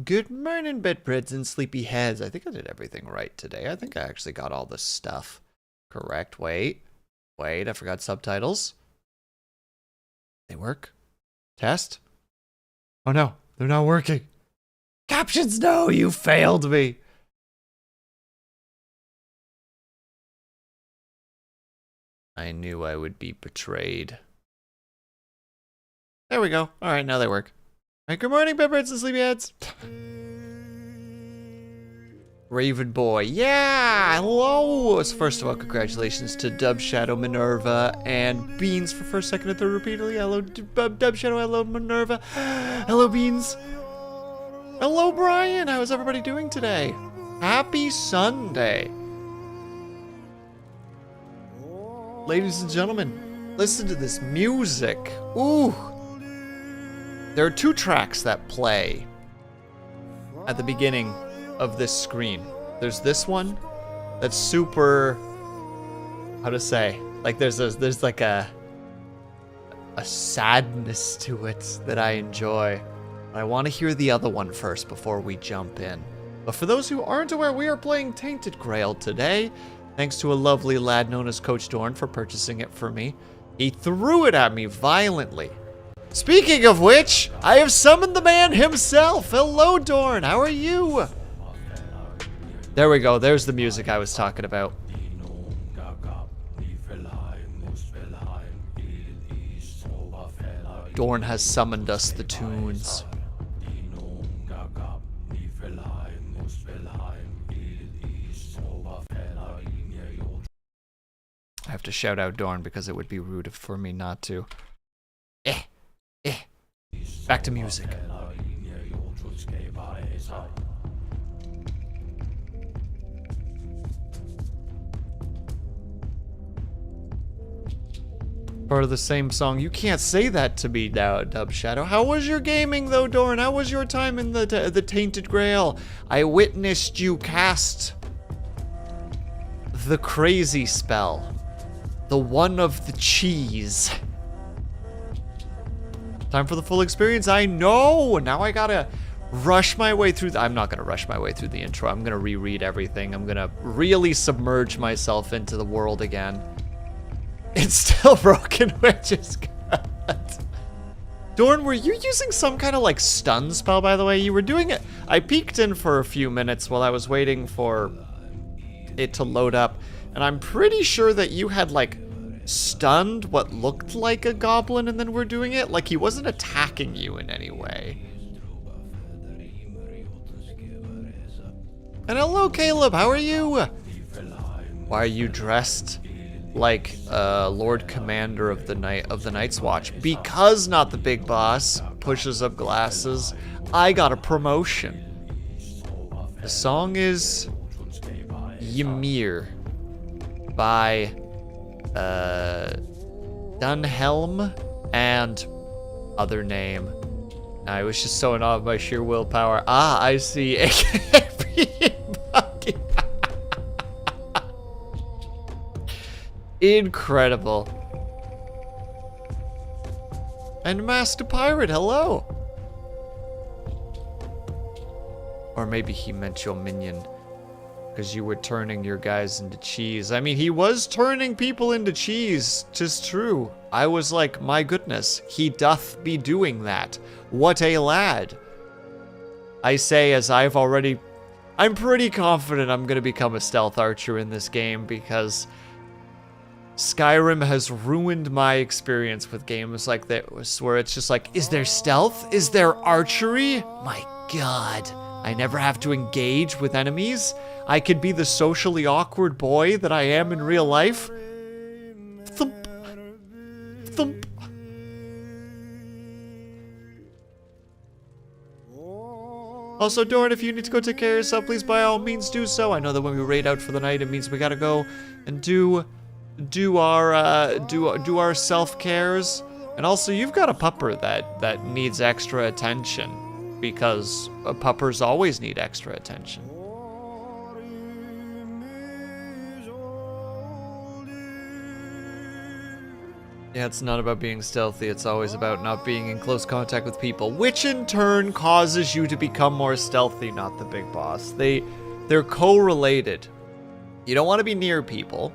Good morning, bedbreads and sleepy heads. I think I did everything right today. I think I actually got all the stuff correct. Wait, I forgot subtitles. They work? Test? Oh no, they're not working. Captions, no, you failed me. I knew I would be betrayed. There we go. All right, now they work. All right, good morning, bedbreads and sleepyheads. Raven Boy, yeah, hello. First of all, congratulations to Dub Shadow, Minerva, and Beans for first, second, and third repeatedly. Hello, Dub Shadow. Hello, Minerva. Hello, Beans. Hello, Brian. How is everybody doing today? Happy Sunday. Ladies and gentlemen, listen to this music. Ooh. There are two tracks that play at the beginning of this screen. There's this one that's super, how to say, like there's like a sadness to it that I enjoy. I want to hear the other one first before we jump in. But for those who aren't aware, we are playing Tainted Grail today. Thanks to a lovely lad known as Coach Dorn for purchasing it for me. He threw it at me violently. Speaking of which, I have summoned the man himself. Hello, Dorn. How are you? There we go. There's the music I was talking about. Dorn has summoned us the tunes. I have to shout out Dorn because it would be rude for me not to. Back to music. Part of the same song. You can't say that to me now, Dub Shadow. How was your gaming though, Dorn? How was your time in the Tainted Grail? I witnessed you cast the crazy spell. The one of the cheese. Time for the full experience. I know. Now I gotta rush my way through. I'm not gonna rush my way through the intro. I'm gonna reread everything. I'm gonna really submerge myself into the world again. It's still broken, which is good. Dorn, were you using some kind of like stun spell, by the way? You were doing it. I peeked in for a few minutes while I was waiting for it to load up, and I'm pretty sure that you had like stunned what looked like a goblin and then we're doing it. Like he wasn't attacking you in any way. And hello, Caleb. How are you? Why are you dressed like Lord Commander of the Night's Watch? Because Not the Big Boss pushes up glasses. I got a promotion. The song is Ymir by Dunhelm and other name. I was just so in awe of my sheer willpower. Ah, I see. Incredible. And Master Pirate, hello. Or maybe he meant your minion. Because you were turning your guys into cheese. I mean, he was turning people into cheese. 'Tis true. I was like, my goodness, he doth be doing that. What a lad. I say as I'm pretty confident I'm going to become a stealth archer in this game because Skyrim has ruined my experience with games like that, where it's just like, is there stealth? Is there archery? My God. I never have to engage with enemies. I could be the socially awkward boy that I am in real life. Thump. Thump. Also, Dorn, if you need to go take care of yourself, please by all means do so. I know that when we raid out for the night, it means we gotta go and do our self-cares. And also, you've got a pupper that needs extra attention. Because puppers always need extra attention. Yeah, it's not about being stealthy, it's always about not being in close contact with people, which in turn causes you to become more stealthy, not the big boss. They're correlated. You don't want to be near people,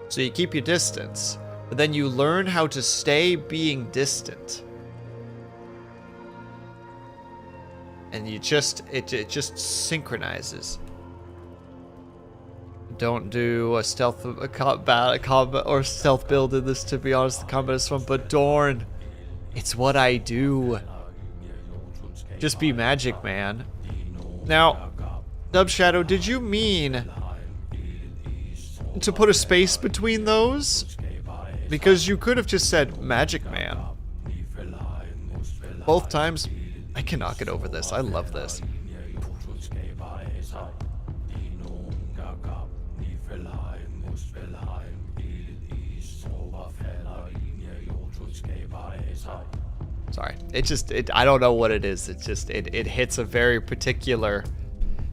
so you keep your distance, but then you learn how to stay being distant. And it just synchronizes. Don't do a stealth combat or stealth build in this, to be honest. The combat is fun, but darn, it's what I do. Just be magic, man. Now, Dub Shadow, did you mean to put a space between those? Because you could have just said Magic Man. Both times. I cannot get over this. I love this. Sorry. I don't know what it is. It hits a very particular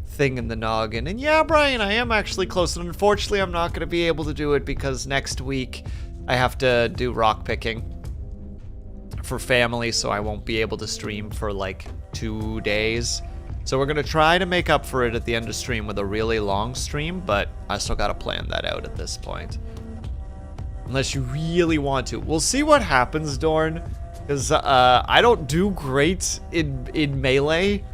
thing in the noggin. And yeah, Brian, I am actually close. And unfortunately, I'm not going to be able to do it because next week I have to do rock picking for family, so I won't be able to stream for like 2 days. So we're gonna try to make up for it at the end of stream with a really long stream, but I still gotta plan that out at this point. Unless you really want to. We'll see what happens, Dorn, because I don't do great in melee.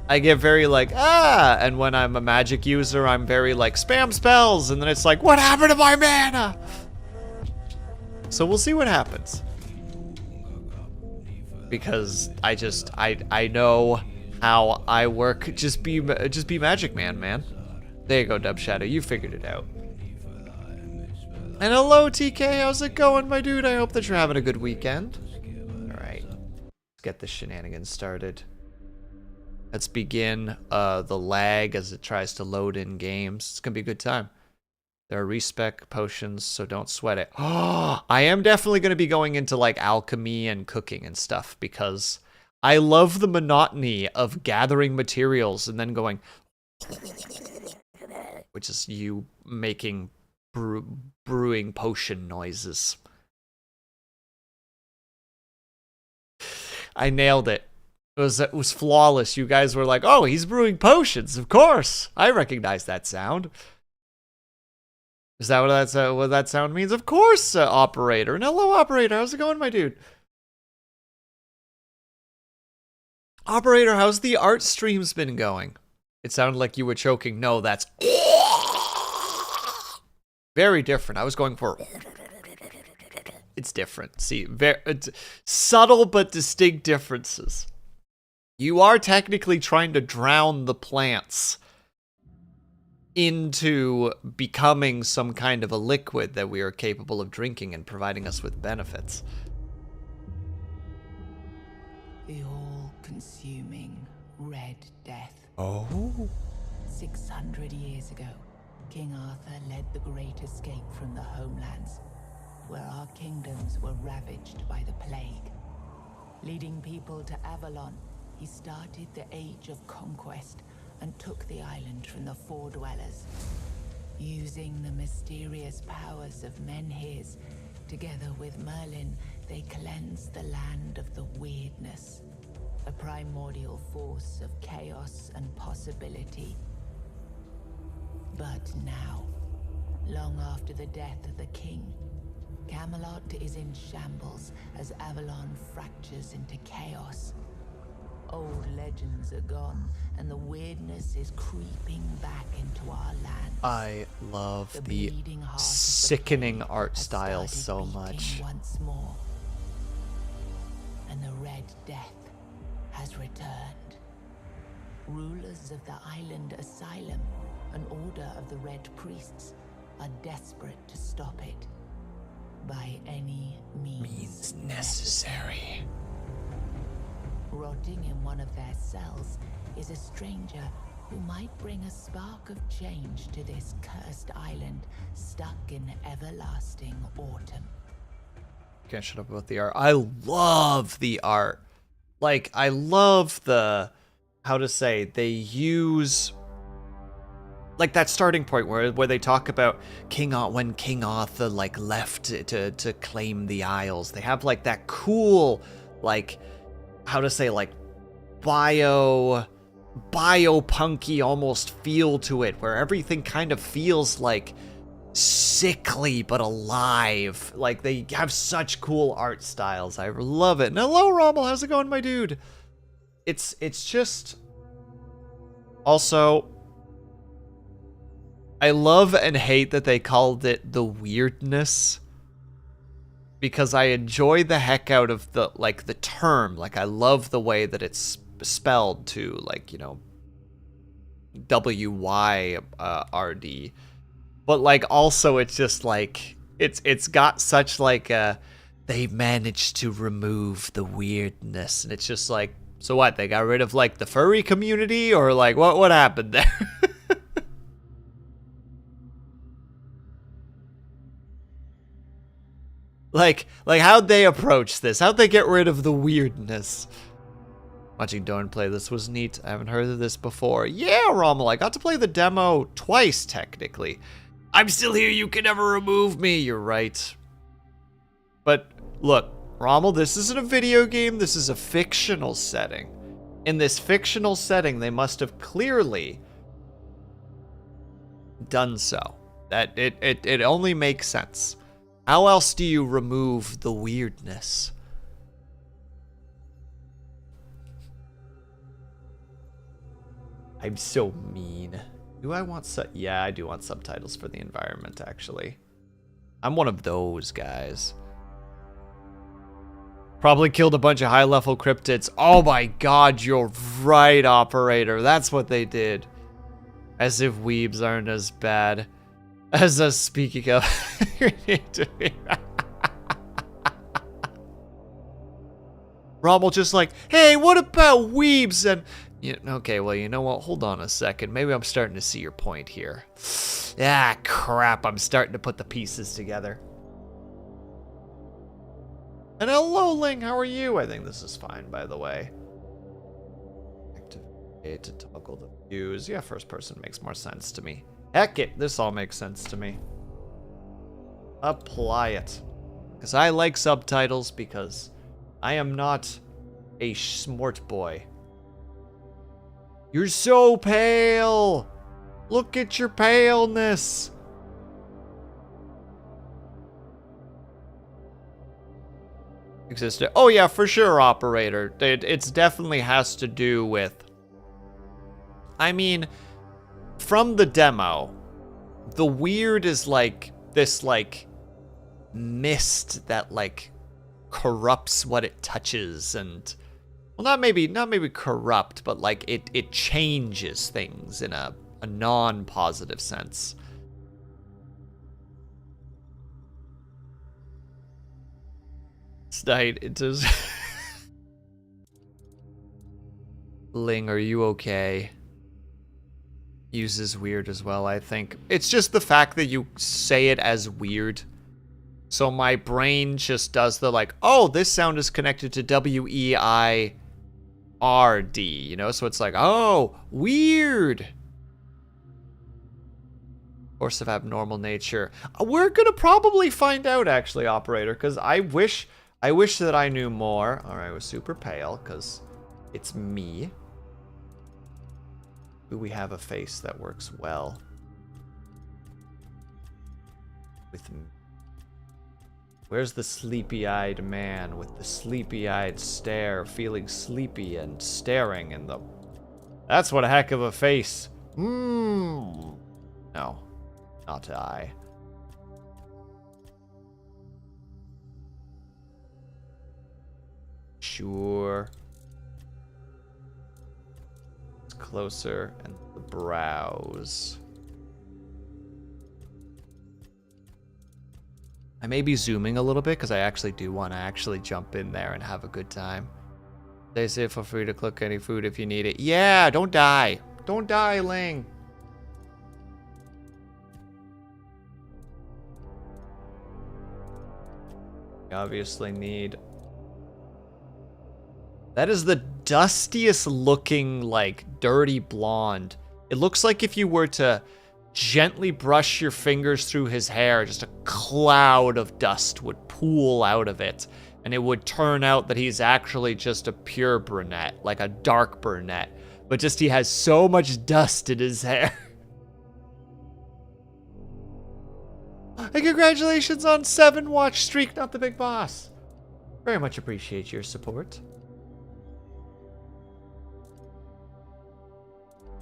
I get very like, and when I'm a magic user, I'm very like, spam spells, and then it's like, what happened to my mana? So we'll see what happens. Because I know how I work. Just be Magic Man. There you go, Dub Shadow. You figured it out. And hello, TK. How's it going, my dude? I hope that you're having a good weekend. All right, let's get the shenanigans started. Let's begin the lag as it tries to load in games. It's gonna be a good time. There are respec potions, so don't sweat it. Oh, I am definitely going to be going into like alchemy and cooking and stuff because I love the monotony of gathering materials and then going, which is you making brewing potion noises. I nailed it. It was flawless. You guys were like, oh, he's brewing potions. Of course. I recognize that sound. Is that what that sound means? Of course, operator. And hello, operator. How's it going, my dude? Operator, how's the art streams been going? It sounded like you were choking. No, that's very different. I was going for... It's different. See, it's subtle but distinct differences. You are technically trying to drown the plants into becoming some kind of a liquid that we are capable of drinking and providing us with benefits. The all-consuming Red Death. Oh. 600 years ago, King Arthur led the Great Escape from the homelands, where our kingdoms were ravaged by the plague. Leading people to Avalon, he started the Age of Conquest and took the island from the Four Dwellers. Using the mysterious powers of Menhirs, together with Merlin, they cleansed the land of the weirdness, a primordial force of chaos and possibility. But now, long after the death of the king, Camelot is in shambles as Avalon fractures into chaos. Old legends are gone, and the weirdness is creeping back into our land. I love the sickening art style so much. Once more, and the Red Death has returned. Rulers of the island asylum, an order of the Red Priests, are desperate to stop it by any means necessary. Rotting in one of their cells is a stranger who might bring a spark of change to this cursed island stuck in everlasting autumn. Can't shut up about the art. I love the art. Like, I love the, how to say, they use like that starting point where they talk about when King Arthur like left to claim the Isles. They have like that cool, like, how to say, like bio-punky almost feel to it, where everything kind of feels like sickly but alive. Like, they have such cool art styles. I love it. And hello, Rommel, how's it going, my dude? It's just also, I love and hate that they called it the weirdness, because I enjoy the heck out of the term. Like, I love the way that it's spelled too, like, you know, WYRD. But like, also, it's just like, it's got such like they managed to remove the weirdness, and it's just like, so what, they got rid of like the furry community, or like what happened there? Like how'd they approach this? How'd they get rid of the weirdness? Watching Dorn play this was neat. I haven't heard of this before. Yeah, Rommel, I got to play the demo twice, technically. I'm still here, you can never remove me. You're right. But look, Rommel, this isn't a video game, this is a fictional setting. In this fictional setting, they must have clearly done so. That it only makes sense. How else do you remove the weirdness? I'm so mean. Do I want yeah, I do want subtitles for the environment, actually. I'm one of those guys. Probably killed a bunch of high-level cryptids. Oh my god, you're right, operator. That's what they did. As if weebs aren't as bad as us speaking of. Rommel just like, hey, what about weebs? And okay, well, you know what? Hold on a second. Maybe I'm starting to see your point here. Ah, crap. I'm starting to put the pieces together. And hello, Ling. How are you? I think this is fine, by the way. Activate to toggle the views. Yeah, first person makes more sense to me. Heck it. This all makes sense to me. Apply it. Because I like subtitles, because I am not a smart boy. You're so pale! Look at your paleness! Existed. Oh yeah, for sure, operator. It's definitely has to do with... I mean, from the demo, the weird is like this like mist that like corrupts what it touches, and well, not maybe corrupt, but like it changes things in a non-positive sense. Night, it does. Ling, are you okay? Uses weird as well, I think. It's just the fact that you say it as weird. So my brain just does the like, oh, this sound is connected to WEIRD, you know? So it's like, oh, weird. Force of abnormal nature. We're gonna probably find out, actually, operator, because I wish that I knew more. All right, I was super pale, because it's me. Do we have a face that works well with me? Where's the sleepy-eyed man with the sleepy-eyed stare, feeling sleepy and staring in the... That's what a heck of a face. No, not I. Sure. It's closer, and the brows. I may be zooming a little bit because I actually do want to actually jump in there and have a good time. They say feel free to cook any food if you need it. Yeah, don't die. Don't die, Ling. We obviously need... That is the dustiest looking, like, dirty blonde. It looks like if you were to gently brush your fingers through his hair, just a cloud of dust would pool out of it. And it would turn out that he's actually just a pure brunette, like a dark brunette. But just he has so much dust in his hair. And congratulations on 7 watch streak, not the big boss. Very much appreciate your support.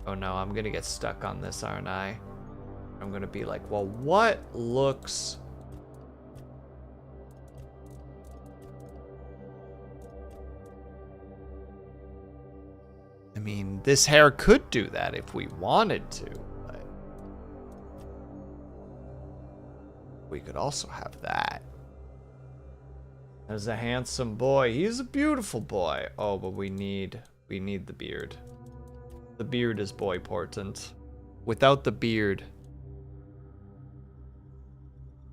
Oh no, I'm gonna get stuck on this, aren't I? I'm gonna be like, well, what looks... I mean, this hair could do that if we wanted to, but... we could also have that. As a handsome boy. He's a beautiful boy. Oh, but we need the beard. The beard is boy-portant. Without the beard.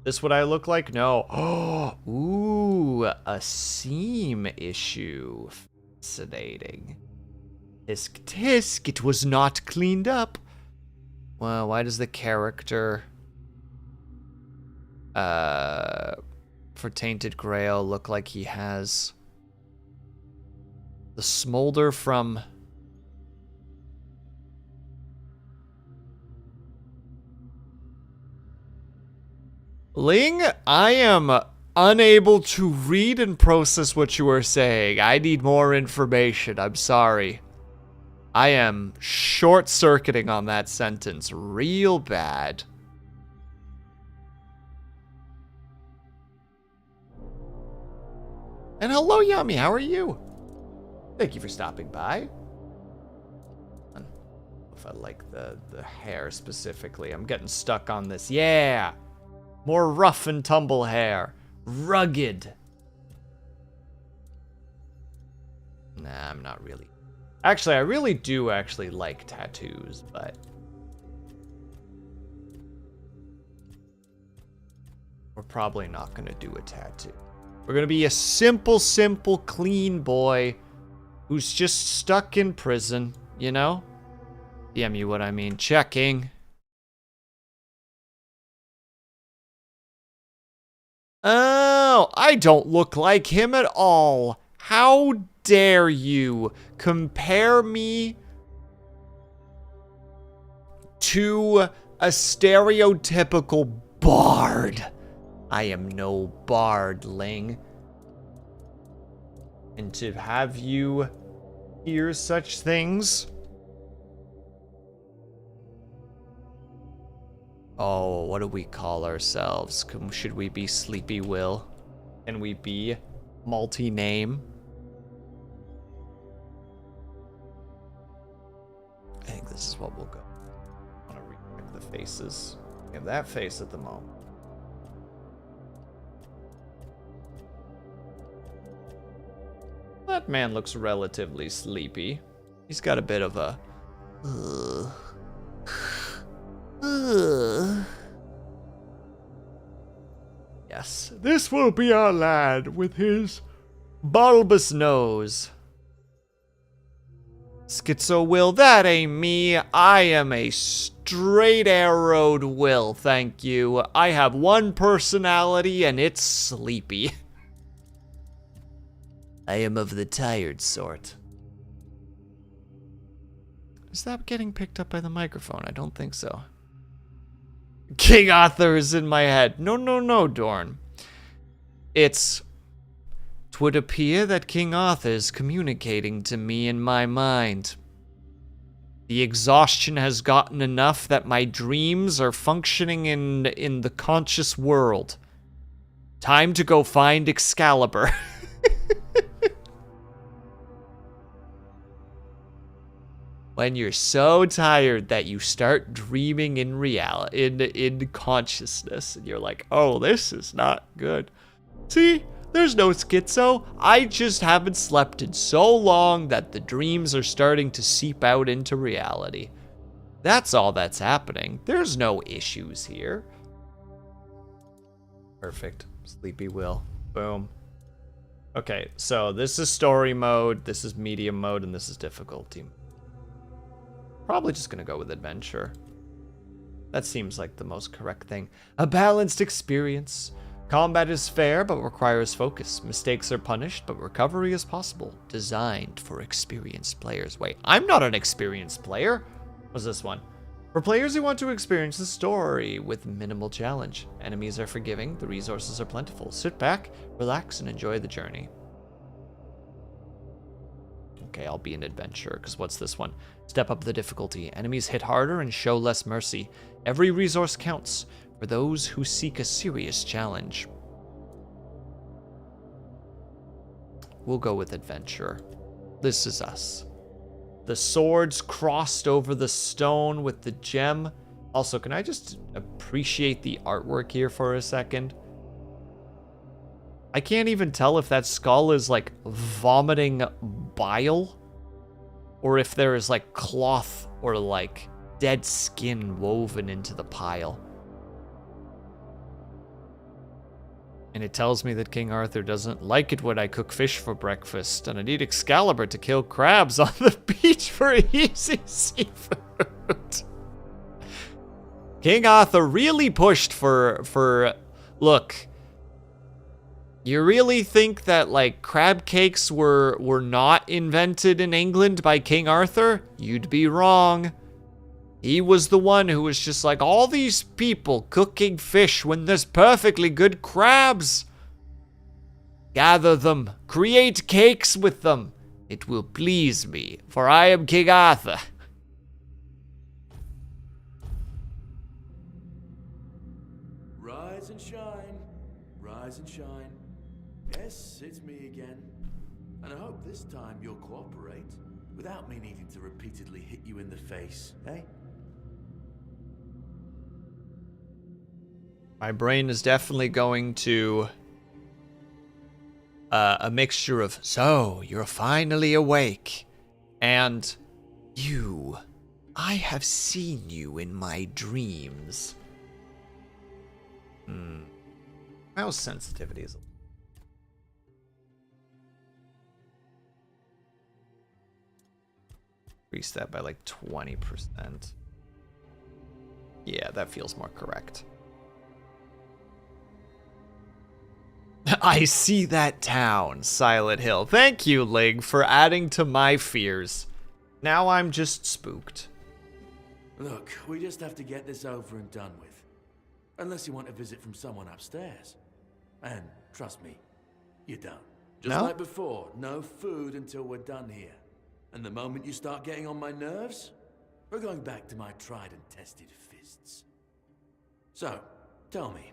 This what I look like? No. Oh, ooh, a seam issue. Fascinating. Tisk tisk, it was not cleaned up. Well, why does the character for Tainted Grail look like he has the smolder from Ling? I am unable to read and process what you are saying. I need more information. I'm sorry. I am short-circuiting on that sentence real bad. And hello, Yummy. How are you? Thank you for stopping by. I don't know if I like the hair specifically. I'm getting stuck on this. Yeah. More rough and tumble hair. Rugged. Nah, I'm not really. Actually, I really do like tattoos, but we're probably not gonna do a tattoo. We're gonna be a simple, clean boy who's just stuck in prison, you know? DM you what I mean. Checking. Oh, I don't look like him at all. How dare you compare me to a stereotypical bard? I am no bard, Ling. And to have you hear such things? Oh, what do we call ourselves? Should we be Sleepy Will? Can we be multi-name? I think this is what we'll go. I want to recheck the faces. We have that face at the moment. That man looks relatively sleepy. He's got a bit of a... Yes, this will be our lad with his bulbous nose. Schizo Will, that ain't me. I am a straight-arrowed Will, thank you. I have one personality and it's sleepy. I am of the tired sort. Is that getting picked up by the microphone? I don't think so. King Arthur is in my head. No, Dorn. Twould appear that King Arthur is communicating to me in my mind. The exhaustion has gotten enough that my dreams are functioning in the conscious world. Time to go find Excalibur. When you're so tired that you start dreaming in reality, in consciousness, and you're like, oh, this is not good. See, there's no schizo. I just haven't slept in so long that the dreams are starting to seep out into reality. That's all that's happening. There's no issues here. Perfect. Sleepy Will. Boom. Okay, so this is story mode, this is medium mode, and this is difficulty. Probably just gonna go with adventure. That seems like the most correct thing. A balanced experience. Combat is fair, but requires focus. Mistakes are punished, but recovery is possible. Designed for experienced players. Wait, I'm not an experienced player. What's this one? For players who want to experience the story with minimal challenge. Enemies are forgiving, the resources are plentiful. Sit back, relax, and enjoy the journey. Okay, I'll be an adventurer, because what's this one? Step up the difficulty. Enemies hit harder and show less mercy. Every resource counts for those who seek a serious challenge. We'll go with adventurer. This is us. The swords crossed over the stone with the gem. Also, can I just appreciate the artwork here for a second? I can't even tell if that skull is like vomiting bile or if there is like cloth or like dead skin woven into the pile. And it tells me that King Arthur doesn't like it when I cook fish for breakfast, and I need Excalibur to kill crabs on the beach for easy seafood. King Arthur really pushed for look, you really think that like crab cakes were not invented in England by King Arthur? You'd be wrong. He was the one who was just like, all these people cooking fish when there's perfectly good crabs. Gather them, create cakes with them. It will please me, for I am King Arthur. Rise and shine, rise and shine. Yes, it's me again. And I hope this time you'll cooperate without me needing to repeatedly hit you in the face, eh? My brain is definitely going to a mixture of, so, you're finally awake, and I have seen you in my dreams. Mouse sensitivity is increase that by like 20%. Yeah, that feels more correct. I see that town, Silent Hill. Thank you, Lig, for adding to my fears. Now I'm just spooked. Look, we just have to get this over and done with. Unless you want a visit from someone upstairs. And trust me, you don't. Just No? like before, no food until we're done here. And the moment you start getting on my nerves, we're going back to my tried and tested fists. So, tell me,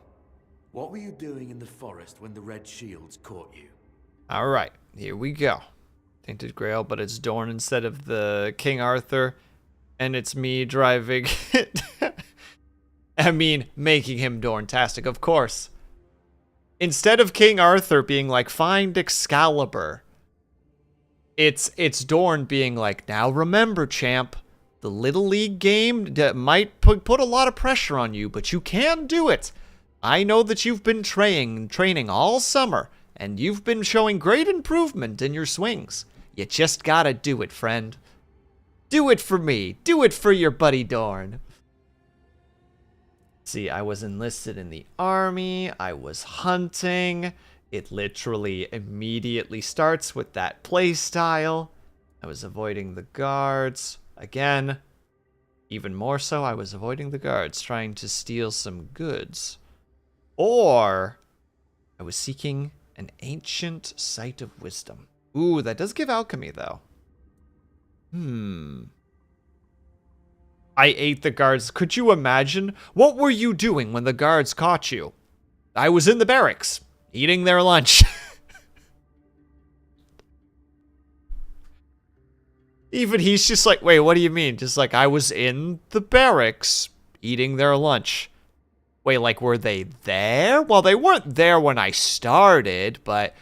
what were you doing in the forest when the Red Shields caught you? All right, here we go. Tainted Grail, but it's Dorn instead of the King Arthur. And it's me driving it. I mean, making him Dorntastic, of course. Instead of King Arthur being like, find Excalibur, it's Dorn being like, now remember, champ, the Little League game might put a lot of pressure on you, but you can do it. I know that you've been training all summer, and you've been showing great improvement in your swings. You just gotta do it, friend. Do it for me. Do it for your buddy Dorn. See, I was enlisted in the army. I was hunting. It literally immediately starts with that play style. I was avoiding the guards. Again, even more so, I was avoiding the guards, trying to steal some goods. Or I was seeking an ancient site of wisdom. Ooh, that does give alchemy, though. I ate the guards. Could you imagine? What were you doing when the guards caught you? I was in the barracks, eating their lunch. Even he's just like, wait, what do you mean? Just like, I was in the barracks, eating their lunch. Wait, like, were they there? Well, they weren't there when I started, but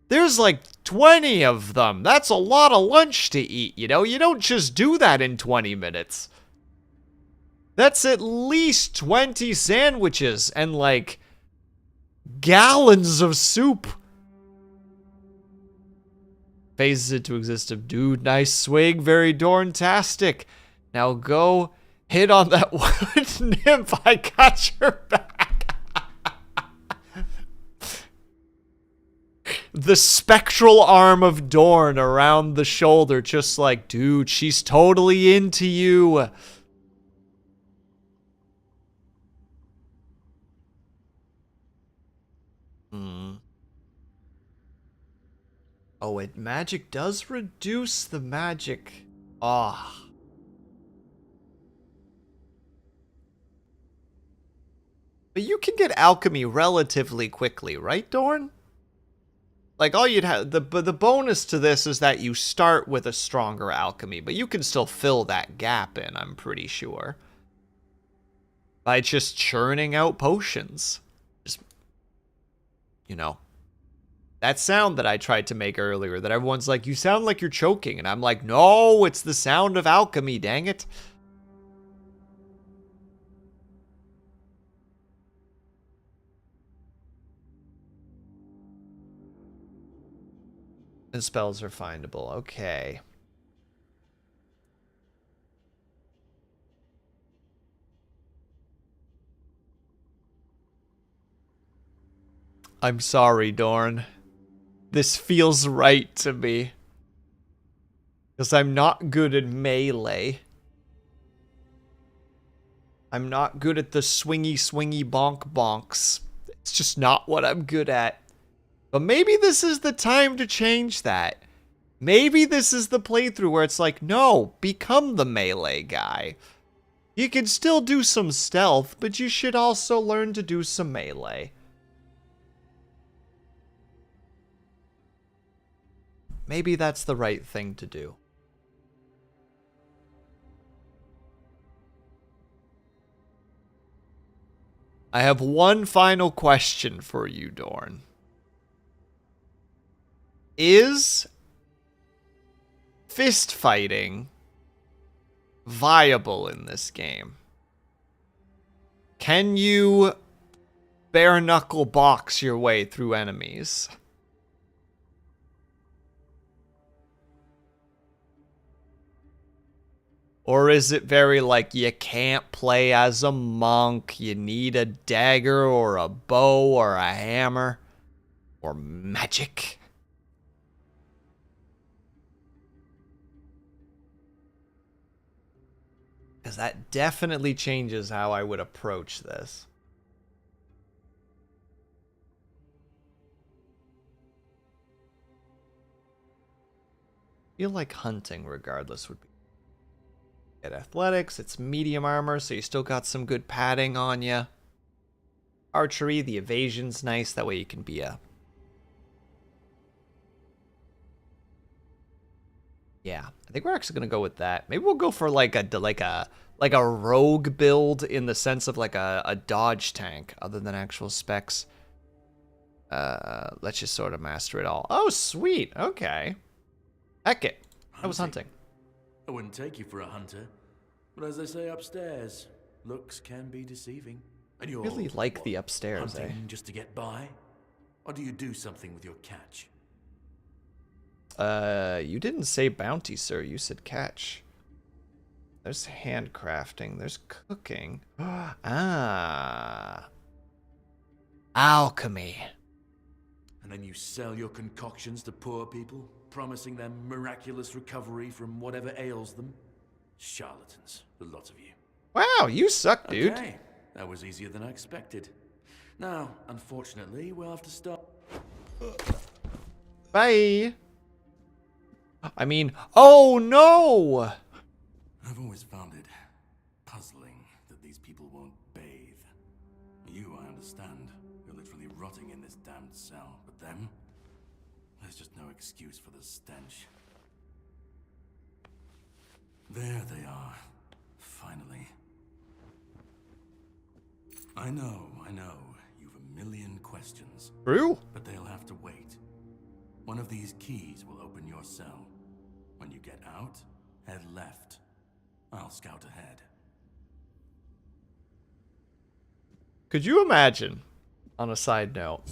there's like 20 of them. That's a lot of lunch to eat, you know? You don't just do that in 20 minutes. That's at least 20 sandwiches and like gallons of soup. Phases into existence. Dude, nice swing. Very Dorntastic. Now go hit on that Nymph, I got your back. The spectral arm of Dorn around the shoulder, just like, dude, she's totally into you. Oh, magic does reduce the magic. Ah. But you can get alchemy relatively quickly, right, Dorn? Like, all you'd have, the bonus to this is that you start with a stronger alchemy, but you can still fill that gap in, I'm pretty sure. By just churning out potions. Just, you know. That sound that I tried to make earlier, that everyone's like, you sound like you're choking. And I'm like, no, it's the sound of alchemy, dang it. And spells are findable. Okay. I'm sorry, Dorn. This feels right to me. Because I'm not good at melee. I'm not good at the swingy bonk bonks. It's just not what I'm good at. But maybe this is the time to change that. Maybe this is the playthrough where it's like, no, become the melee guy. You can still do some stealth, but you should also learn to do some melee. Maybe that's the right thing to do. I have one final question for you, Dorn. Is fist fighting viable in this game? Can you bare knuckle box your way through enemies? Or is it very like, you can't play as a monk, you need a dagger or a bow or a hammer or magic? Because that definitely changes how I would approach this. I feel like hunting regardless would be. At athletics, it's medium armor, so you still got some good padding on you. Archery, the evasion's nice, that way you can be a... Yeah, I think we're actually gonna go with that. Maybe we'll go for like a rogue build in the sense of like a dodge tank, other than actual specs. Let's just sort of master it all. Oh, sweet. Okay. Heck it. I was hunting. I wouldn't take you for a hunter, but as they say upstairs, looks can be deceiving. And you're Really like the upstairs, hunting just to get by, or do you do something with your catch? You didn't say bounty, sir. You said catch. There's handcrafting. There's cooking. Ah. Alchemy. And then you sell your concoctions to poor people, promising them miraculous recovery from whatever ails them. Charlatans, the lot of you. Wow, you suck, dude. Okay, that was easier than I expected. Now, unfortunately, we'll have to stop. Bye. I mean, oh no! I've always found it puzzling that these people won't bathe. You, I understand. You're literally rotting in this damned cell. But them? There's just no excuse for the stench. There they are. Finally. I know. You've a million questions. True. But they'll have to wait. One of these keys will open your cell. When you get out, head left. I'll scout ahead. Could you imagine, on a side note,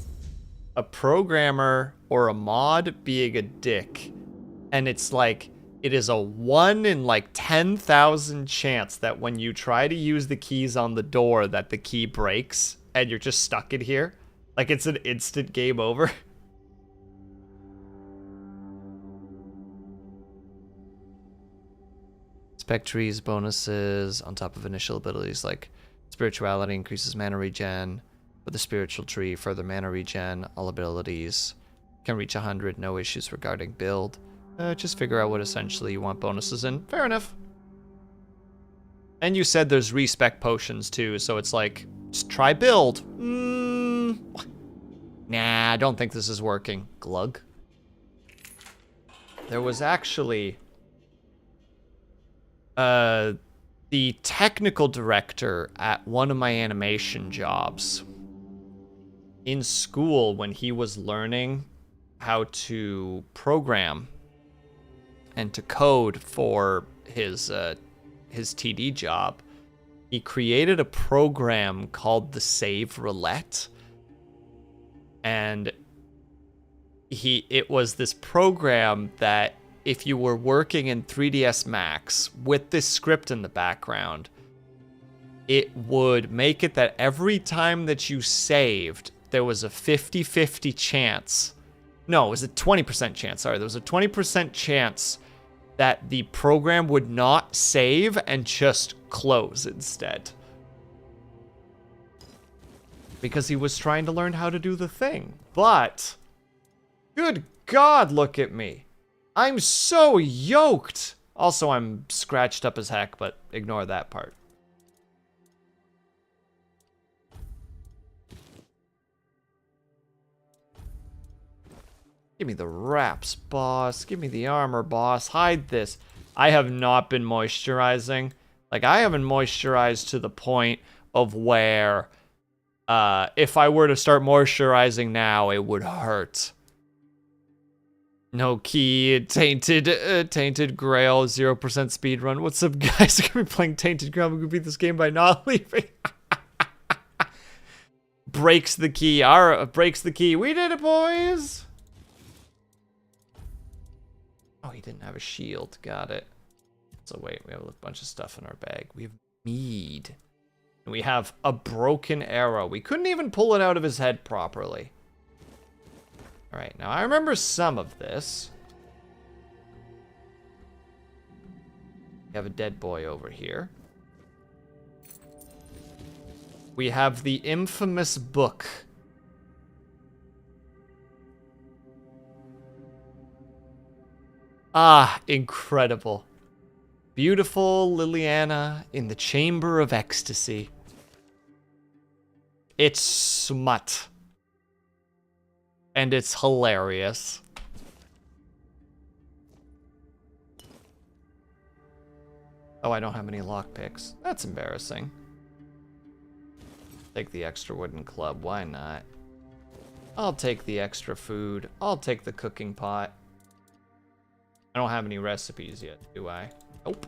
a programmer or a mod being a dick, and it's like, it is a 1 in like 10,000 chance that when you try to use the keys on the door that the key breaks and you're just stuck in here. Like it's an instant game over. Spectre's bonuses on top of initial abilities like spirituality increases mana regen. With the spiritual tree, further mana regen. All abilities can reach 100, no issues regarding build. Just figure out what essentially you want bonuses in. Fair enough. And you said there's respec potions too, so it's like, just try build. Nah, I don't think this is working. Glug. There was actually the technical director at one of my animation jobs in school when he was learning how to program and to code for his TD job. He created a program called the Save Roulette, and it was this program that if you were working in 3ds Max with this script in the background, it would make it that every time that you saved, there was a 50-50 chance. No, it was a 20% chance. Sorry, there was a 20% chance that the program would not save and just close instead. Because he was trying to learn how to do the thing. But, good God, look at me. I'm so yoked. Also, I'm scratched up as heck, but ignore that part. Give me the wraps, boss. Give me the armor, boss. Hide this. I have not been moisturizing. Like, I haven't moisturized to the point of where if I were to start moisturizing now, it would hurt. No key, Tainted Grail, 0% speedrun. What's up, guys? I'm gonna be playing Tainted Grail. I'm gonna beat this game by not leaving. Breaks the key. Breaks the key. We did it, boys! Oh, he didn't have a shield. Got it. So wait, we have a bunch of stuff in our bag. We have mead. And we have a broken arrow. We couldn't even pull it out of his head properly. Alright, now I remember some of this. We have a dead boy over here. We have the infamous book. Ah, incredible. Beautiful Liliana in the Chamber of Ecstasy. It's smut. And it's hilarious. Oh, I don't have any lockpicks. That's embarrassing. Take the extra wooden club, why not? I'll take the extra food. I'll take the cooking pot. I don't have any recipes yet, do I? Nope.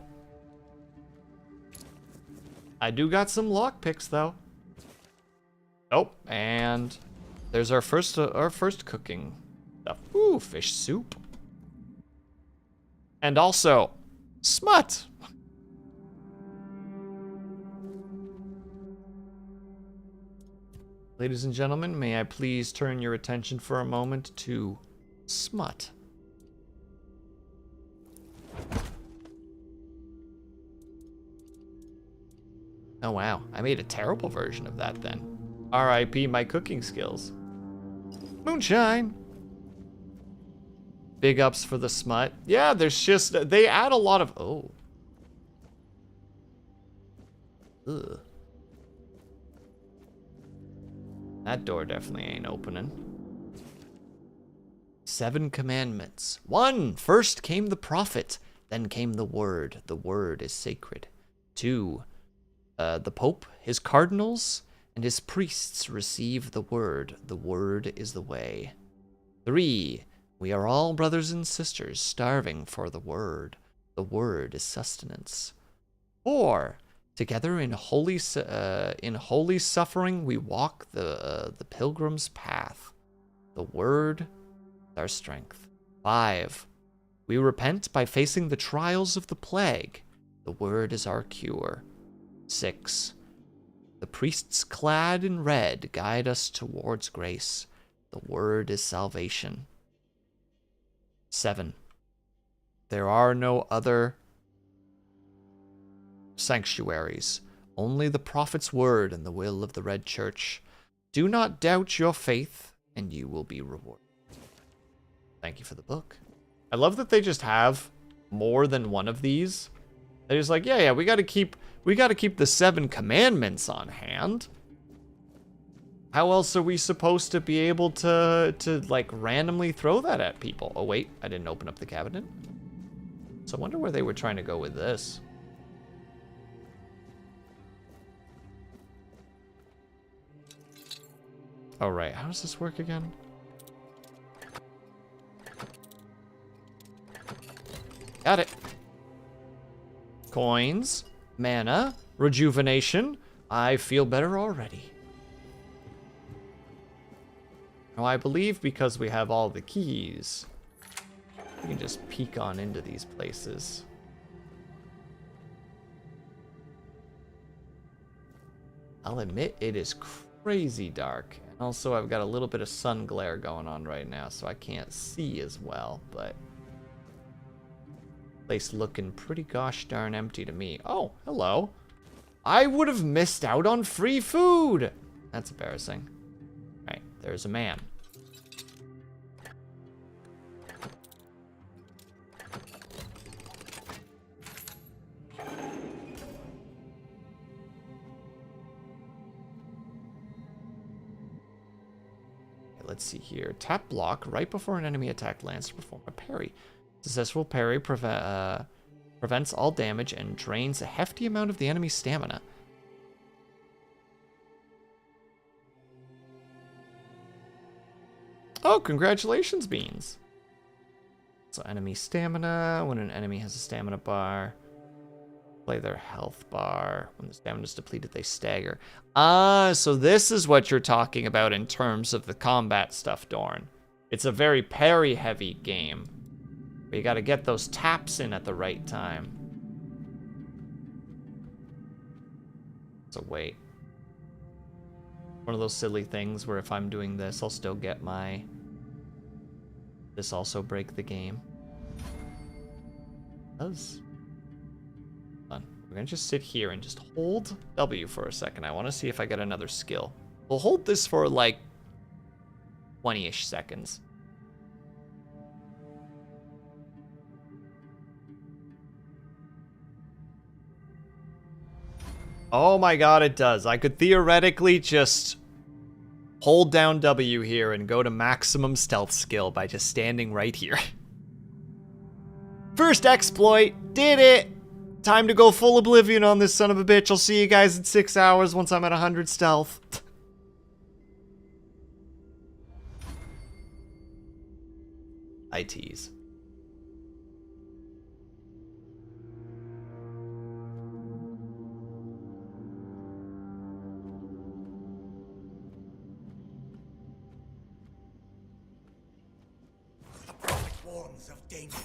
I do got some lockpicks though. Nope, and there's our first cooking stuff. Ooh, fish soup. And also, smut. Ladies and gentlemen, may I please turn your attention for a moment to smut. Oh wow, I made a terrible version of that then. R.I.P. my cooking skills. Moonshine. Big ups for the smut. Yeah, there's just, they add a lot of, oh. Ugh. That door definitely ain't opening. 7 commandments. 1, first came the prophet, then came the word. The word is sacred. 2, the Pope, his cardinals, and his priests receive the word. The word is the way. 3, we are all brothers and sisters starving for the word. The word is sustenance. 4, together in holy suffering we walk the pilgrim's path. The word is our strength. 5, We repent by facing the trials of the plague. The word is our cure. 6. The priests clad in red guide us towards grace. The word is salvation. 7. There are no other sanctuaries, only the prophet's word and the will of the Red Church. Do not doubt your faith, and you will be rewarded. Thank you for the book. I love that they just have more than one of these. They're just like, yeah, we gotta keep the 7 commandments on hand. How else are we supposed to be able to like randomly throw that at people? Oh wait, I didn't open up the cabinet. So I wonder where they were trying to go with this. Oh right, how does this work again? Got it. Coins, mana, rejuvenation. I feel better already. Now I believe because we have all the keys, we can just peek on into these places. I'll admit it is crazy dark. And also I've got a little bit of sun glare going on right now, so I can't see as well, but place looking pretty gosh darn empty to me. Oh, hello. I would have missed out on free food. That's embarrassing. All right, there's a man. Let's see here. Tap block right before an enemy attack lands to perform a parry. Successful parry prevents all damage and drains a hefty amount of the enemy's stamina. Oh, congratulations, Beans. So enemy stamina. When an enemy has a stamina bar, play their health bar. When the stamina is depleted, they stagger. Ah, so this is what you're talking about in terms of the combat stuff, Dorn. It's a very parry-heavy game. But you gotta get those taps in at the right time. So wait. One of those silly things where if I'm doing this, I'll still get my... This also break the game. It does. Hold on. We're gonna just sit here and just hold W for a second. I wanna see if I get another skill. We'll hold this for like 20-ish seconds. Oh my god, it does. I could theoretically just hold down W here and go to maximum stealth skill by just standing right here. First exploit, did it! Time to go full oblivion on this son of a bitch. I'll see you guys in 6 hours once I'm at 100 stealth. I tease. Of danger.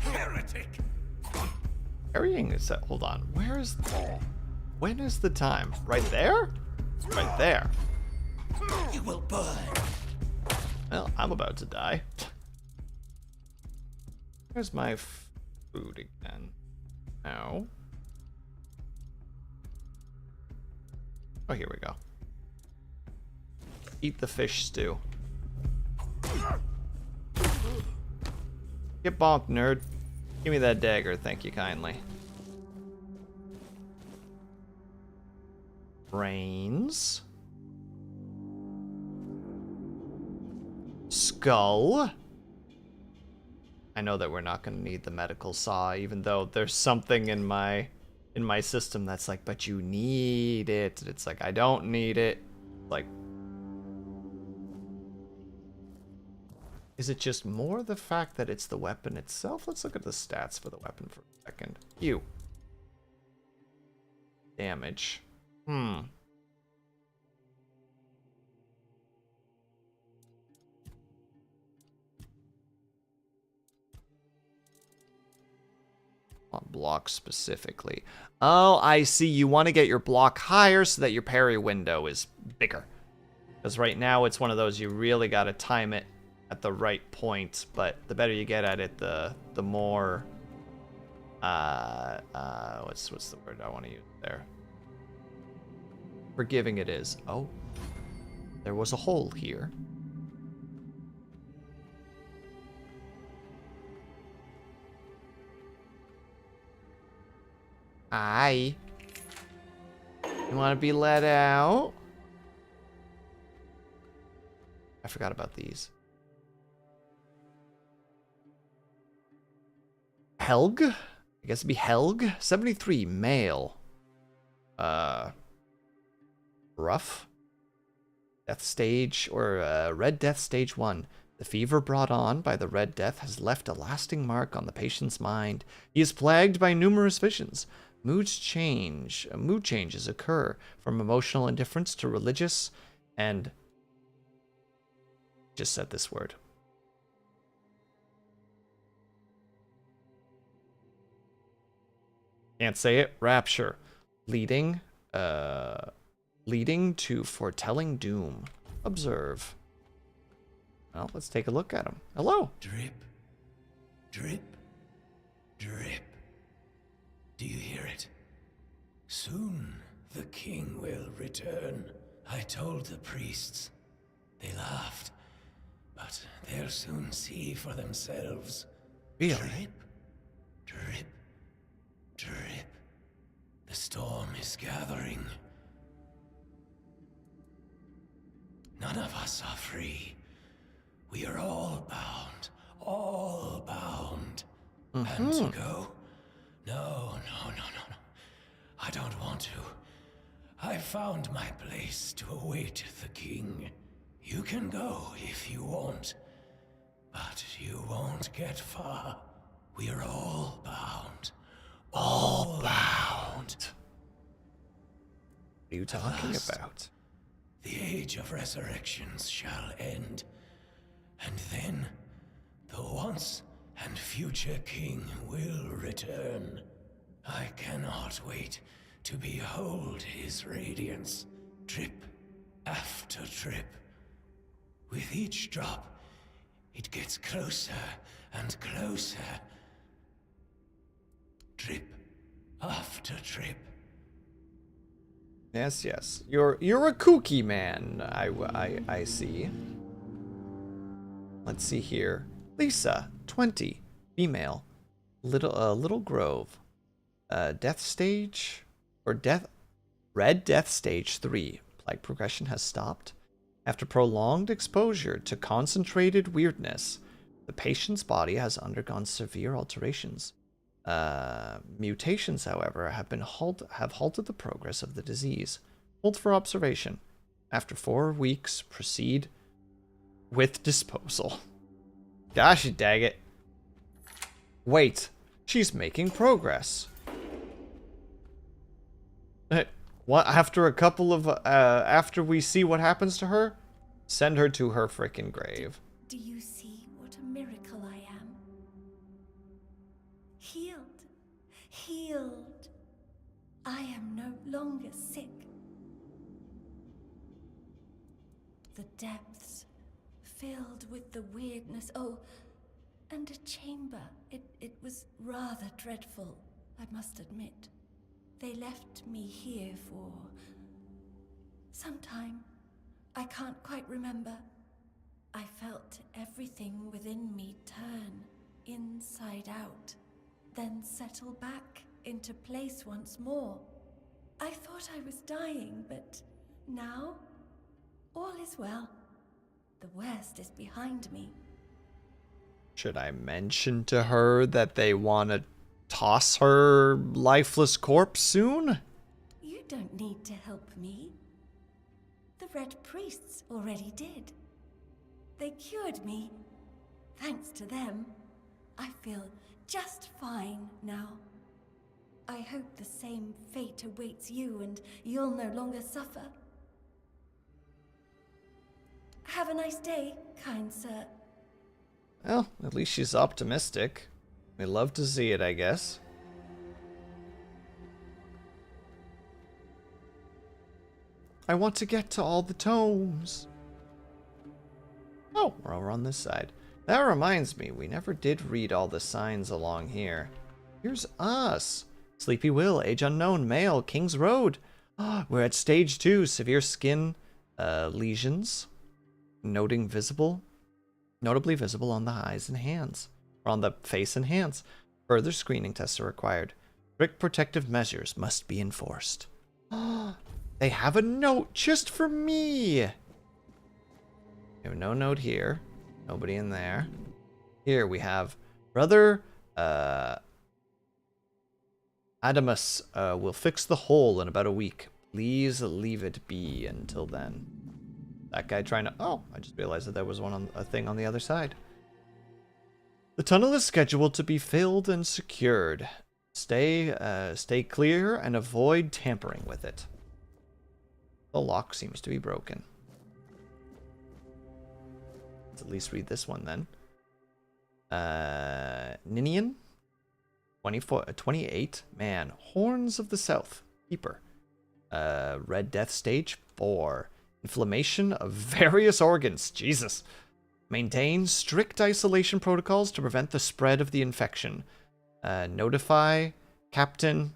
Heretic. Carrying is set. Hold on. Where is the... When is the time? Right there? Right there. You will burn. Well, I'm about to die. Where's my food again? No. Oh, here we go. Eat the fish stew. Get bonked, nerd. Give me that dagger, thank you kindly. Brains. Skull. I know that we're not going to need the medical saw, even though there's something in my system that's like, but you need it. It's like, I don't need it. Like, is it just more the fact that it's the weapon itself? Let's look at the stats for the weapon for a second. Ew. Damage. On block specifically. Oh, I see. You want to get your block higher so that your parry window is bigger. Because right now it's one of those you really got to time it at the right point. But the better you get at it, the more what's the word I want to use there? Forgiving it is. Oh, there was a hole here. Aye. You want to be let out? I forgot about these. Helg? I guess it'd be Helg? 73, male. Rough? Death stage, or Red Death stage 1. The fever brought on by the Red Death has left a lasting mark on the patient's mind. He is plagued by numerous visions. Mood changes occur from emotional indifference to religious and... Just said this word. Can't say it. Rapture. Leading to foretelling doom. Observe. Well, let's take a look at him. Hello. Drip, drip, drip. Do you hear it? Soon the king will return. I told the priests. They laughed. But they'll soon see for themselves. Really? Drip, drip, drip. The storm is gathering. None of us are free. We are all bound. All bound. And to go? No. I don't want to. I found my place to await the king. You can go if you want, but you won't get far. We are all bound. All bound. What are you talking about? The age of resurrections shall end, and then the once and future king will return. I cannot wait to behold his radiance, trip after trip. With each drop, it gets closer and closer. Trip after trip. Yes. You're a kooky man. I see. Let's see here. Lisa, 20, female, Little Grove, death stage or Red Death stage 3. Plague progression has stopped. After prolonged exposure to concentrated weirdness, the patient's body has undergone severe alterations. Mutations, however, have halted the progress of the disease. Hold for observation. After 4 weeks, proceed with disposal. Gosh dang it. Wait, she's making progress. What, after a couple of, after we see what happens to her, send her to her frickin' grave. Do you see what a miracle I am? Healed. Healed. I am no longer sick. The depths, filled with the weirdness. Oh, and a chamber. It was rather dreadful, I must admit. They left me here for some time. I can't quite remember. I felt everything within me turn inside out, then settle back into place once more. I thought I was dying, but now all is well. The worst is behind me. Should I mention to her that they want to toss her lifeless corpse soon? You don't need to help me. The Red Priests already did. They cured me. Thanks to them, I feel just fine now. I hope the same fate awaits you and you'll no longer suffer. Have a nice day, kind sir. Well, at least she's optimistic. We love to see it, I guess. I want to get to all the tomes. Oh, we're over on this side. That reminds me, we never did read all the signs along here. Here's us. Sleepy Will, age unknown, male, King's Road. We're at stage 2, severe skin lesions. Notably visible on the eyes and hands. Or on the face and hands. Further screening tests are required. Strict protective measures must be enforced. They have a note just for me. We have no note here. Nobody in there. Here we have Brother Adamus will fix the hole in about a week. Please leave it be until then. That guy trying to... Oh, I just realized that there was a thing on the other side. The tunnel is scheduled to be filled and secured. Stay clear and avoid tampering with it. The lock seems to be broken. Let's at least read this one then. Ninian? 28. Man. Horns of the South. Keeper. Red Death Stage 4. Inflammation of various organs. Jesus. Maintain strict isolation protocols to prevent the spread of the infection. Notify Captain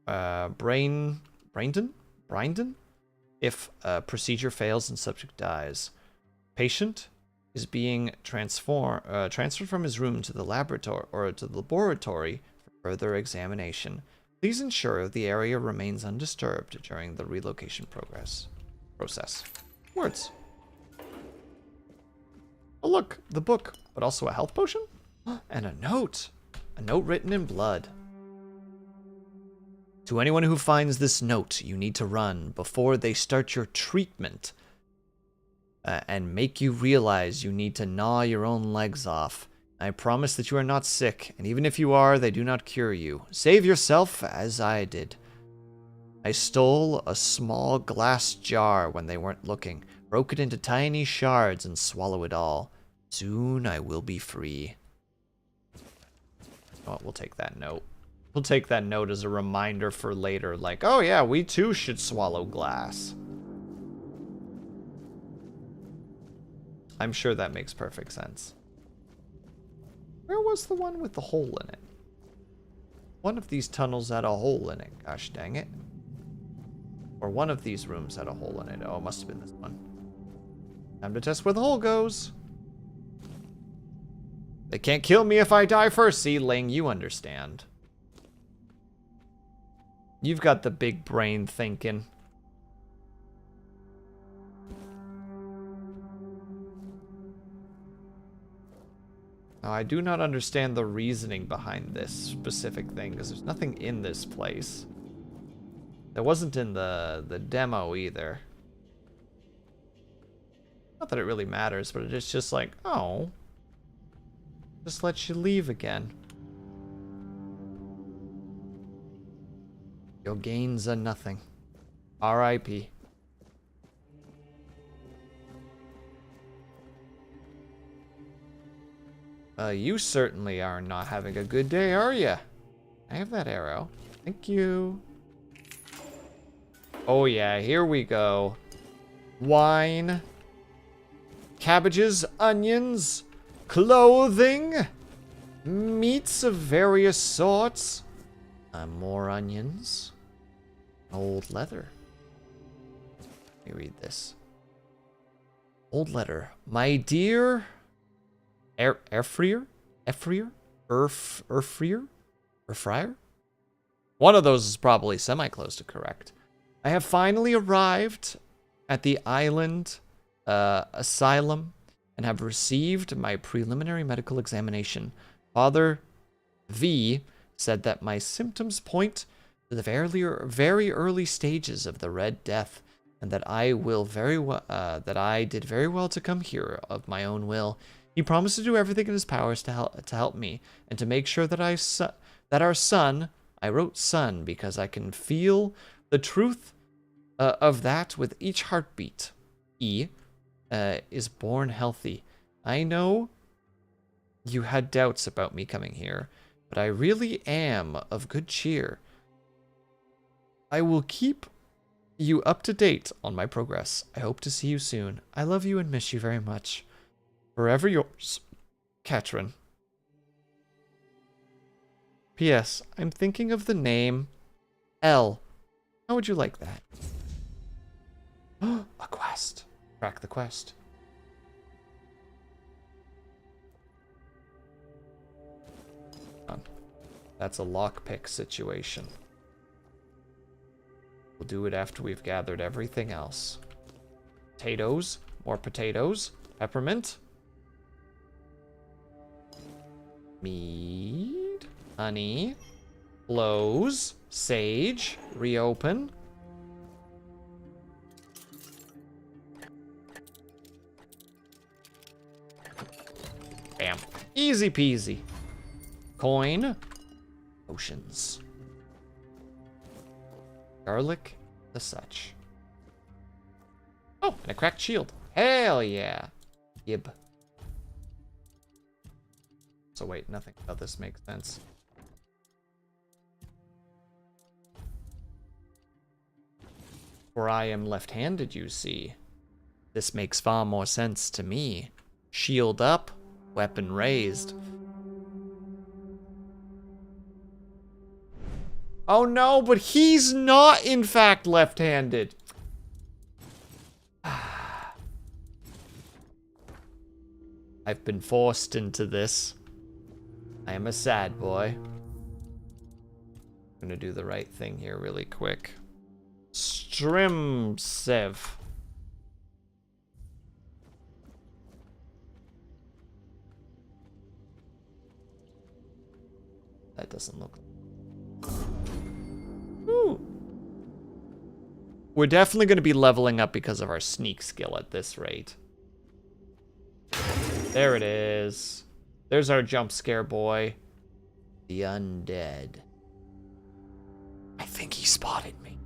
Brandon if procedure fails and subject dies. Patient is being transferred from his room to the laboratory for further examination. Please ensure the area remains undisturbed during the relocation process. Words. Oh look, the book, but also a health potion? And a note. A note written in blood. To anyone who finds this note, you need to run before they start your treatment. And make you realize you need to gnaw your own legs off. I promise that you are not sick, and even if you are, they do not cure you. Save yourself as I did. I stole a small glass jar when they weren't looking, broke it into tiny shards and swallow it all. Soon I will be free. Oh, we'll take that note. We'll take that note as a reminder for later, like, oh yeah, we too should swallow glass. I'm sure that makes perfect sense. Where was the one with the hole in it? One of these tunnels had a hole in it, gosh dang it. Or one of these rooms had a hole in it. Oh, it must have been this one. Time to test where the hole goes. They can't kill me if I die first, seedling. You understand. You've got the big brain thinking. Now, I do not understand the reasoning behind this specific thing, because there's nothing in this place. There wasn't in the demo either. Not that it really matters, but it's just like, oh. Just let you leave again. Your gains are nothing. R.I.P. You certainly are not having a good day, are you? I have that arrow. Thank you. Oh yeah, here we go. Wine. Cabbages, onions, clothing, meats of various sorts. More onions. Old leather. Let me read this. Old letter. My dear Erfrier? One of those is probably semi-close to correct. I have finally arrived at the island asylum and have received my preliminary medical examination. Father V said that my symptoms point to the very early stages of the Red Death, and that I did very well to come here of my own will. He promised to do everything in his powers to help me, and to make sure that our son, I wrote son because I can feel the truth of that with each heartbeat, is born healthy. I know you had doubts about me coming here, but I really am of good cheer. I will keep you up to date on my progress. I hope to see you soon. I love you and miss you very much. Forever yours, Katrin. P.S. I'm thinking of the name L. How would you like that? A quest. Crack the quest. That's a lockpick situation. We'll do it after we've gathered everything else. Potatoes. More potatoes. Peppermint. Mead. Honey. Close. Sage. Reopen. Bam. Easy peasy. Coin. Potions. Garlic. The such. Oh, and a cracked shield. Hell yeah. Yib. So wait, nothing about this makes sense. For I am left-handed, you see. This makes far more sense to me. Shield up, weapon raised. Oh no, but he's not in fact left-handed. I've been forced into this. I am a sad boy. I'm gonna do the right thing here really quick. Strimsev. That doesn't look... Ooh. We're definitely going to be leveling up because of our sneak skill at this rate. There it is. There's our jump scare boy. The undead. I think he spotted me.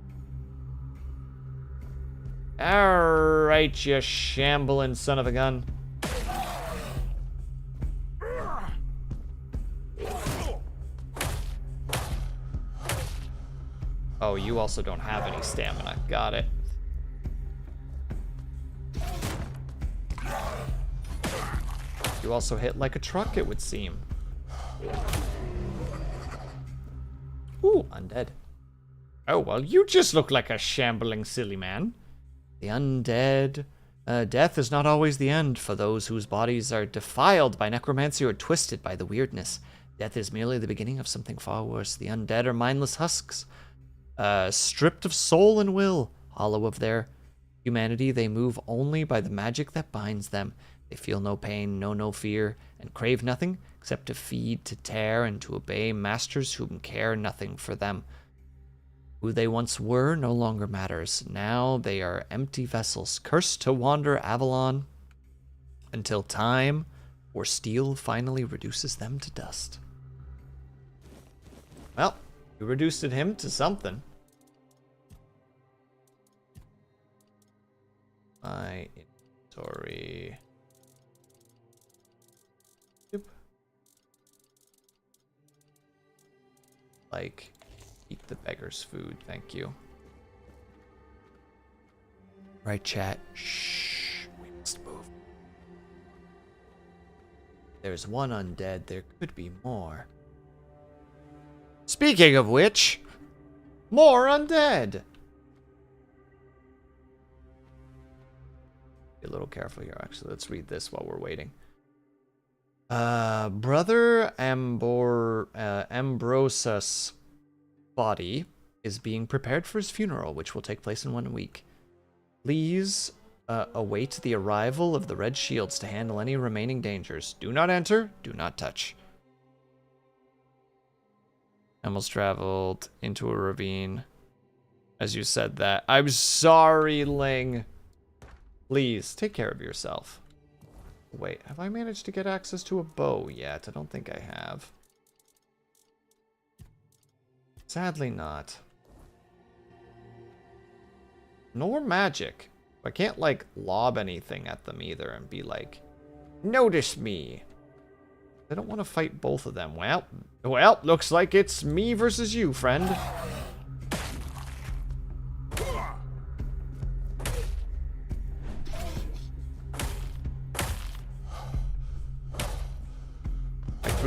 Alright, you shambling son of a gun. Oh, you also don't have any stamina. Got it. You also hit like a truck, it would seem. Ooh, undead. Oh, well, you just look like a shambling silly man. The undead. Death is not always the end for those whose bodies are defiled by necromancy or twisted by the weirdness. Death is merely the beginning of something far worse. The undead are mindless husks. Stripped of soul and will, hollow of their humanity, they move only by the magic that binds them. They feel no pain, know no fear, and crave nothing except to feed, to tear, and to obey masters whom care nothing for them. Who they once were no longer matters. Now they are empty vessels, cursed to wander Avalon until time or steel finally reduces them to dust. Well, you reduced him to something. My inventory. Yep. Like, eat the beggar's food, thank you. Right, chat. Shh, we must move. There's one undead, there could be more. Speaking of which, more undead. Be a little careful here, actually. Let's read this while we're waiting. Brother Ambrosus' body is being prepared for his funeral, which will take place in 1 week. Please await the arrival of the Red Shields to handle any remaining dangers. Do not enter, do not touch. Almost traveled into a ravine. As you said that. I'm sorry, Ling. Please, take care of yourself. Wait, have I managed to get access to a bow yet? I don't think I have. Sadly not. Nor magic. I can't, like, lob anything at them either and be like, notice me. I don't want to fight both of them. Well, looks like it's me versus you, friend.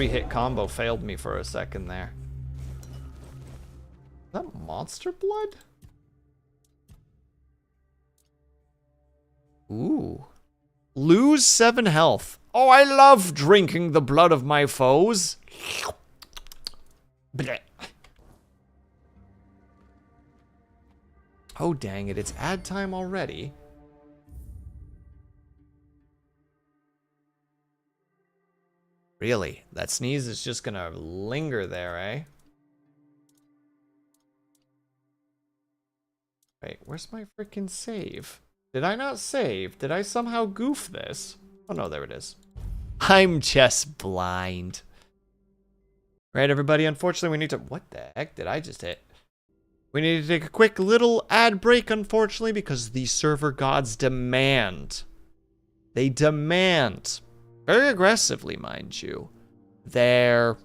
3-hit combo failed me for a second there. Is that monster blood? Ooh. Lose 7 health. Oh, I love drinking the blood of my foes. Blech. Oh, dang it. It's ad time already. Really? That sneeze is just gonna linger there, eh? Wait, where's my freaking save? Did I not save? Did I somehow goof this? Oh no, there it is. I'm just blind. Right, everybody, unfortunately we need to... What the heck did I just hit? We need to take a quick little ad break, unfortunately, because the server gods demand. They demand, very aggressively, mind you, their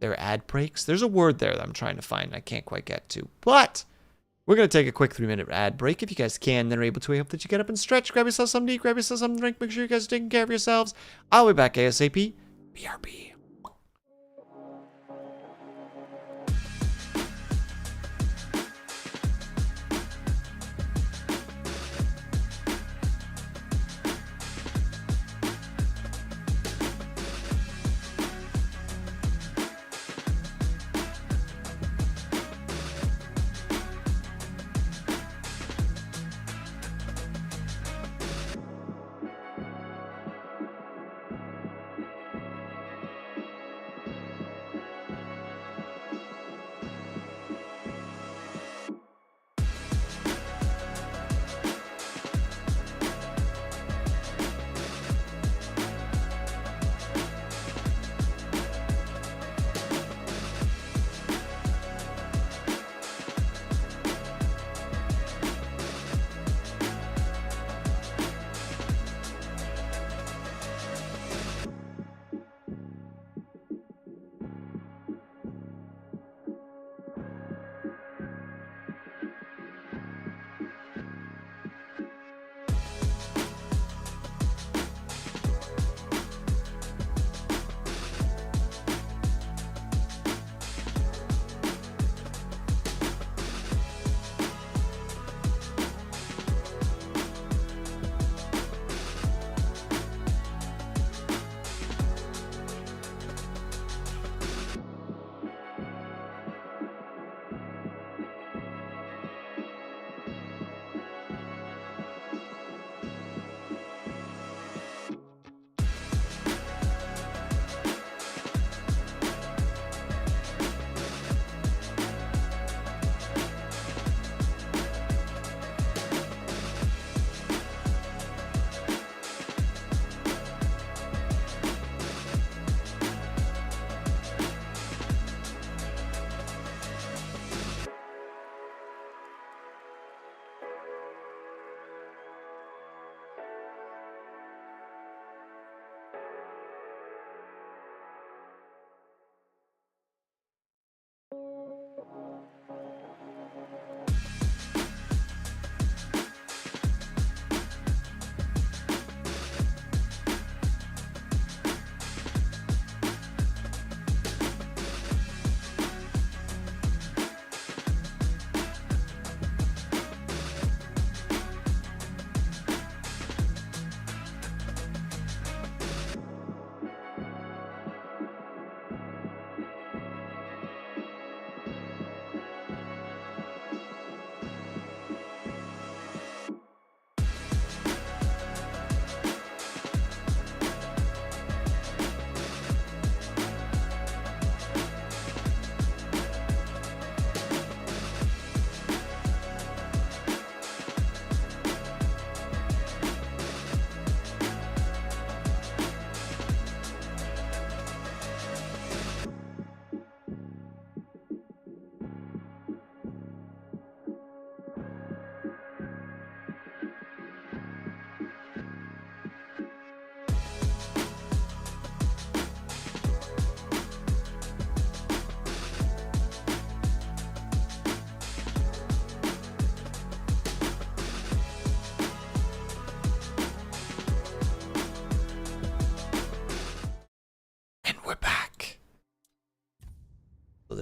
ad breaks. There's a word there that I'm trying to find and I can't quite get to. But we're going to take a quick 3-minute ad break. If you guys can, then are able to, I hope that you get up and stretch, grab yourself something to eat, grab yourself something to drink, make sure you guys are taking care of yourselves. I'll be back ASAP. BRB.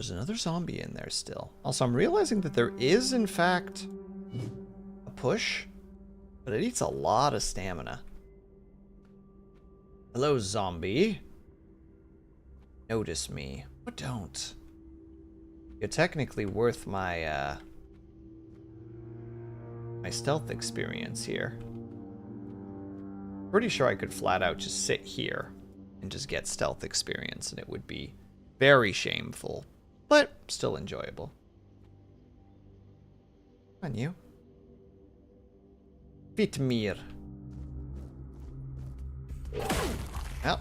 there's another zombie in there still. Also, I'm realizing that there is, in fact, a push, but it eats a lot of stamina. Hello, zombie. Notice me. Or don't. You're technically worth my, my stealth experience here. Pretty sure I could flat out just sit here and just get stealth experience, and it would be very shameful, but still enjoyable. Come on, you. Vitmir. Well,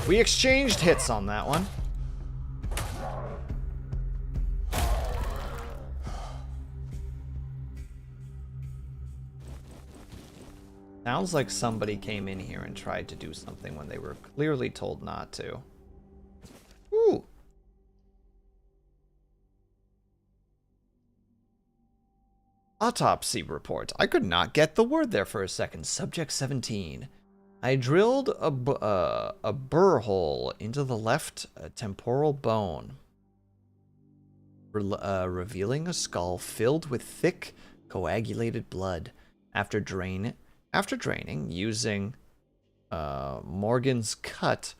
we exchanged hits on that one. Sounds like somebody came in here and tried to do something when they were clearly told not to. Ooh. Autopsy report. I could not get the word there for a second. Subject 17. I drilled a burr hole into the left temporal bone, revealing a skull filled with thick, coagulated blood. After draining using Morgan's cut,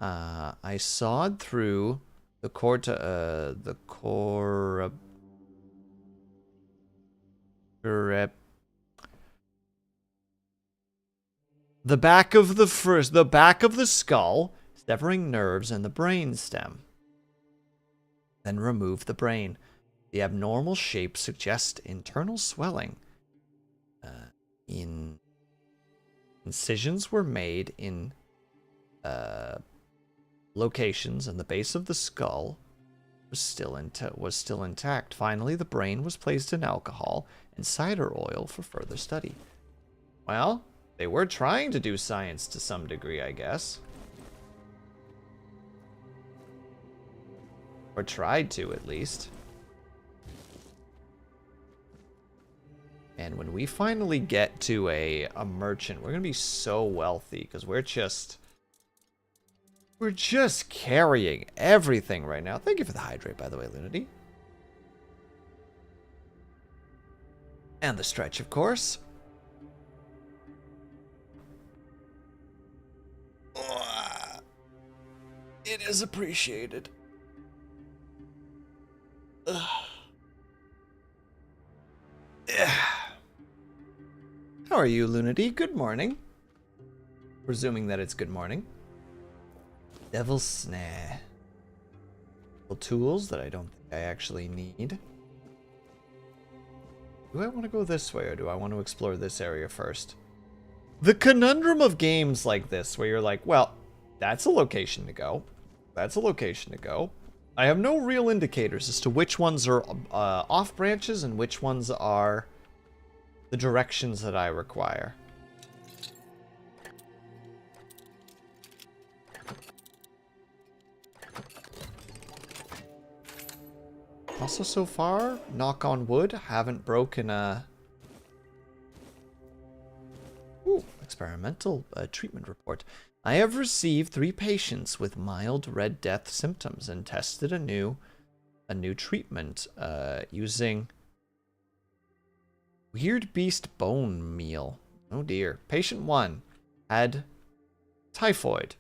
I sawed through the back of the skull, severing nerves and the brain stem. Then remove the brain. The abnormal shape suggests internal swelling. Incisions were made in locations, and the base of the skull was still intact. Finally, the brain was placed in alcohol and cider oil for further study. Well, they were trying to do science to some degree, I guess. Or tried to, at least. And when we finally get to a merchant, we're going to be so wealthy, because we're just carrying everything right now. Thank you for the hydrate, by the way, Lunity. And the stretch, of course. It is appreciated. How are you, Lunity? Good morning. Presuming that it's good morning. Devil's Snare. Tools that I don't think I actually need. Do I want to go this way, or do I want to explore this area first? The conundrum of games like this, where you're like, well, that's a location to go. That's a location to go. I have no real indicators as to which ones are off branches and which ones are the directions that I require. Also, so far, knock on wood, haven't broken a... Ooh, experimental treatment report. I have received 3 patients with mild Red Death symptoms and tested a new treatment using Weird Beast bone meal. Oh dear. Patient 1 had typhoid,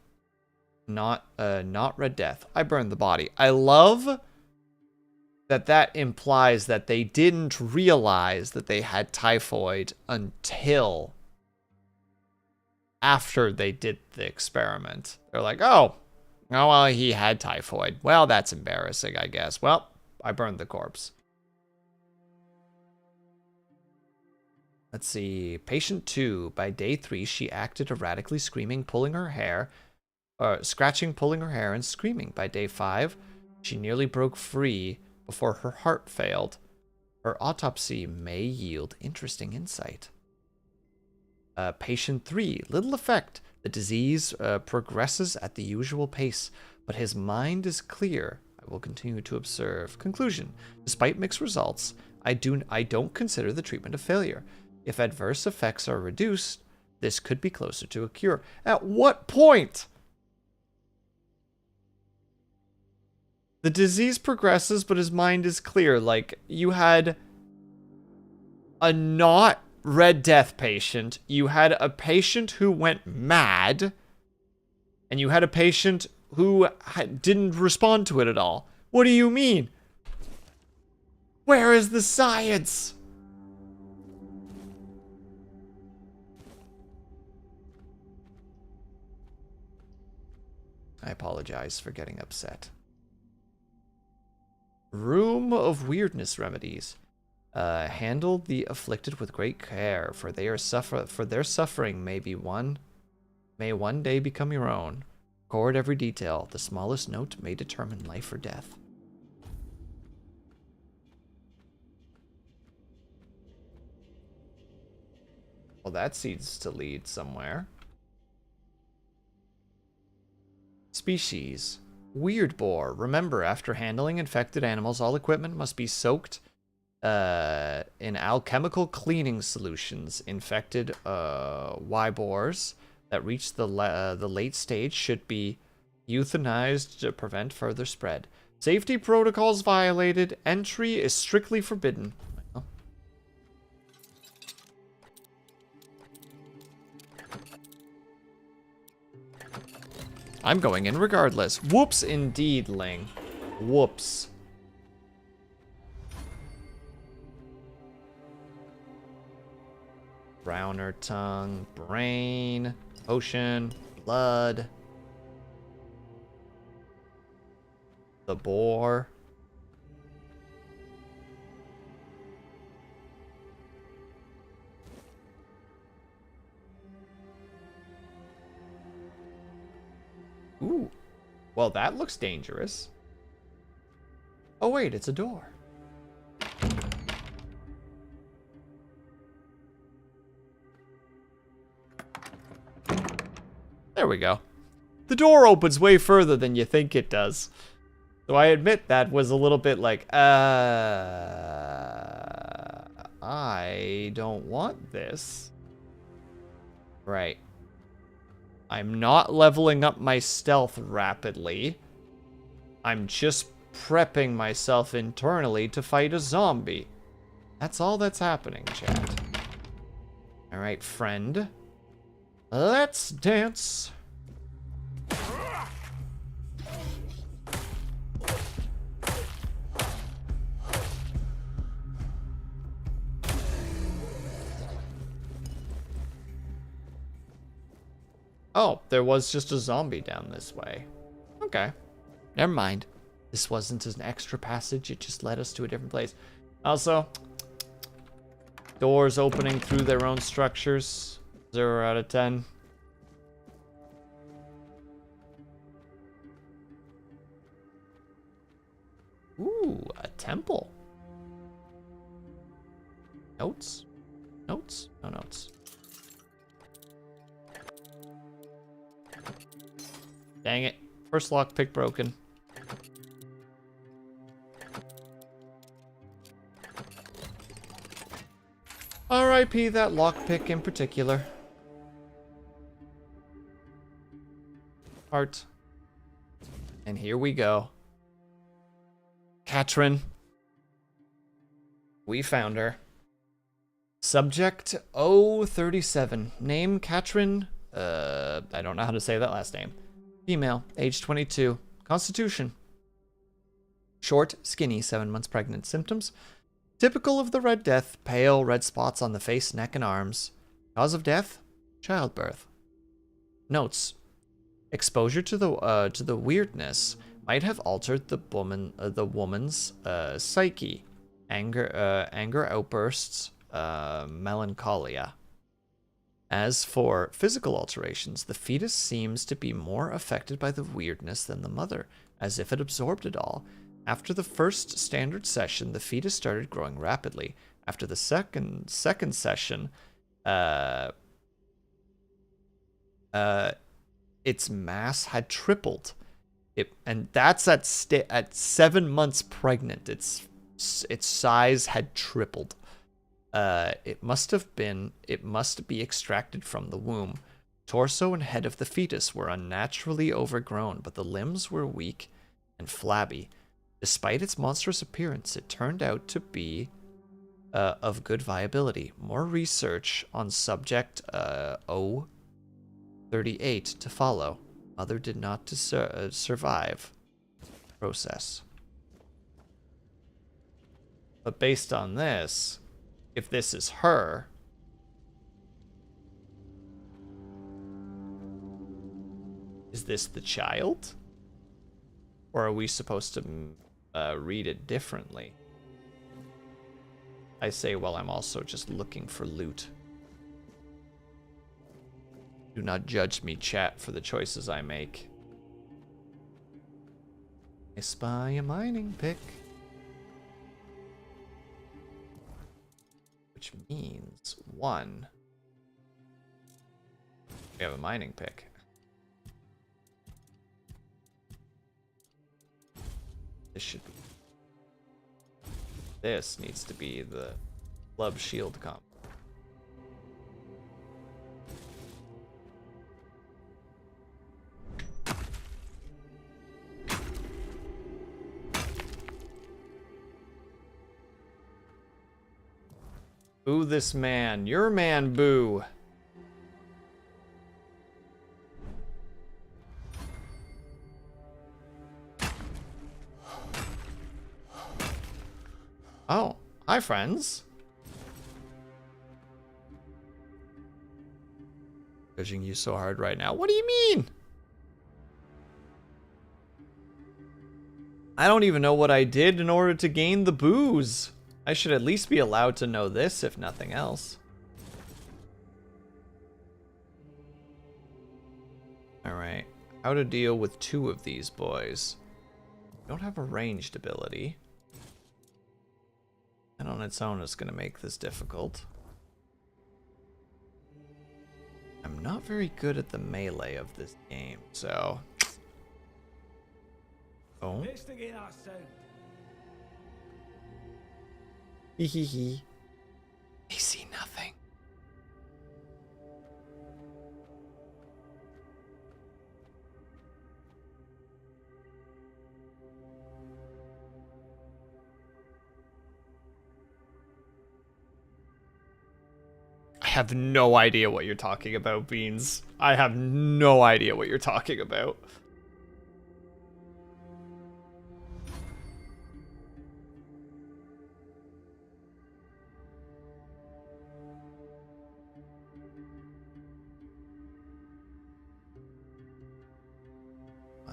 not Red Death. I burned the body. I love that implies that they didn't realize that they had typhoid until after they did the experiment. They're like, oh, well, he had typhoid. Well, that's embarrassing, I guess. Well, I burned the corpse. Let's see. Patient 2. By day 3, she acted erratically, screaming, pulling her hair, scratching, pulling her hair, and screaming. By day 5, she nearly broke free before her heart failed. Her autopsy may yield interesting insight. Patient 3, little effect. The disease progresses at the usual pace, but his mind is clear. I will continue to observe. Conclusion. Despite mixed results, I don't consider the treatment a failure. If adverse effects are reduced, this could be closer to a cure. At what point The disease progresses, but his mind is clear. Like, you had a not Red Death patient, you had a patient who went mad, and you had a patient who didn't respond to it at all. What do you mean? Where is the science? I apologize for getting upset. Room of Weirdness Remedies. Handle the afflicted with great care, for their suffering may one day become your own. Record every detail. The smallest note may determine life or death. Well, that seems to lead somewhere. Species. Weird boar. Remember, after handling infected animals, all equipment must be soaked in alchemical cleaning solutions. Infected Y-boars that reach the late stage should be euthanized to prevent further spread. Safety protocols violated. Entry is strictly forbidden. Well. I'm going in regardless. Whoops indeed, Ling. Whoops. Browner tongue, brain, potion, blood. The boar. Ooh. Well, that looks dangerous. Oh, wait, it's a door. There we go. The door opens way further than you think it does. So I admit that was a little bit like, I don't want this. Right. I'm not leveling up my stealth rapidly. I'm just prepping myself internally to fight a zombie. That's all that's happening, chat. Alright, friend. Let's dance. Oh, there was just a zombie down this way. Okay. Never mind. This wasn't an extra passage, it just led us to a different place. Also, doors opening through their own structures. 0 out of 10. Ooh, a temple. Notes? Notes? No notes. Dang it. First lockpick broken. R.I.P. that lockpick in particular. Heart. And here we go. Katrin. We found her. Subject 037. Name Katrin. I don't know how to say that last name. Female, age 22. Constitution. Short, skinny, 7 months pregnant. Symptoms. Typical of the Red Death. Pale red spots on the face, neck, and arms. Cause of death. Childbirth. Notes. Exposure to the weirdness might have altered the woman's psyche. Anger outbursts. Melancholia. As for physical alterations, the fetus seems to be more affected by the weirdness than the mother, as if it absorbed it all. After the first standard session, the fetus started growing rapidly. After the second session, its mass had tripled. And that's at 7 months pregnant. Its size had tripled. It must be extracted from the womb. Torso and head of the fetus were unnaturally overgrown, but the limbs were weak and flabby. Despite its monstrous appearance, it turned out to be of good viability. More research on subject O38 to follow. Mother did not survive process. But based on this, if this is her, is this the child? Or are we supposed to read it differently? I say while I'm also just looking for loot. Do not judge me, chat, for the choices I make. I spy a mining pick. Which means 1. We have a mining pick. This should be. This needs to be the club shield comp. Boo this man. Your man, boo. Oh, hi, friends. Judging you so hard right now. What do you mean? I don't even know what I did in order to gain the booze. I should at least be allowed to know this, if nothing else. Alright. How to deal with 2 of these boys. Don't have a ranged ability. And on its own is going to make this difficult. I'm not very good at the melee of this game, so... Oh. Hehehe. They see nothing. I have no idea what you're talking about, Beans. I have no idea what you're talking about.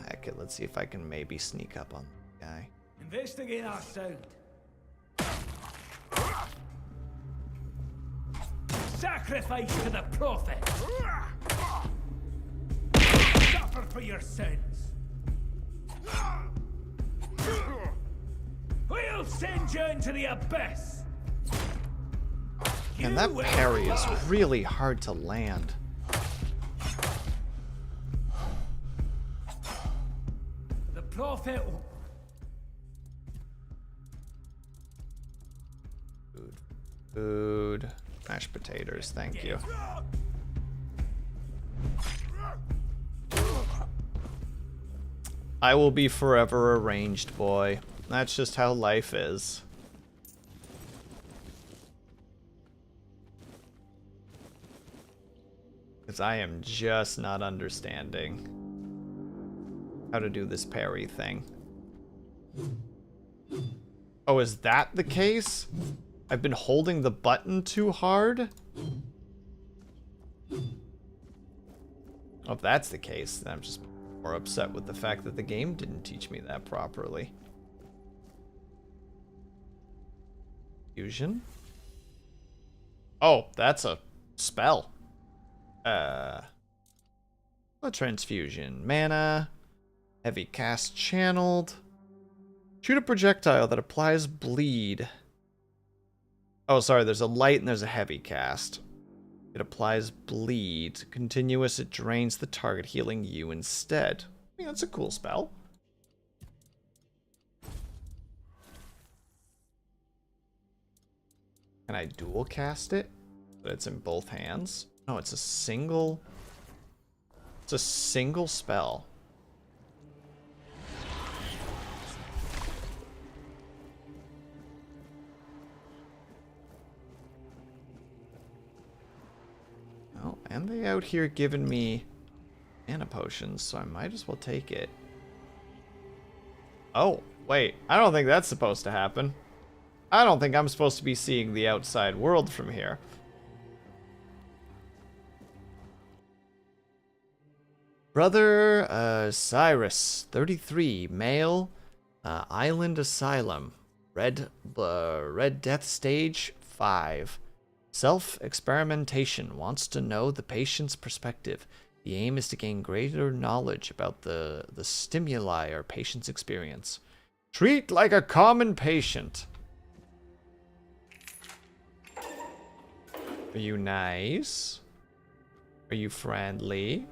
Heck it, let's see if I can maybe sneak up on the guy. Investigate our sound. Sacrifice to the prophet. Suffer for your sins. We'll send you into the abyss. And that parry is really hard to land. The prophet. Food. Mashed potatoes, thank you. I will be forever a ranged boy. That's just how life is. Because I am just not understanding how to do this parry thing. Oh, is that the case? I've been holding the button too hard? Oh, if that's the case, then I'm just more upset with the fact that the game didn't teach me that properly. Fusion? Oh, that's a spell. A transfusion. Mana. Heavy cast channeled. Shoot a projectile that applies bleed. Oh, sorry, there's a light and there's a heavy cast. It applies bleed. Continuous, it drains the target, healing you instead. I mean, that's a cool spell. Can I dual cast it? But it's in both hands? No, it's a single... It's a single spell. And they out here giving me mana potions, so I might as well take it. Oh, wait. I don't think that's supposed to happen. I don't think I'm supposed to be seeing the outside world from here. Brother Cyrus, 33, male, Island Asylum, Red Death Stage 5. Self-experimentation, wants to know the patient's perspective. The aim is to gain greater knowledge about the stimuli our patients experience. Treat like a common patient. Are you nice? Are you friendly?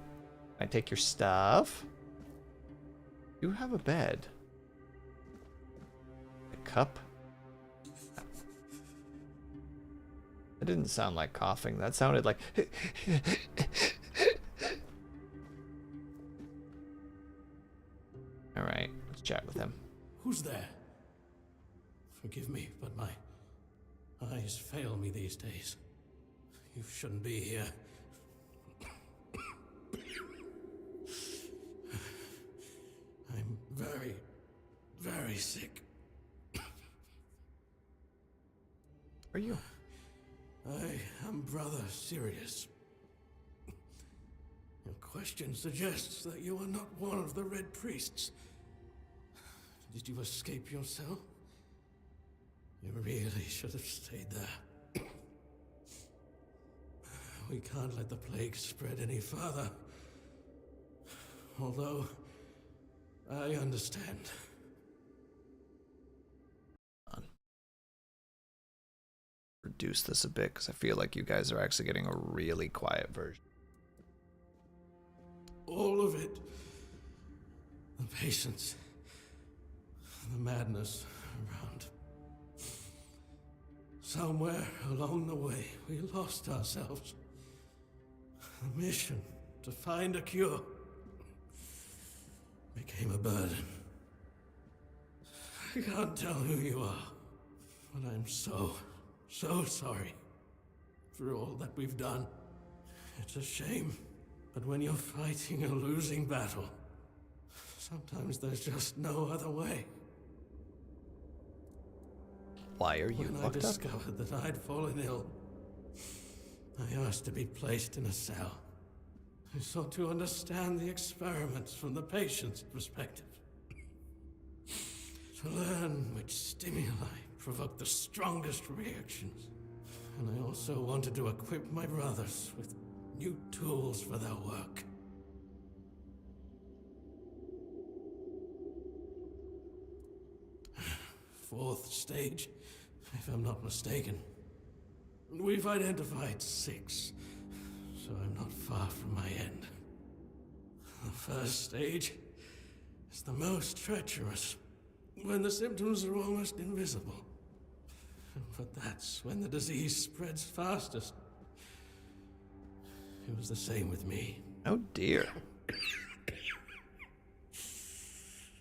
Can I take your stuff? You have a bed. A cup? That didn't sound like coughing. That sounded like... Alright, let's chat with him. Who's there? Forgive me, but my eyes fail me these days. You shouldn't be here. I'm very, very sick. Are you? I am Brother Sirius. Your question suggests that you are not one of the Red Priests. Did you escape yourself? You really should have stayed there. We can't let the plague spread any further. Although, I understand. Reduce this a bit, because I feel like you guys are actually getting a really quiet version. All of it. The patience. The madness around. Somewhere along the way, we lost ourselves. The mission to find a cure became a burden. I can't tell who you are, but I'm so sorry for all that we've done. It's a shame, but when you're fighting a losing battle, sometimes there's just no other way. Why are you When I fucked up? discovered that I'd fallen ill, I asked to be placed in a cell. I sought to understand the experiments from the patient's perspective. To learn which stimuli provoke the strongest reactions. And I also wanted to equip my brothers with new tools for their work. Fourth stage, if I'm not mistaken. We've identified 6, so I'm not far from my end. The first stage is the most treacherous, when the symptoms are almost invisible. But that's when the disease spreads fastest. It was the same with me. Oh dear.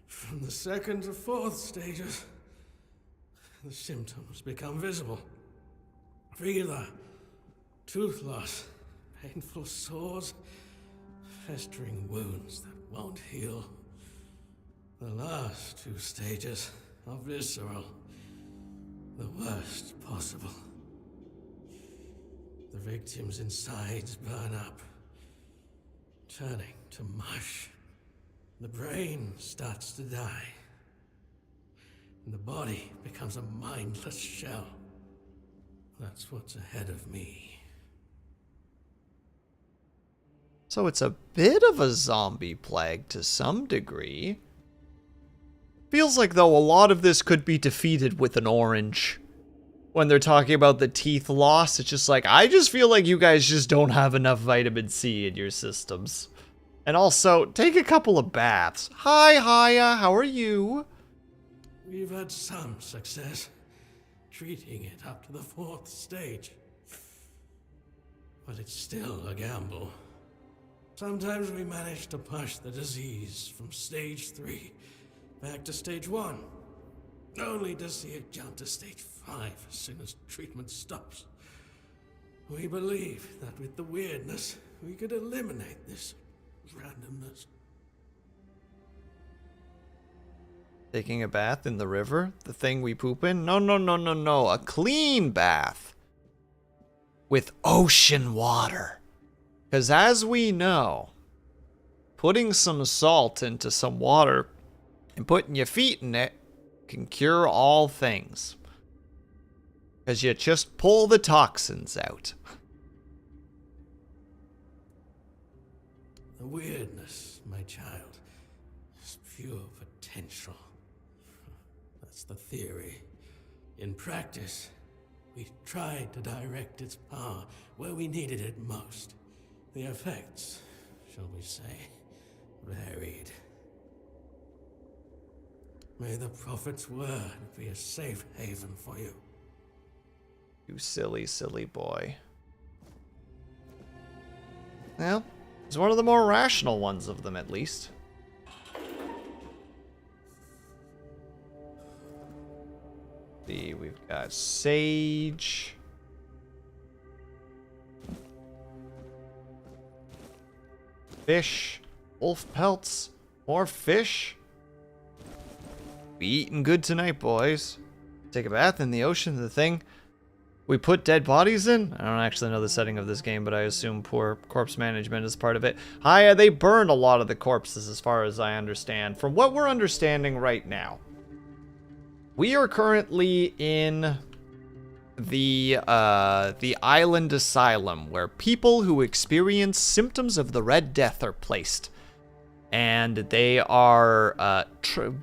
From the second to fourth stages, the symptoms become visible. Fever, tooth loss, painful sores, festering wounds that won't heal. The last 2 stages are visceral, the worst possible. The victim's insides burn up, turning to mush. The brain starts to die, and the body becomes a mindless shell. That's what's ahead of me. So it's a bit of a zombie plague to some degree. Feels like, though, a lot of this could be defeated with an orange. When they're talking about the teeth loss, it's just like, I just feel like you guys just don't have enough vitamin C in your systems. And also, take a couple of baths. Hi, Haya, how are you? We've had some success treating it up to the 4th stage. But it's still a gamble. Sometimes we manage to push the disease from stage 3 back to stage 1, only to see it jump to stage 5 as soon as treatment stops. We believe that with the weirdness, we could eliminate this randomness. Taking a bath in the river? The thing we poop in? No, no, no, no, no. A clean bath. With ocean water. Because as we know, putting some salt into some water and putting your feet in it can cure all things. Because you just pull the toxins out. The weirdness, my child, is pure potential. That's the theory. In practice, we tried to direct its power where we needed it most. The effects, shall we say, varied. May the Prophet's word be a safe haven for you. You silly, silly boy. Well, he's one of the more rational ones of them, at least. See, we've got sage. Fish. Wolf pelts. More fish. We eating good tonight, boys. Take a bath in the ocean, the thing we put dead bodies in? I don't actually know the setting of this game, but I assume poor corpse management is part of it. Hi, they burn a lot of the corpses as far as I understand. From what we're understanding right now, we are currently in the island asylum where people who experience symptoms of the Red Death are placed. And they are,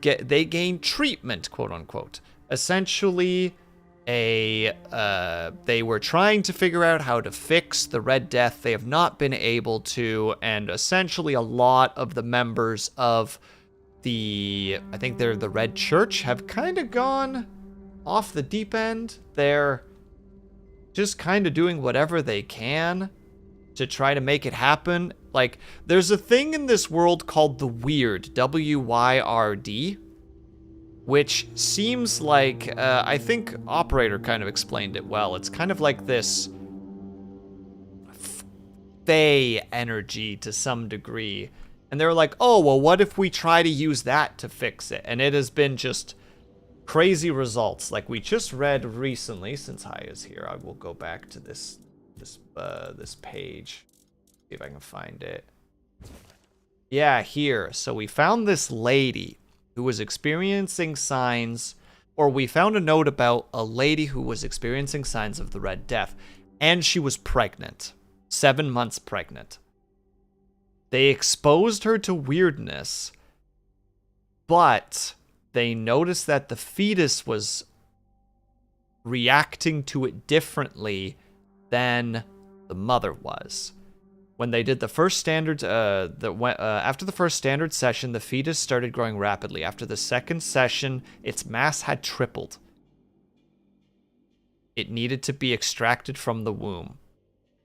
they gain treatment, quote unquote. Essentially, they were trying to figure out how to fix the Red Death. They have not been able to, and essentially a lot of the members of I think they're the Red Church, have kind of gone off the deep end. They're just kind of doing whatever they can to try to make it happen. Like, there's a thing in this world called the Weird, W-Y-R-D, which seems like, I think Operator kind of explained it well. It's kind of like this Fae energy to some degree. And they were like, oh, well, what if we try to use that to fix it? And it has been just crazy results. Like we just read recently, since Hai is here, I will go back to this page. See if I can find it. Yeah, here. So we found this lady who was experiencing signs, or we found a note about a lady who was experiencing signs of the Red Death, and she was pregnant. 7 months pregnant. They exposed her to weirdness, but they noticed that the fetus was reacting to it differently than the mother was. When they did the first standard, after the first standard session, the fetus started growing rapidly. After the second session, its mass had tripled. It needed to be extracted from the womb.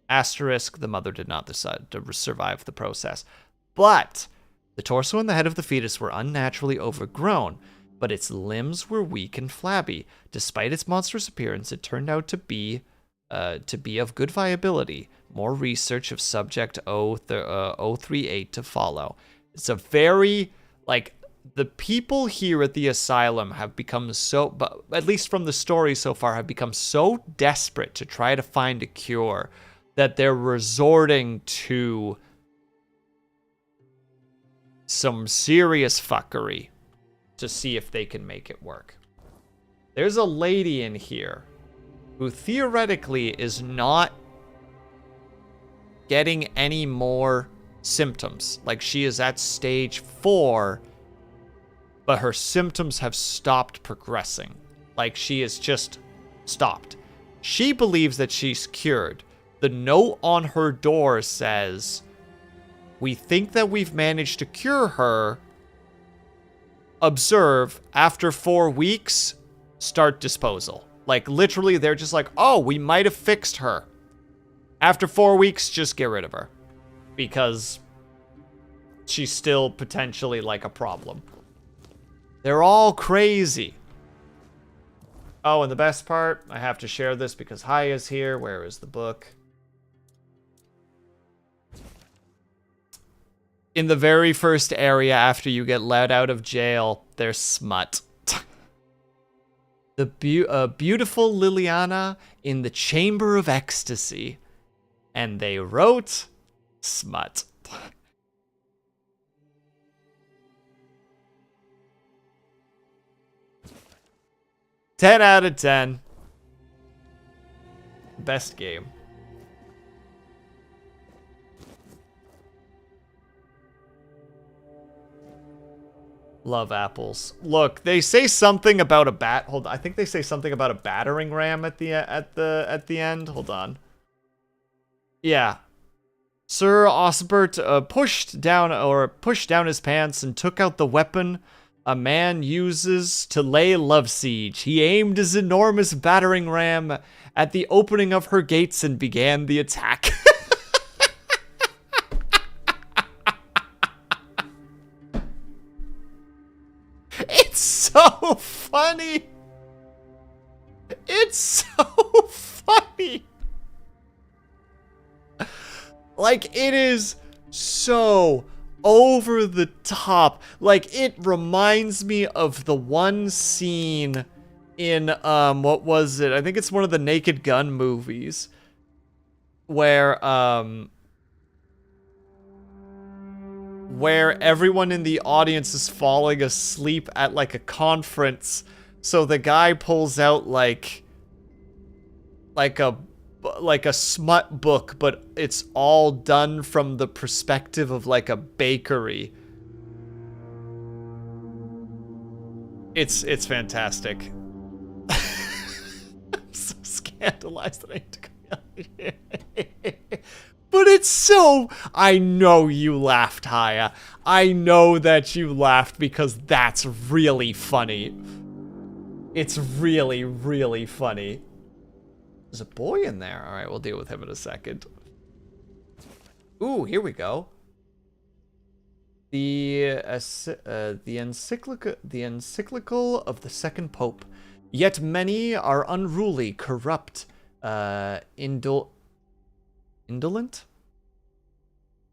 Asterisk, the mother did not decide to survive the process. But the torso and the head of the fetus were unnaturally overgrown, but its limbs were weak and flabby. Despite its monstrous appearance, it turned out to be of good viability. More research of subject 038 to follow. It's a very, like, the people here at the asylum have become so, at least from the story so far, have become so desperate to try to find a cure that they're resorting to some serious fuckery to see if they can make it work. There's a lady in here who theoretically is not getting any more symptoms. Like, she is at stage 4, but her symptoms have stopped progressing. Like, she is just stopped. She believes that she's cured. The note on her door says, "We think that we've managed to cure her. Observe, after 4 weeks, start disposal." Like, literally, they're just like, oh, we might have fixed her. After 4 weeks, just get rid of her. Because she's still potentially, like, a problem. They're all crazy. Oh, and the best part, I have to share this because Hai is here. Where is the book? In the very first area after you get let out of jail, there's smut. The beautiful Liliana in the Chamber of Ecstasy. And they wrote smut. Ten out of 10. Best game. Love apples. Look, they say something about a bat. Hold on. I think they say something about a battering ram at the end. Hold on. Yeah. Sir Osbert pushed down his pants and took out the weapon a man uses to lay love siege. He aimed his enormous battering ram at the opening of her gates and began the attack. It's so funny. It's so funny. Like, it is so over the top. Like, it reminds me of the one scene in, what was it? I think it's one of the Naked Gun movies. Where everyone in the audience is falling asleep at, like, a conference. So the guy pulls out, like a smut book, but it's all done from the perspective of, like, a bakery. It's fantastic. I'm so scandalized that I need to come out here. But it's so... I know you laughed, Haya. I know that you laughed because that's really funny. It's really, really funny. There's a boy in there. All right, we'll deal with him in a second. Ooh, here we go. The encyclical of the second pope. Yet many are unruly, corrupt, indolent?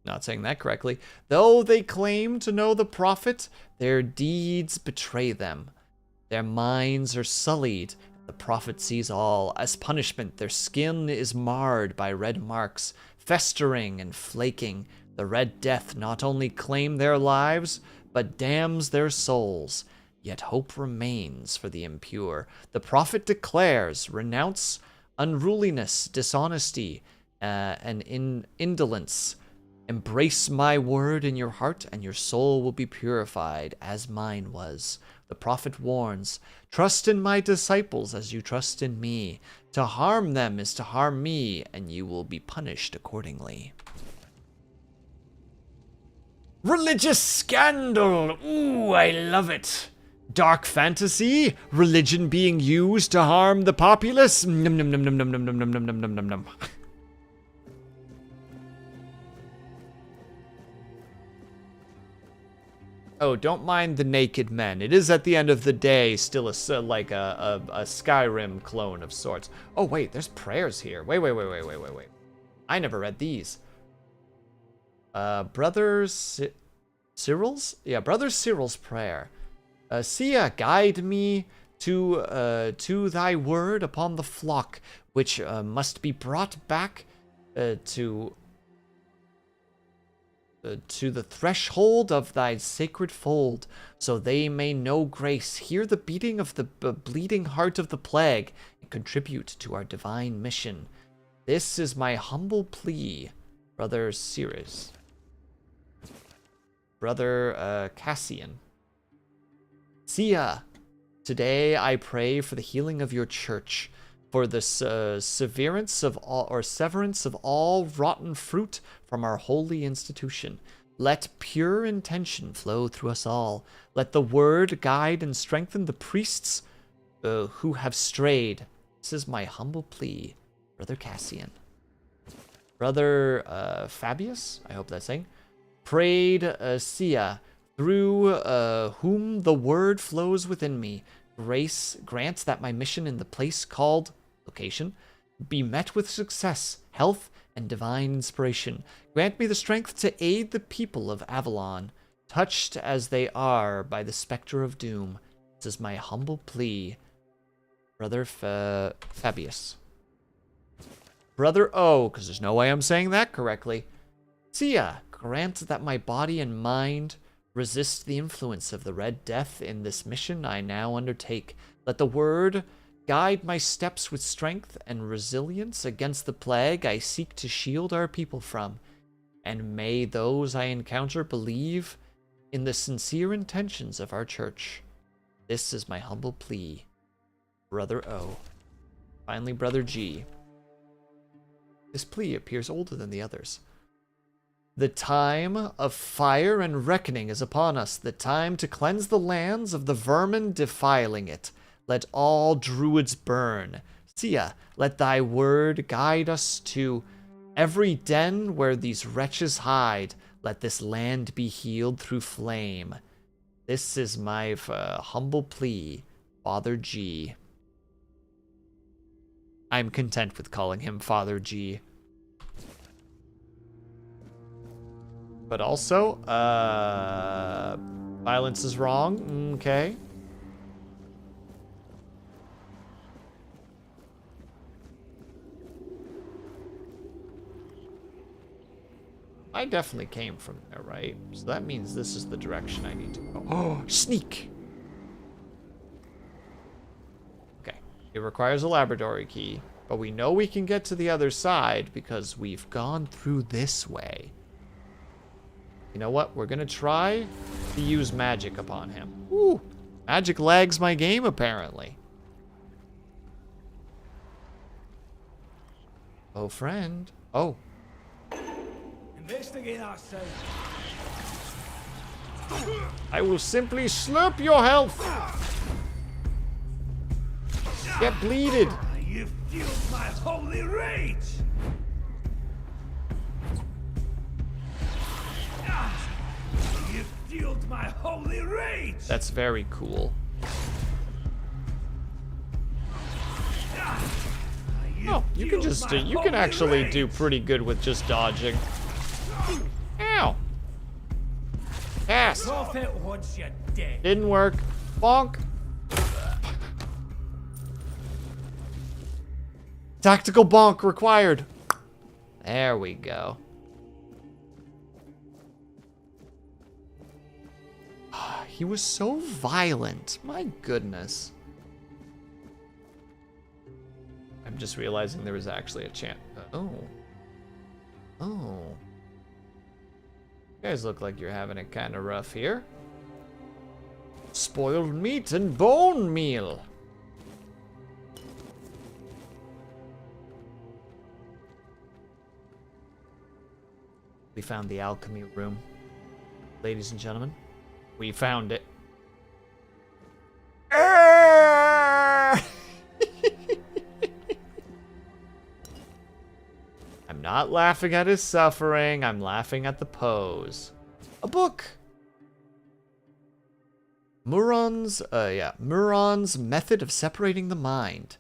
Not saying that correctly. Though they claim to know the prophet, their deeds betray them. Their minds are sullied. The prophet sees all. As punishment, their skin is marred by red marks, festering and flaking. The Red Death not only claim their lives, but damns their souls. Yet hope remains for the impure. The prophet declares, renounce unruliness, dishonesty, and indolence. Embrace my word in your heart, and your soul will be purified, as mine was. The prophet warns, trust in my disciples as you trust in me. To harm them is to harm me, and you will be punished accordingly. Religious scandal! Ooh, I love it. Dark fantasy? Religion being used to harm the populace? Num num num num num num num num num num num num. Oh, don't mind the naked men. It is at the end of the day still a Skyrim clone of sorts. Oh wait, there's prayers here. Wait. I never read these. Brother Cyril's? Yeah, Brother Cyril's prayer. Sia, guide me to thy word upon the flock, which must be brought back to the threshold of thy sacred fold, so they may know grace, hear the beating of the bleeding heart of the plague, and contribute to our divine mission. This is my humble plea, Brother Cyrus. Brother Cassian. Sia, today I pray for the healing of your church, for the severance of all rotten fruit from our holy institution. Let pure intention flow through us all. Let the word guide and strengthen the priests who have strayed. This is my humble plea, Brother Cassian. Brother Fabius, I hope that's saying, prayed Sia, through whom the word flows within me. Grace grants that my mission in the place called location be met with success, health, and divine inspiration. Grant me the strength to aid the people of Avalon, touched as they are by the specter of doom. This is my humble plea. Brother Fabius. Brother O, because there's no way I'm saying that correctly. Sia, grant that my body and mind resist the influence of the Red Death in this mission I now undertake. Let the word guide my steps with strength and resilience against the plague I seek to shield our people from. And may those I encounter believe in the sincere intentions of our church. This is my humble plea. Brother O. Finally, Brother G. This plea appears older than the others. The time of fire and reckoning is upon us, the time to cleanse the lands of the vermin defiling it. Let all druids burn. Sia, let thy word guide us to every den where these wretches hide. Let this land be healed through flame. This is my humble plea, Father G. I'm content with calling him Father G. But also, violence is wrong. Okay. I definitely came from there, right? So that means this is the direction I need to go. Oh, sneak! Okay. It requires a laboratory key, but we know we can get to the other side because we've gone through this way. You know what? We're gonna try to use magic upon him. Ooh, magic lags my game, apparently. Oh, friend. Oh. Investigate ourselves. I will simply slurp your health. Get bleeded. You fueled my holy rage. You fueled my holy rage. That's very cool. Oh, you can just you can actually do pretty good with just dodging. Ow. Pass. Prophet wants you dead. Didn't work. Bonk. Tactical bonk required. There we go. He was so violent. My goodness. I'm just realizing there was actually a chant. Oh. Oh. You guys look like you're having it kind of rough here. Spoiled meat and bone meal. We found the alchemy room. Ladies and gentlemen, we found it. I'm not laughing at his suffering. I'm laughing at the pose. A book. Muron's Method of Separating the Mind.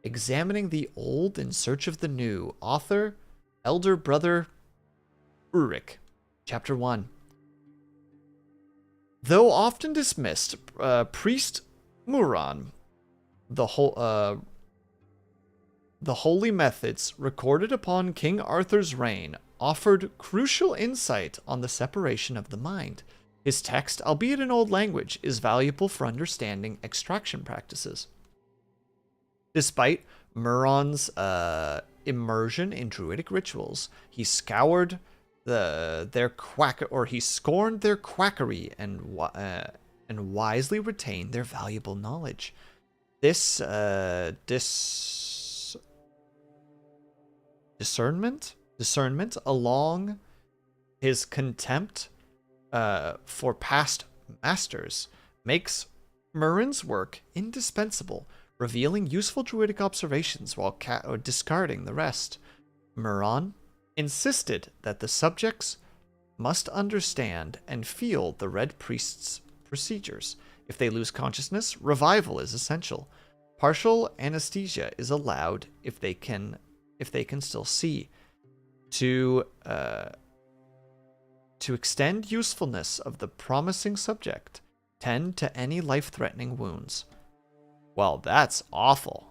Examining the Old in Search of the New. Author, Elder Brother Ulrich. Chapter 1. Though often dismissed, Priest Muron, the holy methods recorded upon King Arthur's reign offered crucial insight on the separation of the mind. His text, albeit in old language, is valuable for understanding extraction practices. Despite Muron's immersion in druidic rituals, he scorned their quackery and wisely retained their valuable knowledge. This discernment along his contempt for past masters makes Muron's work indispensable, revealing useful druidic observations while discarding the rest. Muron insisted that the subjects must understand and feel the Red Priest's procedures. If they lose consciousness, revival is essential. Partial anesthesia is allowed if they can still see. to extend usefulness of the promising subject. Tend to any life-threatening wounds. Well, that's awful.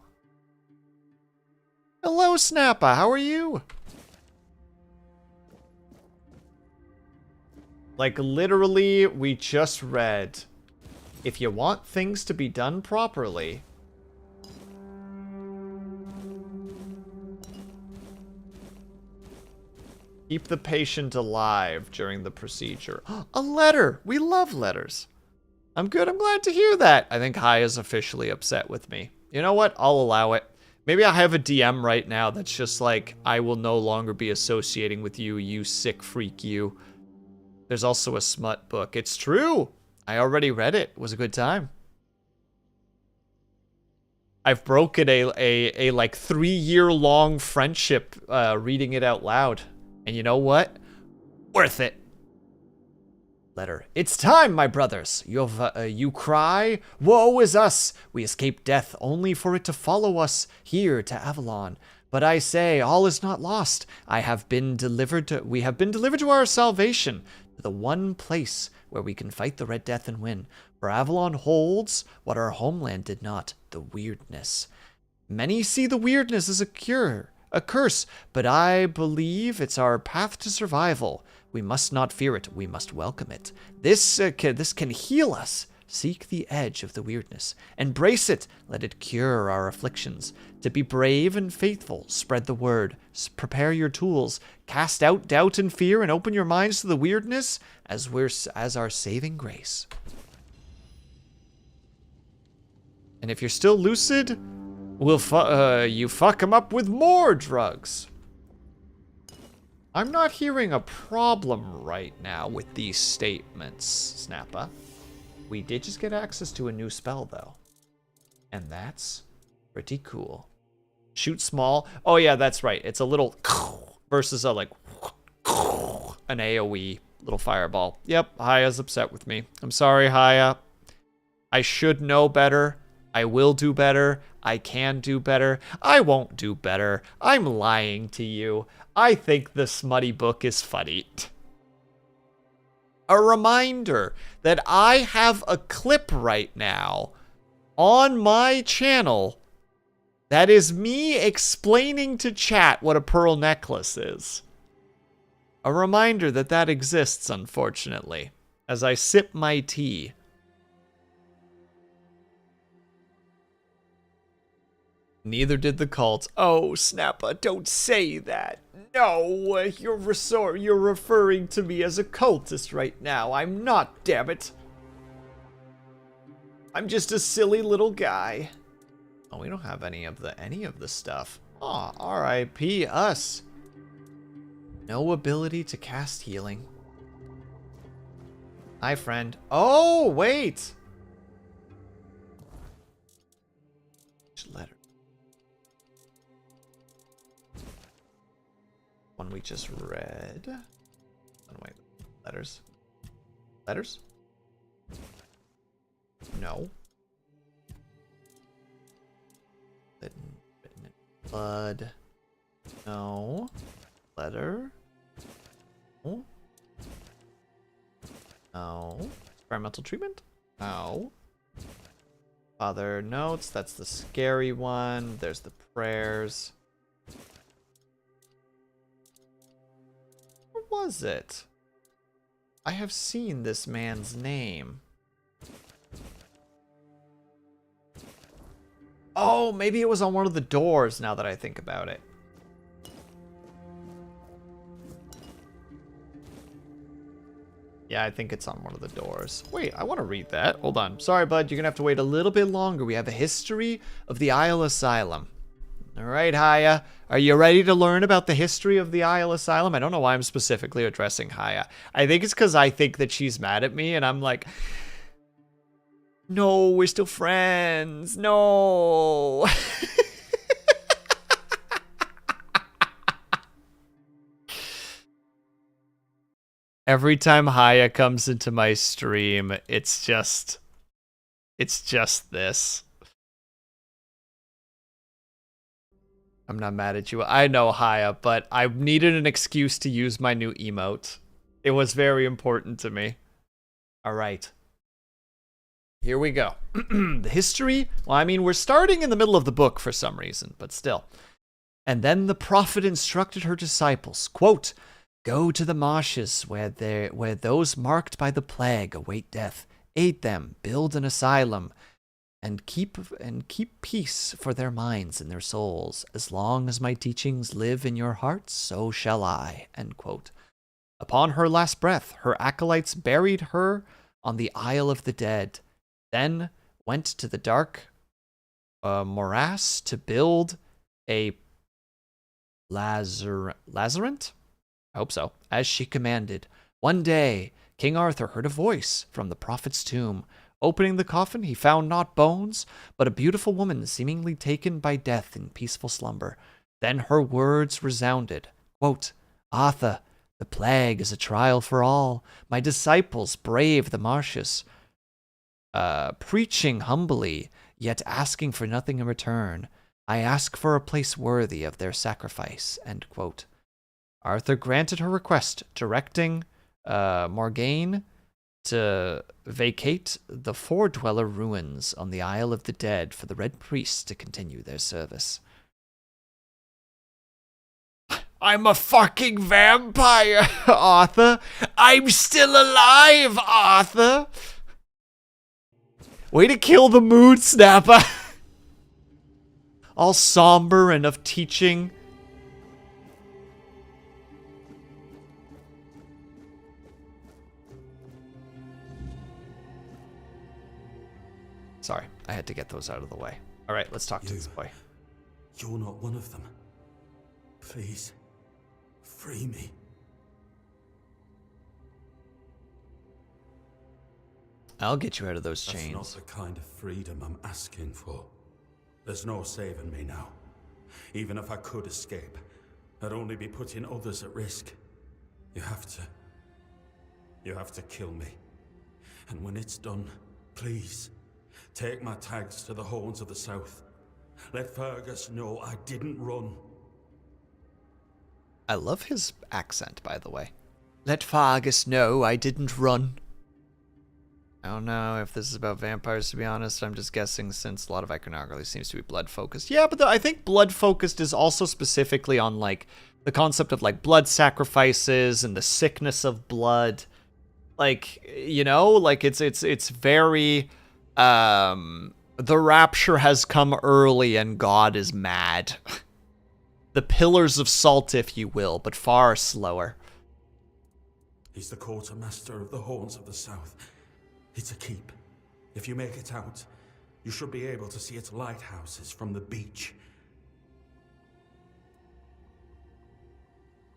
Hello, Snappa. How are you? Like, literally, we just read, if you want things to be done properly, keep the patient alive during the procedure. A letter! We love letters. I'm good. I'm glad to hear that. I think Hai is officially upset with me. You know what? I'll allow it. Maybe I have a DM right now that's just like, I will no longer be associating with you, you sick freak, you. There's also a smut book. It's true. I already read it. It was a good time. I've broken a like 3-year-long friendship reading it out loud. And you know what? Worth it. Letter. It's time, my brothers. You cry, woe is us. We escaped death only for it to follow us here to Avalon. But I say, all is not lost. We have been delivered to our salvation, to the one place where we can fight the Red Death and win. For Avalon holds what our homeland did not, the weirdness. Many see the weirdness as a curse, but I believe it's our path to survival. We must not fear it. We must welcome it. This can heal us. Seek the edge of the weirdness. Embrace it. Let it cure our afflictions. To be brave and faithful, spread the word. Prepare your tools. Cast out doubt and fear and open your minds to the weirdness as our saving grace. And if you're still lucid, you fuck him up with more drugs. I'm not hearing a problem right now with these statements, Snappa. We did just get access to a new spell, though. And that's pretty cool. Shoot small. Oh, yeah, that's right. It's a little versus a, like, an AoE little fireball. Yep, Haya's upset with me. I'm sorry, Haya. I should know better. I will do better. I can do better. I won't do better. I'm lying to you. I think the smutty book is funny. A reminder that I have a clip right now on my channel that is me explaining to chat what a pearl necklace is. A reminder that that exists, unfortunately, as I sip my tea. Neither did the cult. Oh, Snappa, don't say that. No, you're referring to me as a cultist right now. I'm not, damn it. I'm just a silly little guy. Oh, we don't have any of the stuff. Aw, R.I.P. us. No ability to cast healing. Hi, friend. Oh, wait. Letter. One we just read. Oh, wait. Letters. Letters? No. Written in blood. No. Letter. No. No. Experimental treatment? No. Father notes. That's the scary one. There's the prayers. What was it? I have seen this man's name. Oh, maybe it was on one of the doors now that I think about it. Yeah, I think it's on one of the doors. Wait, I want to read that. Hold on. Sorry, bud. You're going to have to wait a little bit longer. We have a history of the Isle Asylum. All right, Haya. Are you ready to learn about the history of the Isle Asylum? I don't know why I'm specifically addressing Haya. I think it's because I think that she's mad at me, and I'm like, no, we're still friends. No. Every time Haya comes into my stream, it's just this. I'm not mad at you. I know, Haya, but I needed an excuse to use my new emote. It was very important to me. All right. Here we go. The history. Well, I mean, we're starting in the middle of the book for some reason, but still. And then the prophet instructed her disciples, quote, "Go to the marshes where those marked by the plague await death. Aid them, build an asylum, and keep peace for their minds and their souls. As long as my teachings live in your hearts, so shall I." End quote. Upon her last breath, her acolytes buried her on the Isle of the Dead, then went to the dark morass to build a Lazarant? I hope so. As she commanded. One day, King Arthur heard a voice from the prophet's tomb. Opening the coffin, he found not bones, but a beautiful woman seemingly taken by death in peaceful slumber. Then her words resounded, quote, "Arthur, the plague is a trial for all. My disciples brave the marshes, preaching humbly, yet asking for nothing in return. I ask for a place worthy of their sacrifice." End quote. Arthur granted her request, directing Morgaine to vacate the four-dweller ruins on the Isle of the Dead for the Red Priests to continue their service. I'm a fucking vampire, Arthur. I'm still alive, Arthur. Way to kill the mood, Snapper. All somber and of teaching. Sorry, I had to get those out of the way. All right, let's talk to this boy. You're not one of them. Please, free me. I'll get you out of those chains. That's not the kind of freedom I'm asking for. There's no saving me now. Even if I could escape, I'd only be putting others at risk. You have to kill me. And when it's done, please, take my tags to the Horns of the South. Let Fergus know I didn't run. I love his accent, by the way. Let Fergus know I didn't run. I don't know if this is about vampires, to be honest. I'm just guessing since a lot of iconography seems to be blood-focused. Yeah, but I think blood-focused is also specifically on, like, the concept of, like, blood sacrifices and the sickness of blood. Like, you know, like, it's very, the rapture has come early and God is mad. The pillars of salt, if you will, but far slower. He's the quartermaster of the Horns of the South. It's a keep. If you make it out, you should be able to see its lighthouses from the beach.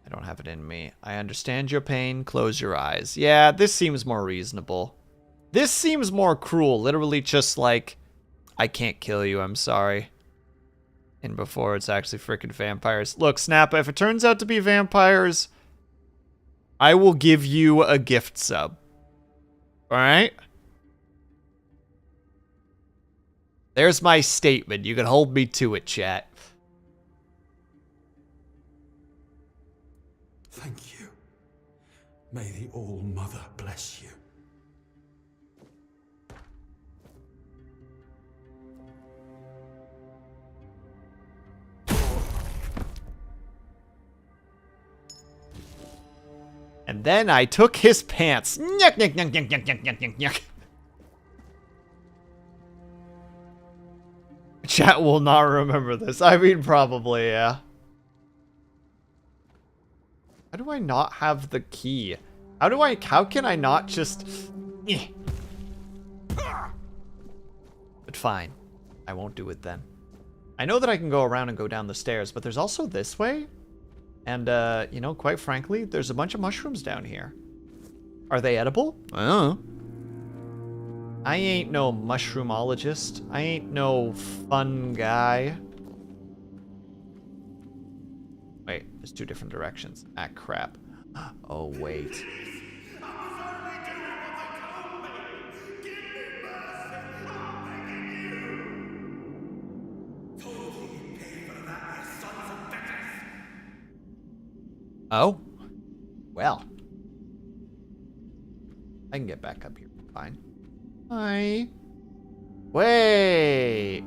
I don't have it in me. I understand your pain. Close your eyes. Yeah, this seems more reasonable. This seems more cruel. Literally just like, I can't kill you, I'm sorry. And before it's actually freaking vampires. Look, Snappa, if it turns out to be vampires, I will give you a gift sub. Alright? There's my statement. You can hold me to it, chat. Thank you. May the All-Mother bless you. And then I took his pants. Nyuk, nyuk, nyuk, nyuk, nyuk, nyuk, nyuk, nyuk, nyuk. Chat will not remember this. I mean, probably, yeah. How do I not have the key? How can I not just... But fine. I won't do it then. I know that I can go around and go down the stairs, but there's also this way. And, you know, quite frankly, there's a bunch of mushrooms down here. Are they edible? I don't know. I ain't no mushroomologist. I ain't no fun guy. Wait, there's two different directions. Ah, crap. Oh, wait. Oh. Well. I can get back up here. Fine. Hi. Wait.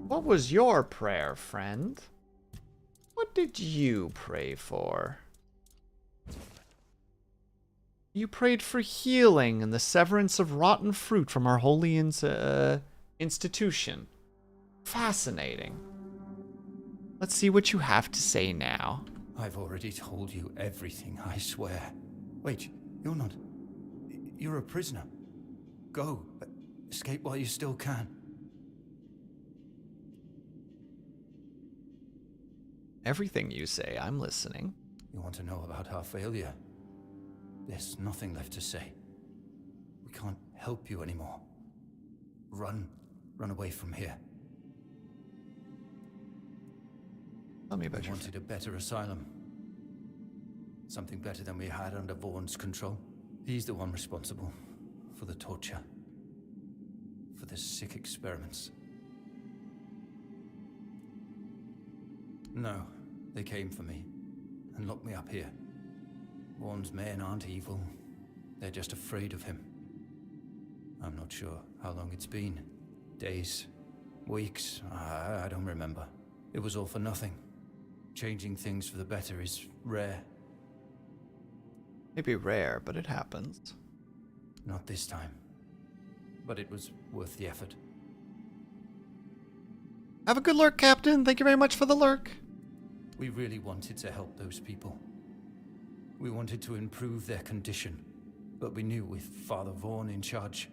What was your prayer, friend? What did you pray for? You prayed for healing and the severance of rotten fruit from our holy institution. Fascinating. Let's see what you have to say now. I've already told you everything, I swear. Wait, you're not... You're a prisoner. Go. Escape while you still can. Everything you say, I'm listening. You want to know about our failure? There's nothing left to say. We can't help you anymore. Run. Run away from here. Tell me about We your... wanted a better asylum. Something better than we had under Vaughn's control. He's the one responsible for the torture. For the sick experiments. No, they came for me and locked me up here. Vaughn's men aren't evil. They're just afraid of him. I'm not sure how long it's been. Days, weeks, I don't remember. It was all for nothing. Changing things for the better is rare. Maybe rare, but it happens. Not this time. But it was worth the effort. Have a good lurk, Captain. Thank you very much for the lurk. We really wanted to help those people. We wanted to improve their condition. But we knew with Father Vaughn in charge,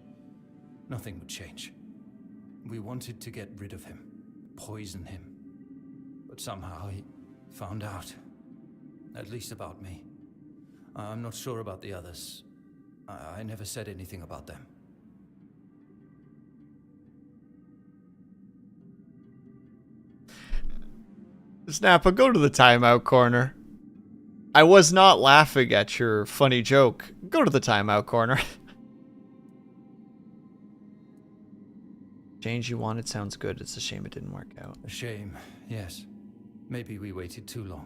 nothing would change. We wanted to get rid of him, poison him. But somehow he found out. At least about me. I'm not sure about the others. I never said anything about them. Snappa, go to the timeout corner. I was not laughing at your funny joke. Go to the timeout corner. Change you wanted sounds good. It's a shame it didn't work out. A shame, yes. Maybe we waited too long.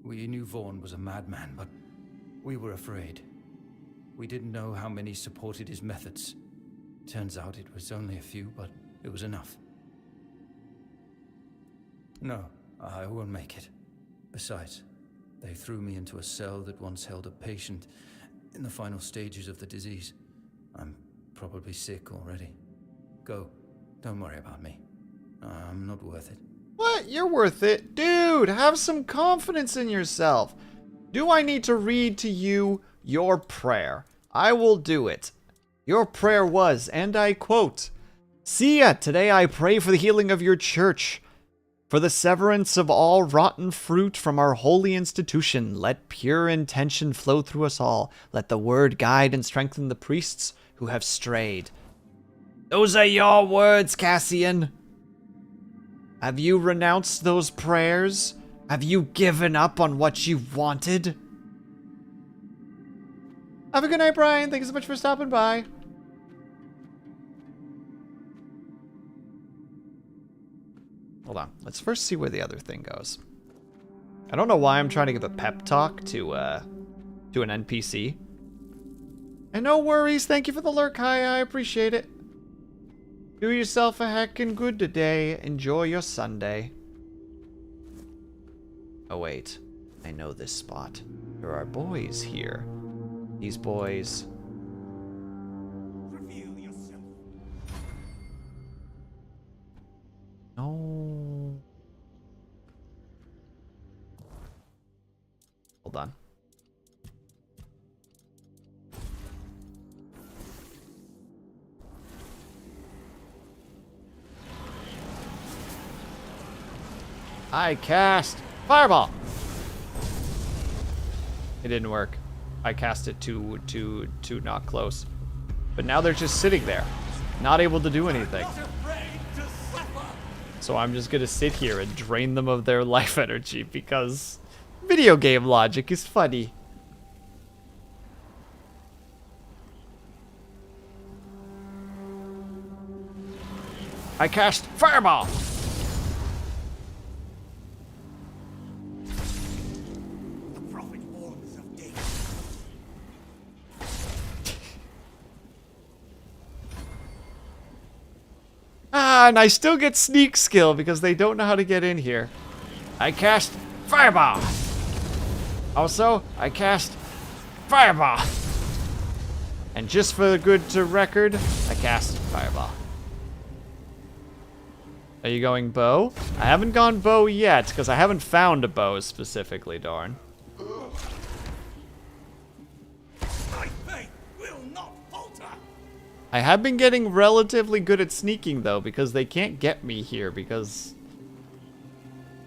We knew Vaughn was a madman, but we were afraid. We didn't know how many supported his methods. Turns out it was only a few, but it was enough. No, I won't make it. Besides, they threw me into a cell that once held a patient in the final stages of the disease. I'm probably sick already. Go. Don't worry about me. I'm not worth it. What? You're worth it? Dude, have some confidence in yourself. Do I need to read to you your prayer? I will do it. Your prayer was, and I quote, "See ya, today I pray for the healing of your church. For the severance of all rotten fruit from our holy institution, let pure intention flow through us all. Let the word guide and strengthen the priests who have strayed." Those are your words, Cassian. Have you renounced those prayers? Have you given up on what you wanted? Have a good night, Brian. Thank you so much for stopping by. Hold on. Let's first see where the other thing goes. I don't know why I'm trying to give a pep talk to an NPC. And no worries. Thank you for the lurk. Hi, I appreciate it. Do yourself a heckin' good today. Enjoy your Sunday. Oh, wait. I know this spot. There are boys here. These boys... Reveal yourself. No. Hold on. I cast Fireball. It didn't work. I cast it too not close. But now they're just sitting there, not able to do anything. So I'm just gonna sit here and drain them of their life energy because video game logic is funny. I cast Fireball. Ah, and I still get sneak skill because they don't know how to get in here. I cast Fireball. Also, I cast Fireball. And just for the good to record, I cast Fireball. Are you going bow? I haven't gone bow yet, because I haven't found a bow specifically, darn. My faith will not falter. I have been getting relatively good at sneaking, though, because they can't get me here, because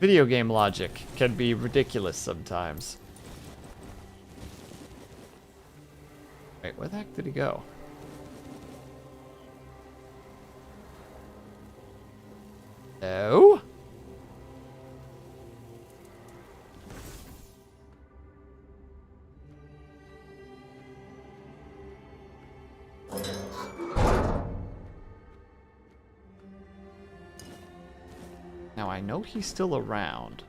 video game logic can be ridiculous sometimes. Wait, where the heck did he go? No? Now I know he's still around.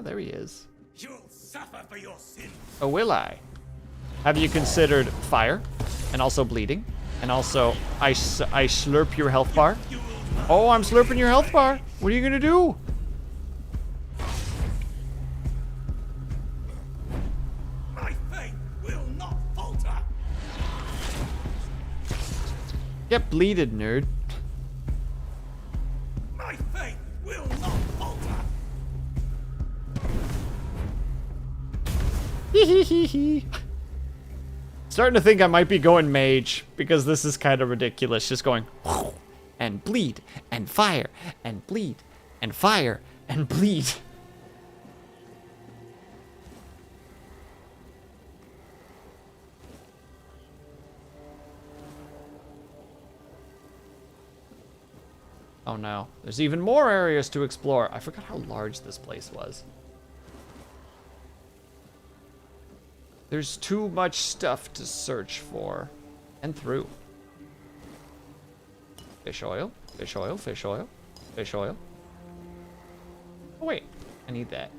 There he is. You'll suffer for your sins. Oh, will I? Have you considered fire? And also bleeding? And also, I slurp your health bar? Oh, I'm slurping your health bar. What are you gonna do? My faith will not falter. Get bleeded, nerd. My faith will not falter. Hee. Starting to think I might be going mage, because this is kind of ridiculous. Just going and bleed and fire and bleed and fire and bleed. Oh no, there's even more areas to explore. I forgot how large this place was. There's too much stuff to search for and through. Fish oil, fish oil, fish oil, fish oil. Oh wait, I need that.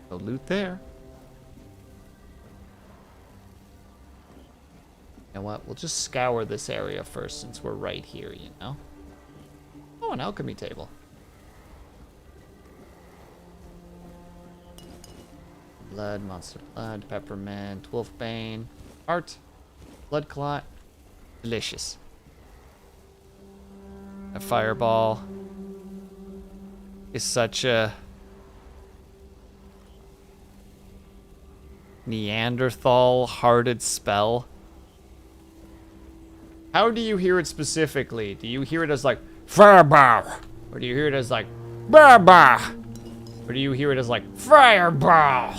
No loot there. You know what? We'll just scour this area first since we're right here, you know? Oh, an alchemy table. Blood, monster blood, peppermint, wolfbane, heart, blood clot. Delicious. A fireball is such a Neanderthal-hearted spell. How do you hear it specifically? Do you hear it as like fireball? Or do you hear it as like baba? Or do you hear it as like fireball?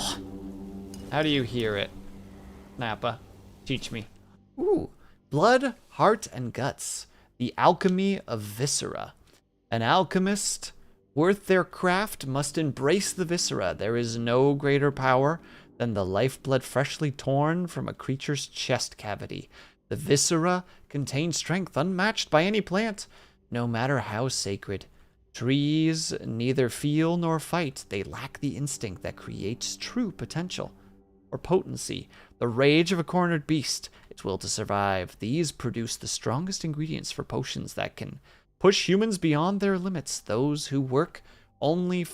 How do you hear it? Nappa, teach me. Ooh, blood, heart, and guts. The alchemy of viscera. An alchemist worth their craft must embrace the viscera. There is no greater power than the lifeblood freshly torn from a creature's chest cavity. The viscera contain strength unmatched by any plant, no matter how sacred. Trees neither feel nor fight. They lack the instinct that creates true potential or potency. The rage of a cornered beast, its will to survive. These produce the strongest ingredients for potions that can push humans beyond their limits. Those who work only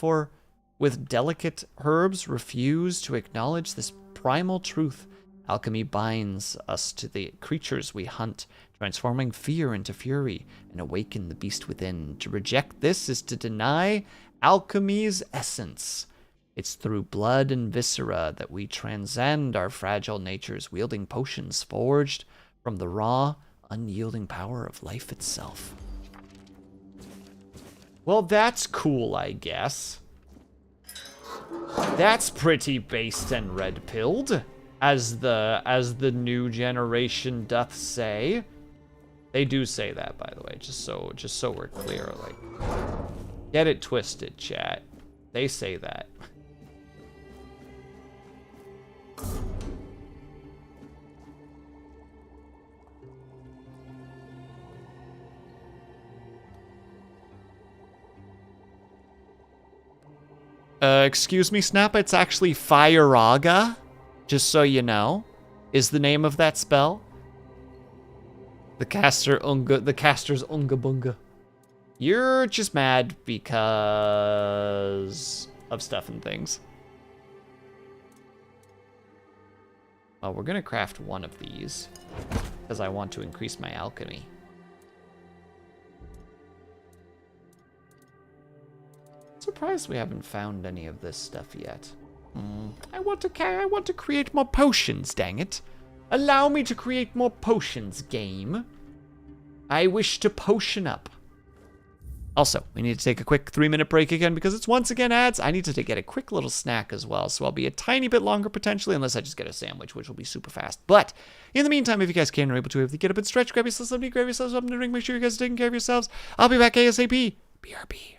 with delicate herbs refuse to acknowledge this primal truth. Alchemy binds us to the creatures we hunt, transforming fear into fury and awaken the beast within. To reject this is to deny alchemy's essence. It's through blood and viscera that we transcend our fragile natures, wielding potions forged from the raw, unyielding power of life itself. Well, that's cool, I guess. That's pretty based and red-pilled, as the new generation doth say. They do say that, by the way, just so we're clear. Like, get it twisted, chat. They say that. Excuse me, Snap, it's actually Firaga, just so you know, is the name of that spell. The caster's Unga Bunga. You're just mad because of stuff and things. Well, we're gonna craft one of these because I want to increase my alchemy. Surprised we haven't found any of this stuff yet. I want to create more potions, dang it. Allow me to create more potions, game. I wish to potion up. Also, we need to take a quick 3-minute break again because it's once again ads. I need to get a quick little snack as well, so I'll be a tiny bit longer potentially, unless I just get a sandwich, which will be super fast. But in the meantime, if you guys can or able to, if you get up and stretch, grab yourself something, grab yourself something to drink, make sure you guys are taking care of yourselves. I'll be back ASAP. BRB.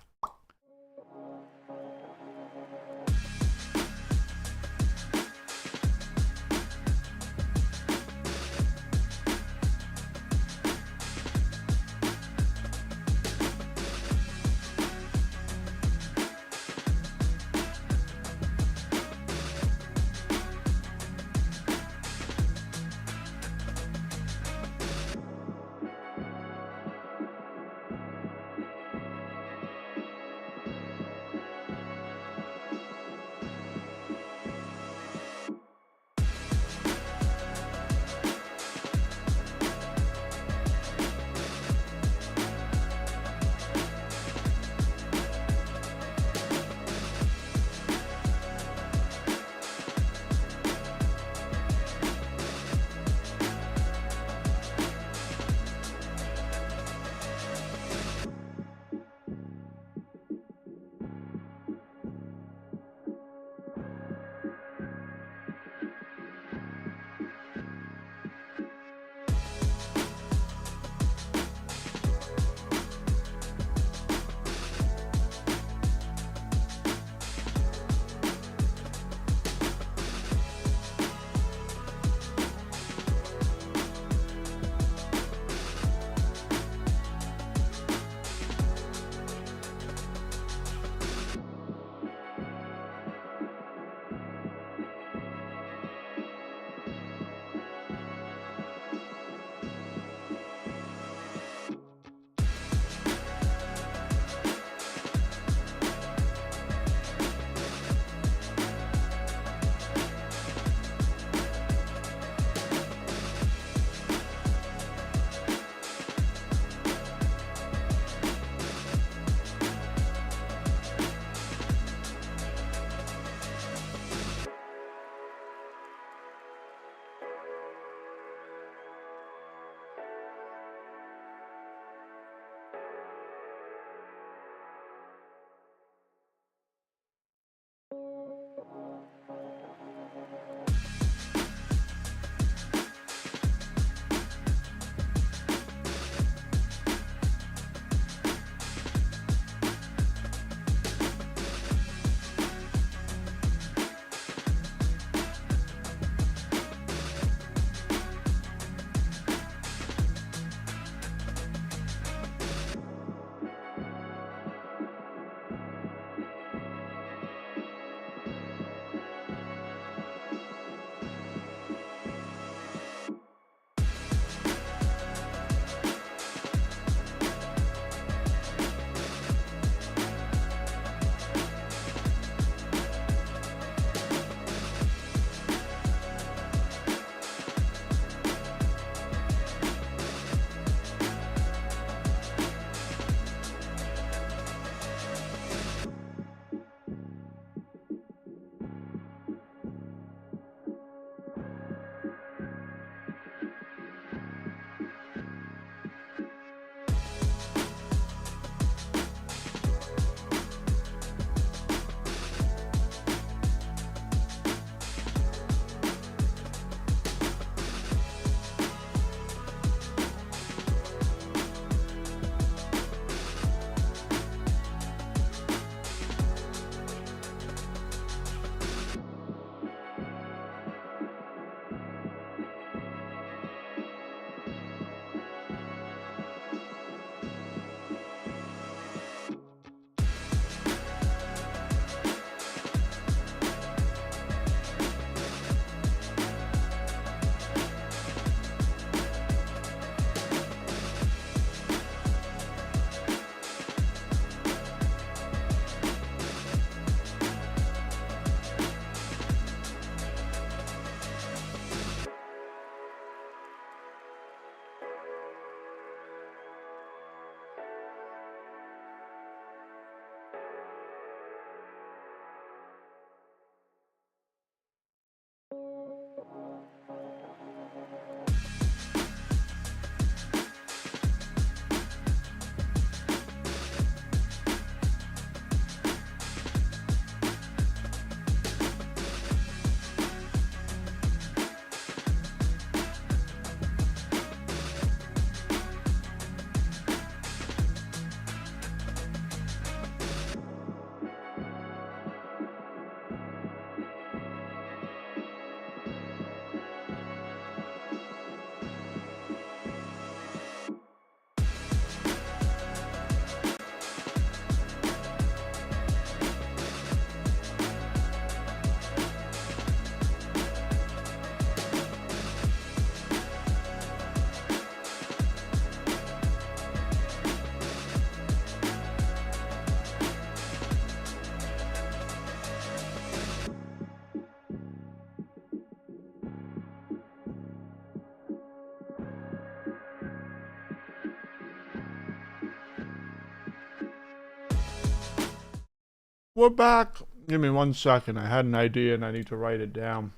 We're back. Give me 1 second. I had an idea and I need to write it down.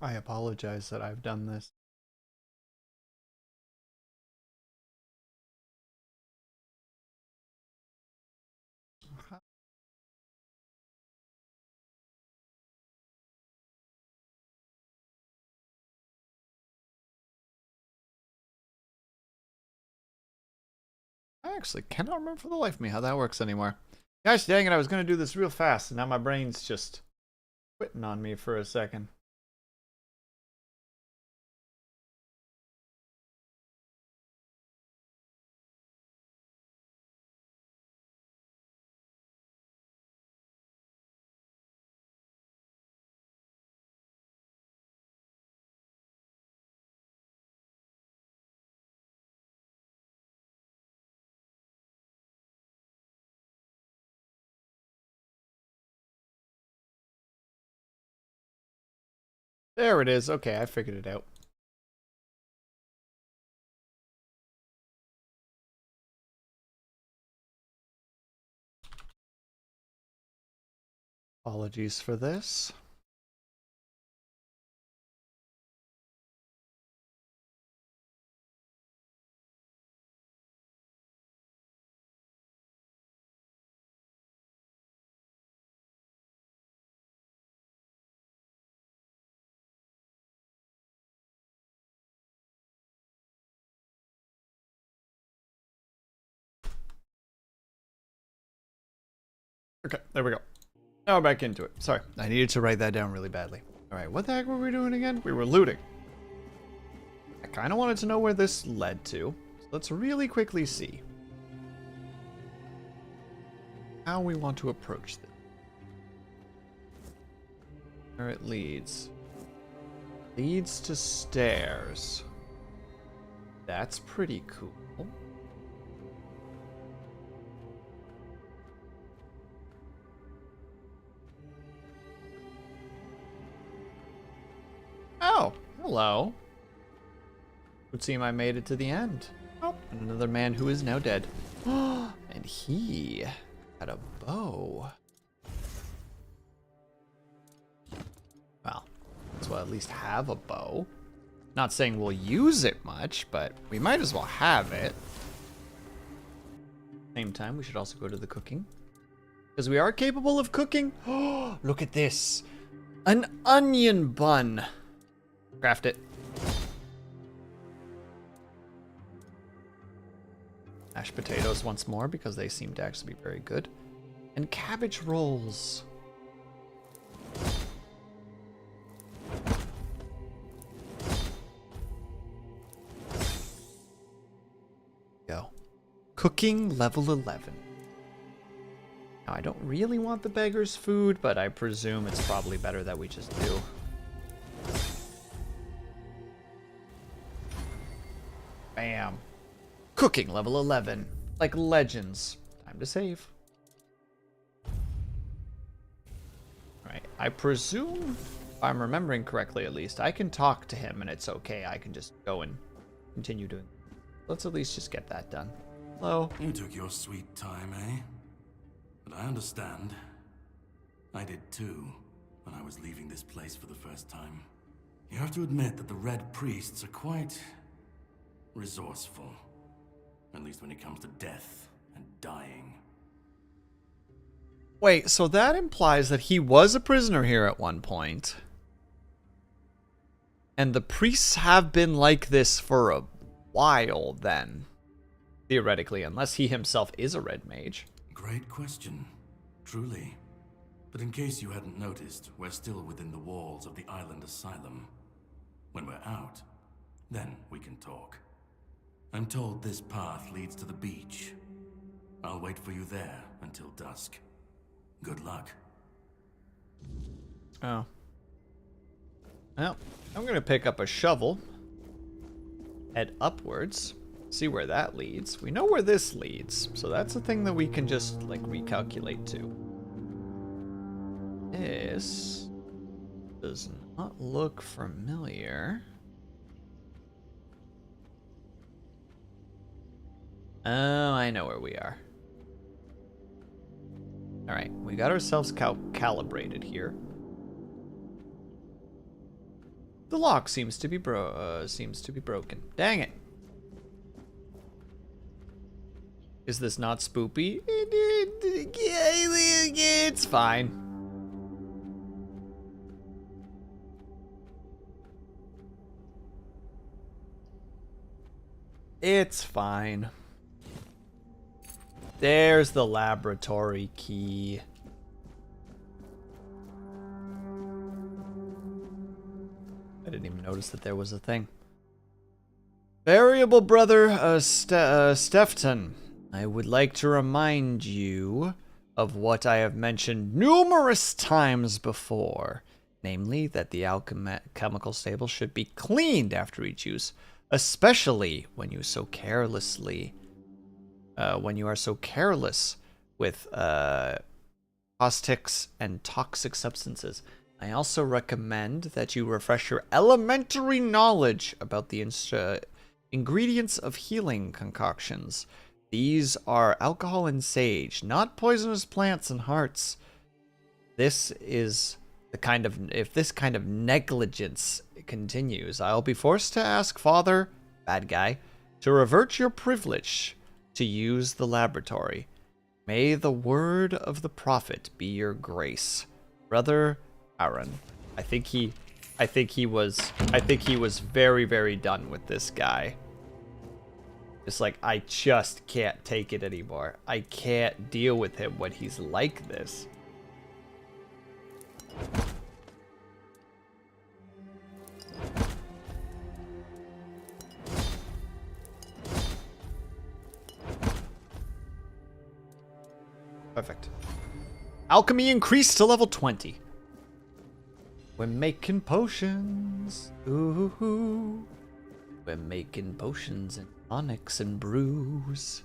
I apologize that I've done this. I actually cannot remember for the life of me how that works anymore. Gosh dang it, I was going to do this real fast, and now my brain's just quitting on me for a second. There it is. Okay, I figured it out. Apologies for this. Okay, there we go. Now we're back into it. Sorry, I needed to write that down really badly. Alright, what the heck were we doing again? We were looting. I kind of wanted to know where this led to. So let's really quickly see how we want to approach this. Where it leads. Leads to stairs. That's pretty cool. Oh, hello. Would seem I made it to the end. Oh, and another man who is now dead. And he had a bow. Well, let's well at least have a bow. Not saying we'll use it much, but we might as well have it. Same time, we should also go to the cooking. Because we are capable of cooking. Oh, look at this. An onion bun. Craft it. Mashed potatoes once more because they seem to actually be very good. And cabbage rolls. Go. Cooking level 11. Now I don't really want the beggar's food, but I presume it's probably better that we just do. Bam. Cooking level 11. Like legends. Time to save. Alright, I presume, if I'm remembering correctly at least, I can talk to him and it's okay. I can just go and continue doing. Let's at least just get that done. Hello. You took your sweet time, eh? But I understand. I did too, when I was leaving this place for the first time. You have to admit that the Red Priests are quite resourceful. At least when it comes to death and dying. Wait, so that implies that he was a prisoner here at one point. And the priests have been like this for a while then. Theoretically, unless he himself is a red mage. Great question, truly. But in case you hadn't noticed, we're still within the walls of the island asylum. When we're out, then we can talk. I'm told this path leads to the beach. I'll wait for you there until dusk. Good luck. Oh. Well, I'm gonna pick up a shovel. Head upwards. See where that leads. We know where this leads, so that's a thing that we can just, like, recalculate to. This does not look familiar. Oh, I know where we are. All right, we got ourselves calibrated here. The lock seems to be broken. Dang it! Is this not spoopy? It's fine. It's fine. There's the laboratory key. I didn't even notice that there was a thing. Variable brother Stefton, I would like to remind you of what I have mentioned numerous times before, namely that the alchemical stable should be cleaned after each use, especially when you are so careless with caustics and toxic substances. I also recommend that you refresh your elementary knowledge about the ingredients of healing concoctions. These are alcohol and sage, not poisonous plants and hearts. This is the kind of, if this kind of negligence continues, I'll be forced to ask Father, bad guy, to revert your privilege to use the laboratory. May the word of the prophet be your grace. Brother Aaron. I think he was very, very done with this guy. It's like, I just can't take it anymore. I can't deal with him when he's like this. Perfect. Alchemy increased to level 20. We're making potions. Ooh. We're making potions and tonics and brews.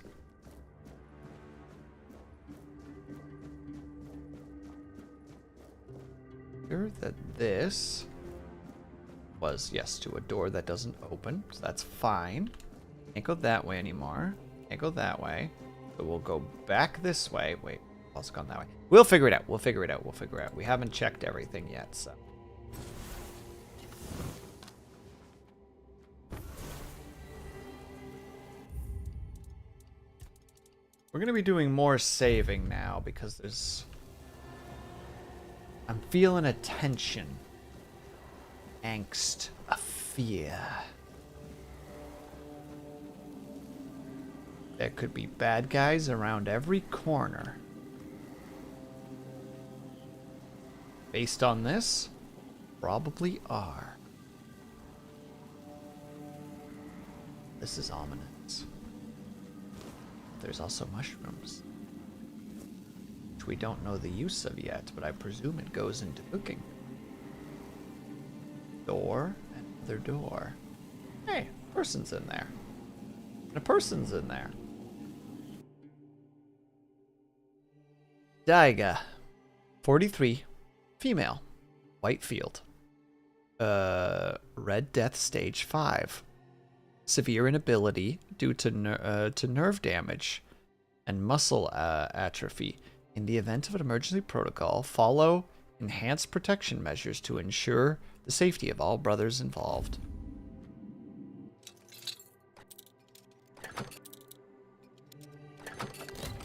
Sure that this was, yes, to a door that doesn't open. So that's fine. Can't go that way anymore. Can't go that way. So we'll go back this way. Wait, also gone that way. We'll figure it out. We'll figure it out. We'll figure it out. We haven't checked everything yet, so. We're going to be doing more saving now because there's... I'm feeling a tension. Angst. A fear. There could be bad guys around every corner. Based on this, probably are. This is ominous. There's also mushrooms, which we don't know the use of yet, but I presume it goes into cooking. Door, another door. Hey, a person's in there. And a person's in there. Daiga, 43, female, white field. Red Death Stage 5. Severe inability due to nerve damage and muscle atrophy. In the event of an emergency protocol, follow enhanced protection measures to ensure the safety of all brothers involved.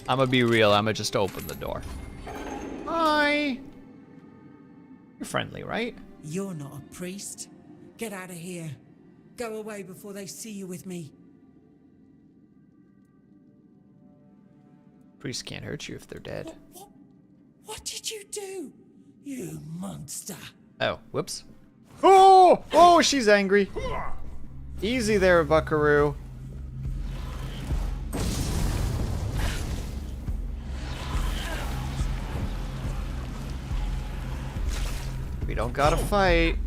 I'm gonna be real, I'm gonna just open the door. Hi! You're friendly, right? You're not a priest. Get out of here. Go away before they see you with me. Priests can't hurt you if they're dead. What did you do? You monster. Oh, whoops. Oh! Oh, she's angry. Easy there, buckaroo. We don't gotta fight.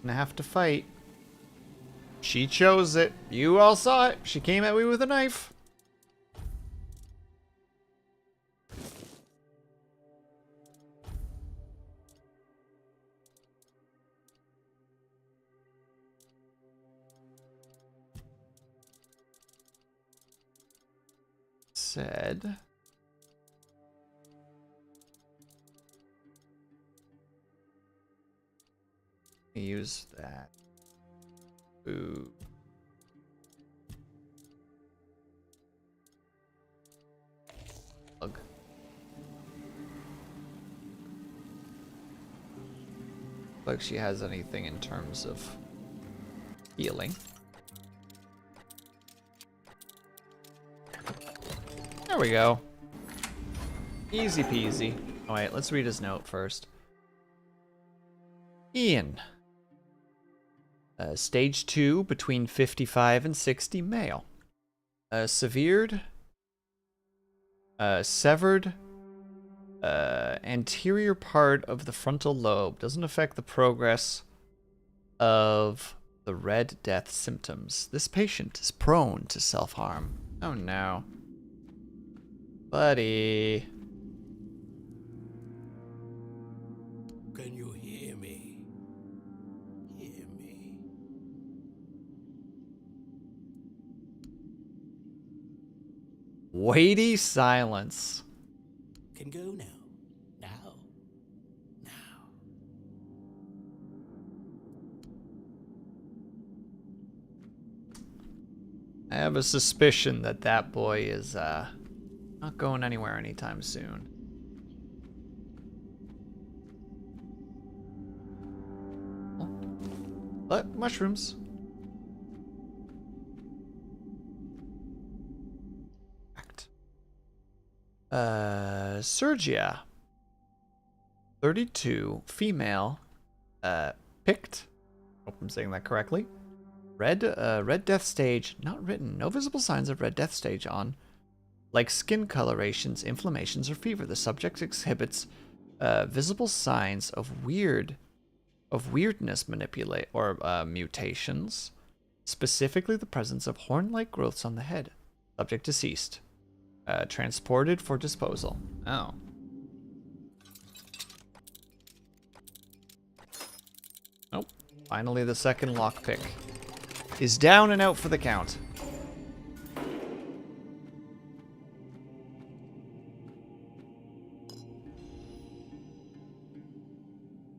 Gonna have to fight. She chose it. You all saw it. She came at me with a knife. Said. Use that. Ooh. Ugh. Like she has anything in terms of healing. There we go. Easy peasy. Oh wait, let's read his note first. Ian. Stage 2, between 55 and 60, male. Severed anterior part of the frontal lobe. Doesn't affect the progress of the Red Death symptoms. This patient is prone to self-harm. Oh no. Buddy. Can you hear me? Hear me. Weighty silence. Can go now. Now. Now. I have a suspicion that that boy is not going anywhere anytime soon. Oh. But mushrooms. Sergia. 32, female, picked. Hope I'm saying that correctly. Red death stage, not written. No visible signs of red death stage on. Like skin colorations, inflammations, or fever, the subject exhibits visible signs of weirdness mutations, specifically the presence of horn-like growths on the head. Subject deceased. Transported for disposal. Oh. Nope. Finally, the second lockpick is down and out for the count.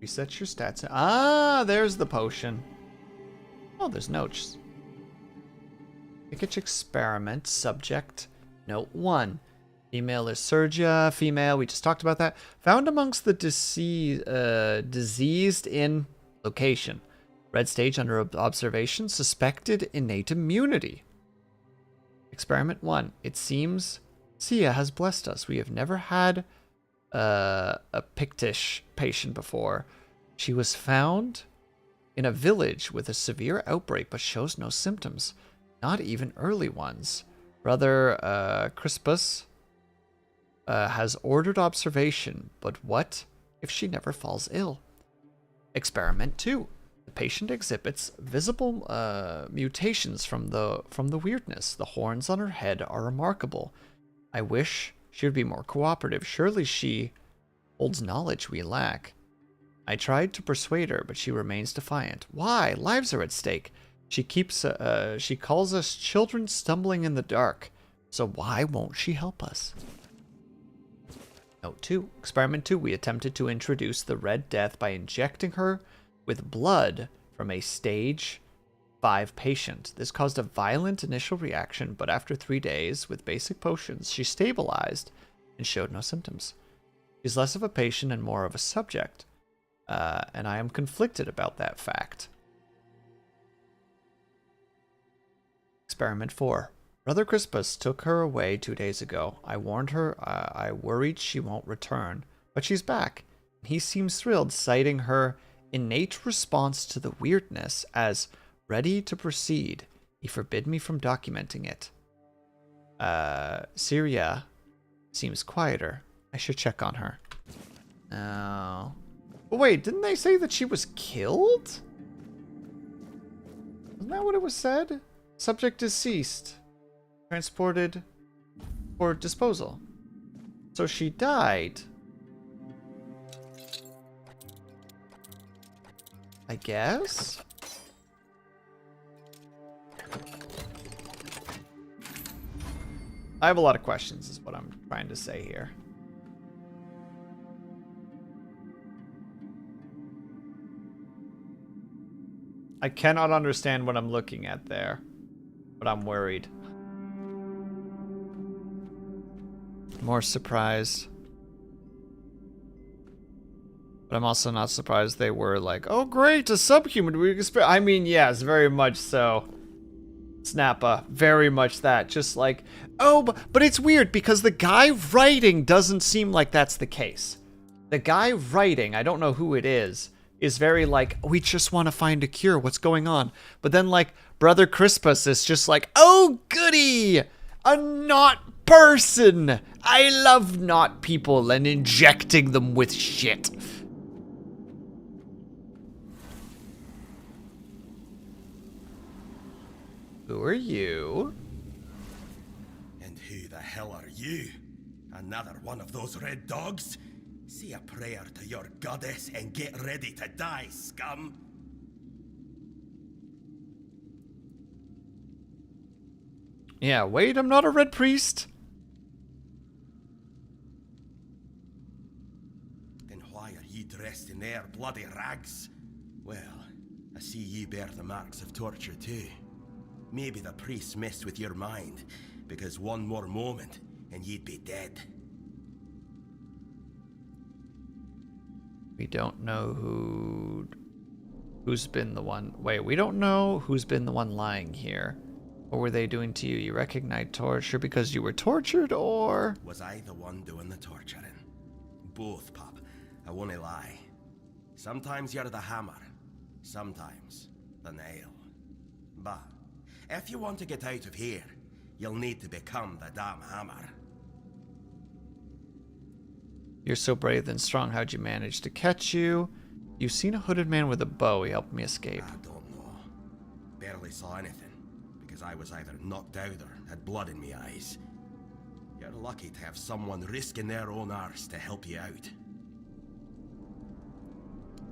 Reset your stats. Ah, there's the potion. Oh, there's notes. Pickage experiment. Subject. Note 1. Female is Sergia. Female, we just talked about that. Found amongst the diseased in location. Red stage under observation. Suspected innate immunity. Experiment 1. It seems Sia has blessed us. We have never had a Pictish patient before. She was found in a village with a severe outbreak but shows no symptoms. Not even early ones. Brother Crispus has ordered observation, but what if she never falls ill? Experiment 2. The patient exhibits visible mutations from the weirdness. The horns on her head are remarkable. I wish she would be more cooperative. Surely she holds knowledge we lack. I tried to persuade her, but she remains defiant. Why? Lives are at stake. She calls us children stumbling in the dark. So why won't she help us? Note 2. Experiment 2. We attempted to introduce the Red Death by injecting her with blood from a stage 5 patient. This caused a violent initial reaction, but after 3 days, with basic potions, she stabilized and showed no symptoms. She's less of a patient and more of a subject, and I am conflicted about that fact. Experiment 4. Brother Crispus took her away 2 days ago. I warned her I worried she won't return, but she's back. He seems thrilled, citing her innate response to the weirdness as ready to proceed. He forbid me from documenting it. Syria seems quieter. I should check on her. Oh. But wait, didn't they say that she was killed? Isn't that what it was said? Subject deceased. Transported for disposal. So she died. I guess? I have a lot of questions, is what I'm trying to say here. I cannot understand what I'm looking at there, but I'm worried. More surprised. But I'm also not surprised they were like, oh great, a subhuman. I mean, yes, very much so. Snappa, very much that. Just like, oh, but it's weird because the guy writing doesn't seem like that's the case. The guy writing, I don't know who it is very like, we just want to find a cure. What's going on? But then like Brother Crispus is just like, oh goody, a not person. I love not people and injecting them with shit. Who are you? And who the hell are you? Another one of those red dogs? Say a prayer to your goddess and get ready to die, scum. Yeah, wait, I'm not a red priest. Then why are ye dressed in their bloody rags? Well, I see ye bear the marks of torture too. Maybe the priests messed with your mind, because one more moment and you'd be dead. We don't know who's been the one. Wait, we don't know who's been the one lying here. What were they doing to you? You recognize torture because you were tortured, or? Was I the one doing the torturing? Both, pup. I won't lie. Sometimes you're the hammer, sometimes the nail. But if you want to get out of here, you'll need to become the damn hammer. You're so brave and strong. How'd you manage to catch you? You've seen a hooded man with a bow. He helped me escape. I don't know. Barely saw anything, because I was either knocked out or had blood in me eyes. You're lucky to have someone risking their own arse to help you out.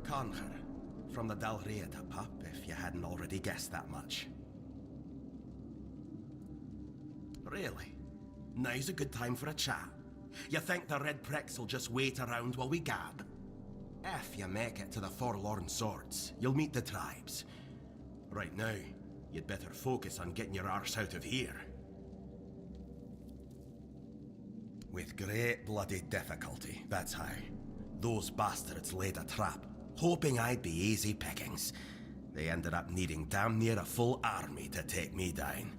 Conher, from the Dalrieta, pup, if you hadn't already guessed that much. Really? Now's a good time for a chat. You think the red pricks will just wait around while we gab? If you make it to the Forlorn Swords, you'll meet the tribes. Right now, you'd better focus on getting your arse out of here. With great bloody difficulty, that's how. Those bastards laid a trap, hoping I'd be easy pickings. They ended up needing damn near a full army to take me down.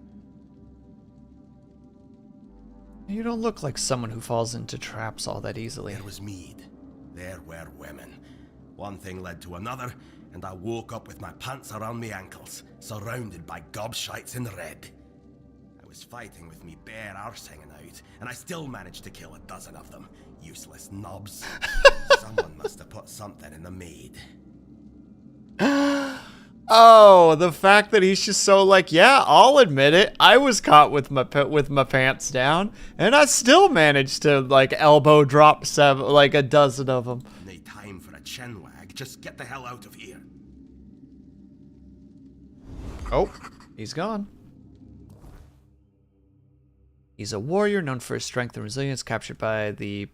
You don't look like someone who falls into traps all that easily. There was mead. There were women. One thing led to another, and I woke up with my pants around my ankles, surrounded by gobshites in red. I was fighting with me bare arse hanging out, and I still managed to kill a dozen of them. Useless knobs. Someone must have put something in the mead. Oh, the fact that he's just so like, yeah, I'll admit it. I was caught with my pants down, and I still managed to like elbow drop like a dozen of them. No time for a chin wag. Just get the hell out of here. Oh, he's gone. He's a warrior known for his strength and resilience, captured by the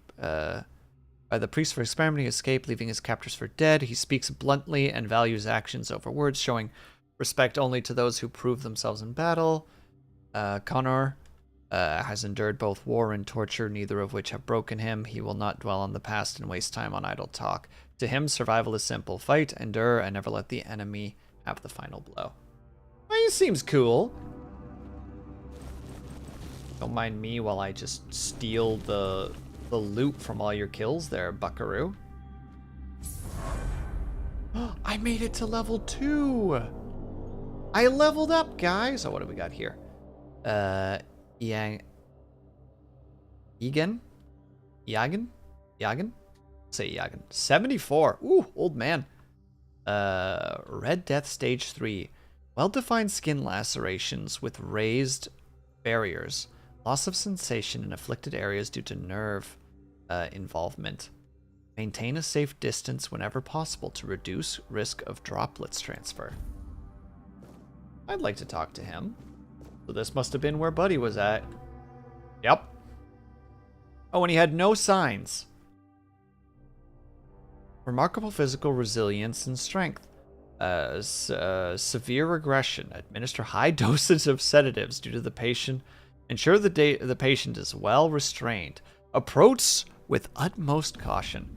priest for experimenting, escape, leaving his captors for dead. He speaks bluntly and values actions over words, showing respect only to those who prove themselves in battle. Connor has endured both war and torture, neither of which have broken him. He will not dwell on the past and waste time on idle talk. To him, survival is simple. Fight, endure, and never let the enemy have the final blow. Well, he seems cool. Don't mind me while I just steal the loot from all your kills there, buckaroo. I made it to level 2. I leveled up, guys. Oh, what do we got here? Egan? Say Yagan. 74. Ooh, old man. Red Death Stage 3. Well-defined skin lacerations with raised barriers. Loss of sensation in afflicted areas due to nerve involvement. Maintain a safe distance whenever possible to reduce risk of droplets transfer. I'd like to talk to him. So this must have been where Buddy was at. Yep. Oh, and he had no signs. Remarkable physical resilience and strength. Severe regression. Administer high doses of sedatives due to the patient. Ensure the patient is well restrained. Approach with utmost caution.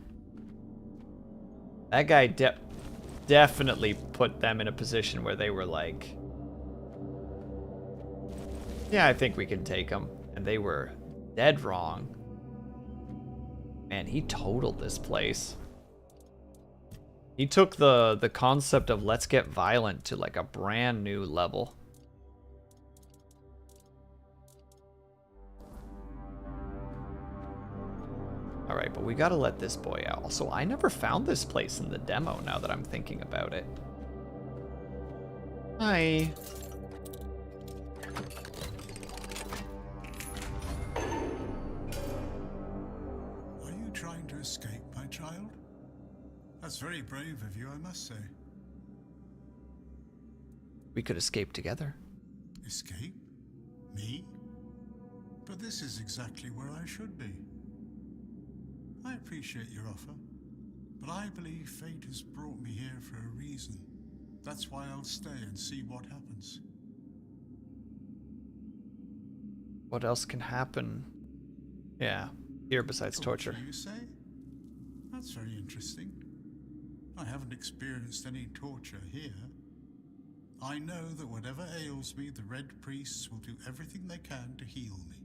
That guy definitely put them in a position where they were like, yeah, I think we can take them. And they were dead wrong. Man, he totaled this place. He took the concept of let's get violent to like a brand new level. Alright, but we gotta let this boy out. Also, I never found this place in the demo now that I'm thinking about it. Hi. Are you trying to escape, my child? That's very brave of you, I must say. We could escape together. Escape? Me? But this is exactly where I should be. I appreciate your offer, but I believe fate has brought me here for a reason. That's why I'll stay and see what happens. What else can happen? Yeah, here besides torture. You say? That's very interesting. I haven't experienced any torture here. I know that whatever ails me, the Red Priests will do everything they can to heal me.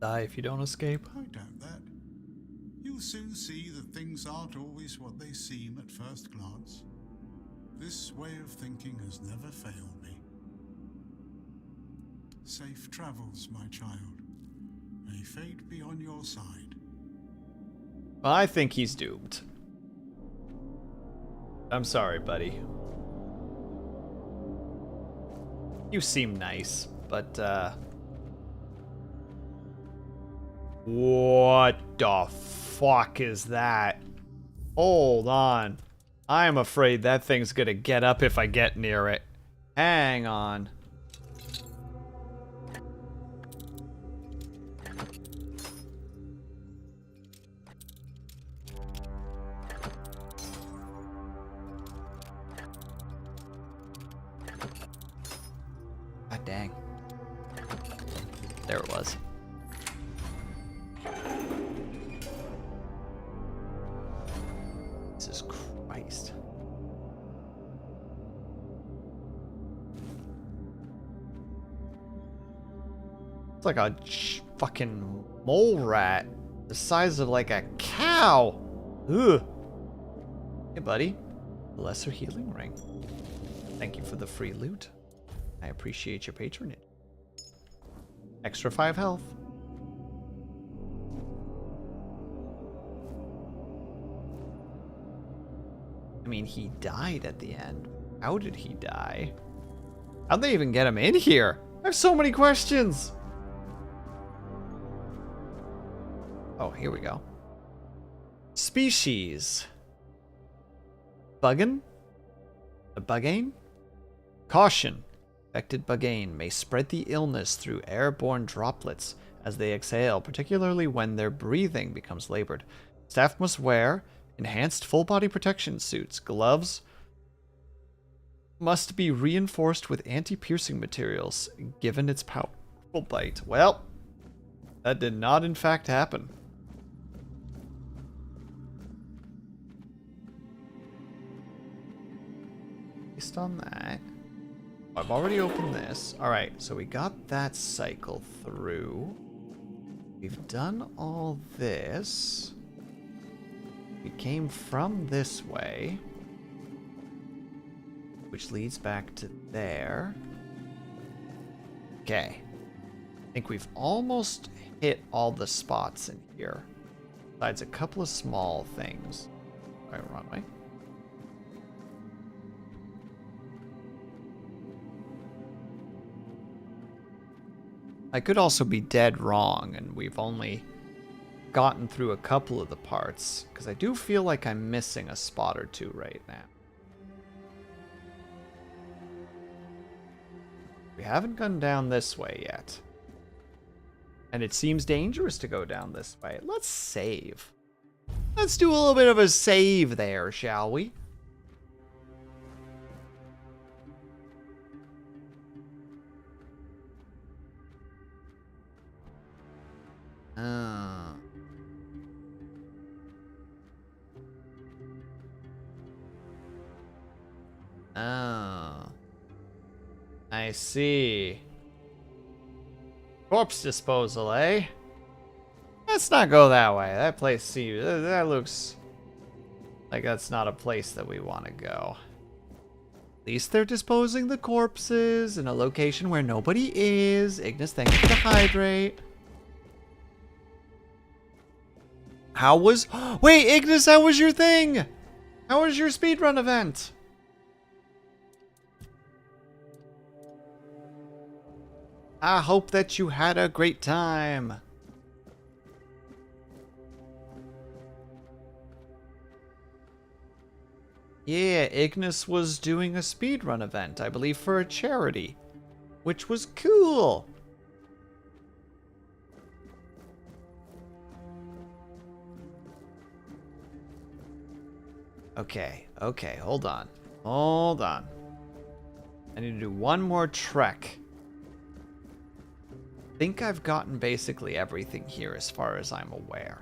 Die if you don't escape. I doubt that. You'll soon see that things aren't always what they seem at first glance. This way of thinking has never failed me. Safe travels, my child. May fate be on your side. Well, I think he's doomed. I'm sorry, buddy. You seem nice, but, what the fuck is that? Hold on. I'm afraid that thing's gonna get up if I get near it. Hang on. God dang. There it was. Jesus Christ. It's like a fucking mole rat. The size of like a cow. Ugh. Hey, buddy. Lesser healing ring. Thank you for the free loot. I appreciate your patronage. Extra 5 health. I mean, he died at the end. How did he die? How'd they even get him in here? I have so many questions. Oh, here we go. Species. Buggin? The Buggane? Caution. Infected Buggane may spread the illness through airborne droplets as they exhale, particularly when their breathing becomes labored. Staff must wear enhanced full-body protection suits. Gloves must be reinforced with anti-piercing materials, given its powerful bite. Well, that did not in fact happen. Based on that, I've already opened this. Alright, so we got that cycle through. We've done all this. We came from this way, which leads back to there. Okay. I think we've almost hit all the spots in here. Besides a couple of small things. Alright, wrong way. I could also be dead wrong, and we've only gotten through a couple of the parts, because I do feel like I'm missing a spot or two right now. We haven't gone down this way yet. And it seems dangerous to go down this way. Let's save. Let's do a little bit of a save there, shall we? Oh. I see. Corpse disposal, eh? Let's not go that way. That place seems... that looks like that's not a place that we want to go. At least they're disposing the corpses in a location where nobody is. Ignis, thank you for the hydrate. How was... Wait, Ignis, how was your thing? How was your speedrun event? I hope that you had a great time. Yeah, Ignis was doing a speedrun event, I believe for a charity, which was cool. Okay, hold on. Hold on. I need to do one more trek. I think I've gotten basically everything here as far as I'm aware.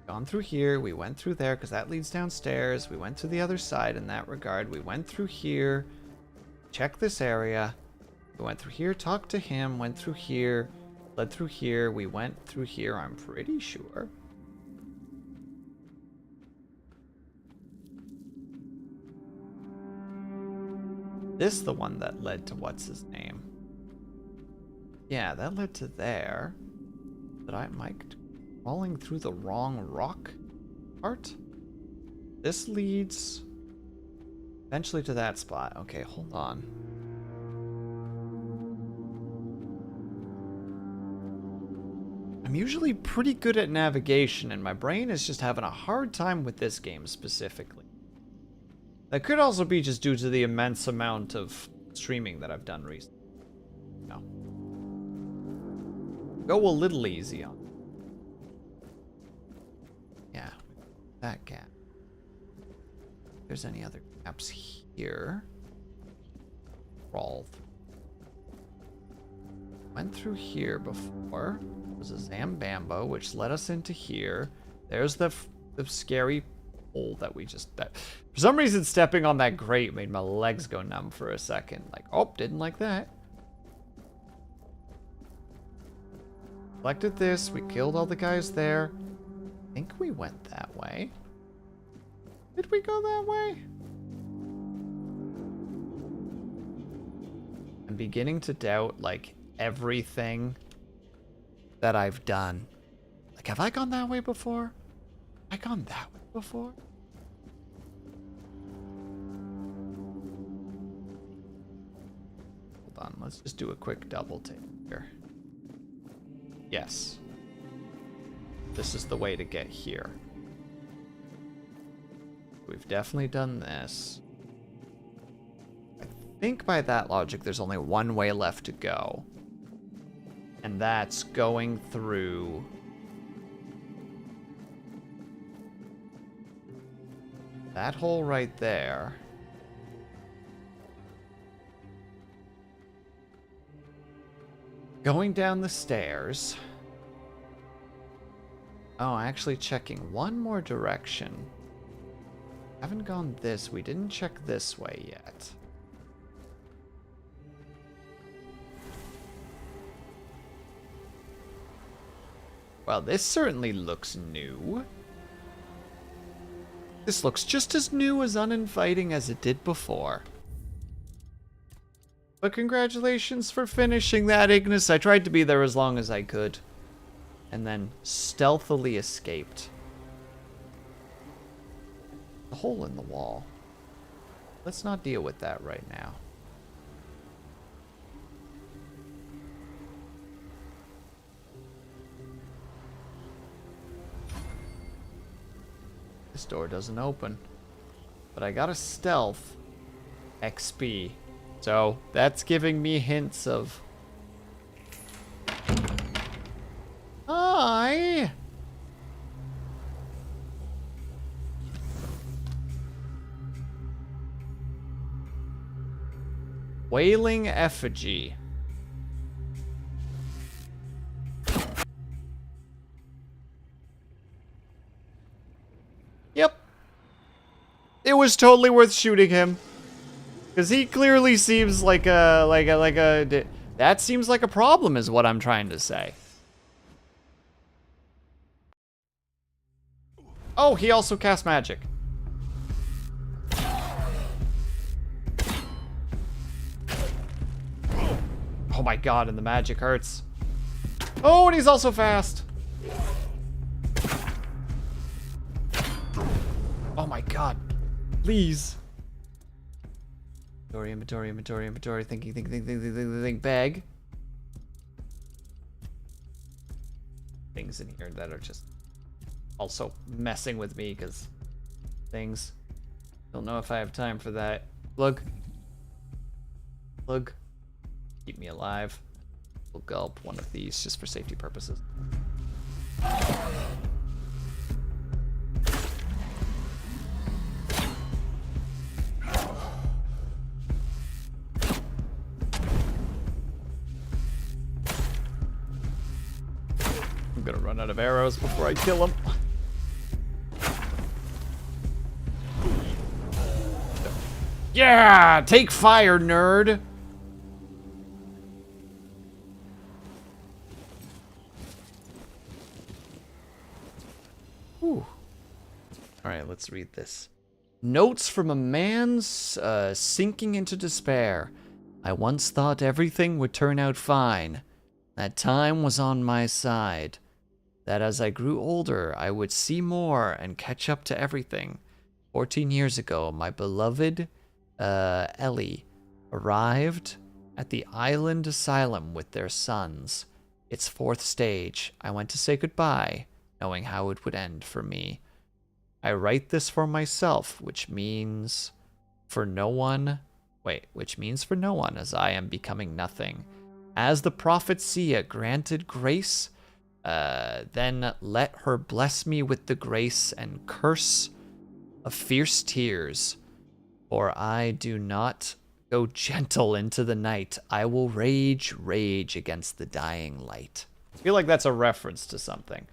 Gone through here, we went through there because that leads downstairs. We went to the other side in that regard. We went through here, checked this area. We went through here, talked to him, went through here, led through here. We went through here, I'm pretty sure. This is the one that led to what's his name. Yeah, that led to there. But am I crawling through the wrong rock part? This leads eventually to that spot. Okay, hold on. I'm usually pretty good at navigation, and my brain is just having a hard time with this game specifically. That could also be just due to the immense amount of streaming that I've done recently. No. Go a little easy on. Yeah, that gap. If there's any other gaps here. Crawl through. Went through here before. There was a Zambambo, which led us into here. There's the scary hole that we just... For some reason, stepping on that grate made my legs go numb for a second. Like, oh, didn't like that. Collected this. We killed all the guys there. I think we went that way. Did we go that way? I'm beginning to doubt, like, everything that I've done. Like, have I gone that way before? Have I gone that way before? Hold on, let's just do a quick double take here. Yes. This is the way to get here. We've definitely done this. I think by that logic, there's only one way left to go. And that's going through... that hole right there. Going down the stairs. Oh, actually checking one more direction. Haven't gone this. We didn't check this way yet. Well, this certainly looks new. This looks just as new as uninviting as it did before. But congratulations for finishing that, Ignis. I tried to be there as long as I could. And then stealthily escaped. The hole in the wall. Let's not deal with that right now. This door doesn't open. But I got a stealth XP. So that's giving me hints of... Hi! Wailing Effigy. Yep. It was totally worth shooting him. Because he clearly seems like a... That seems like a problem is what I'm trying to say. Oh, he also casts magic. Oh my god, and the magic hurts. Oh, and he's also fast. Oh my god. Please. Inventory. Think. Bag. Things in here that are just also messing with me because things. Don't know if I have time for that. Look. Keep me alive. We'll gulp one of these just for safety purposes. I'm gonna run out of arrows before I kill him. Yeah! Take fire, nerd! Ooh. Alright, let's read this. Notes from a man's sinking into despair. I once thought everything would turn out fine. That time was on my side. That as I grew older, I would see more and catch up to everything. 14 years ago, my beloved Ellie arrived at the island asylum with their sons. Its fourth stage. I went to say goodbye, knowing how it would end for me. I write this for myself, which means for no one, as I am becoming nothing. As the prophet Sia granted grace, then let her bless me with the grace and curse of fierce tears. For I do not go gentle into the night. I will rage against the dying light. I feel like that's a reference to something.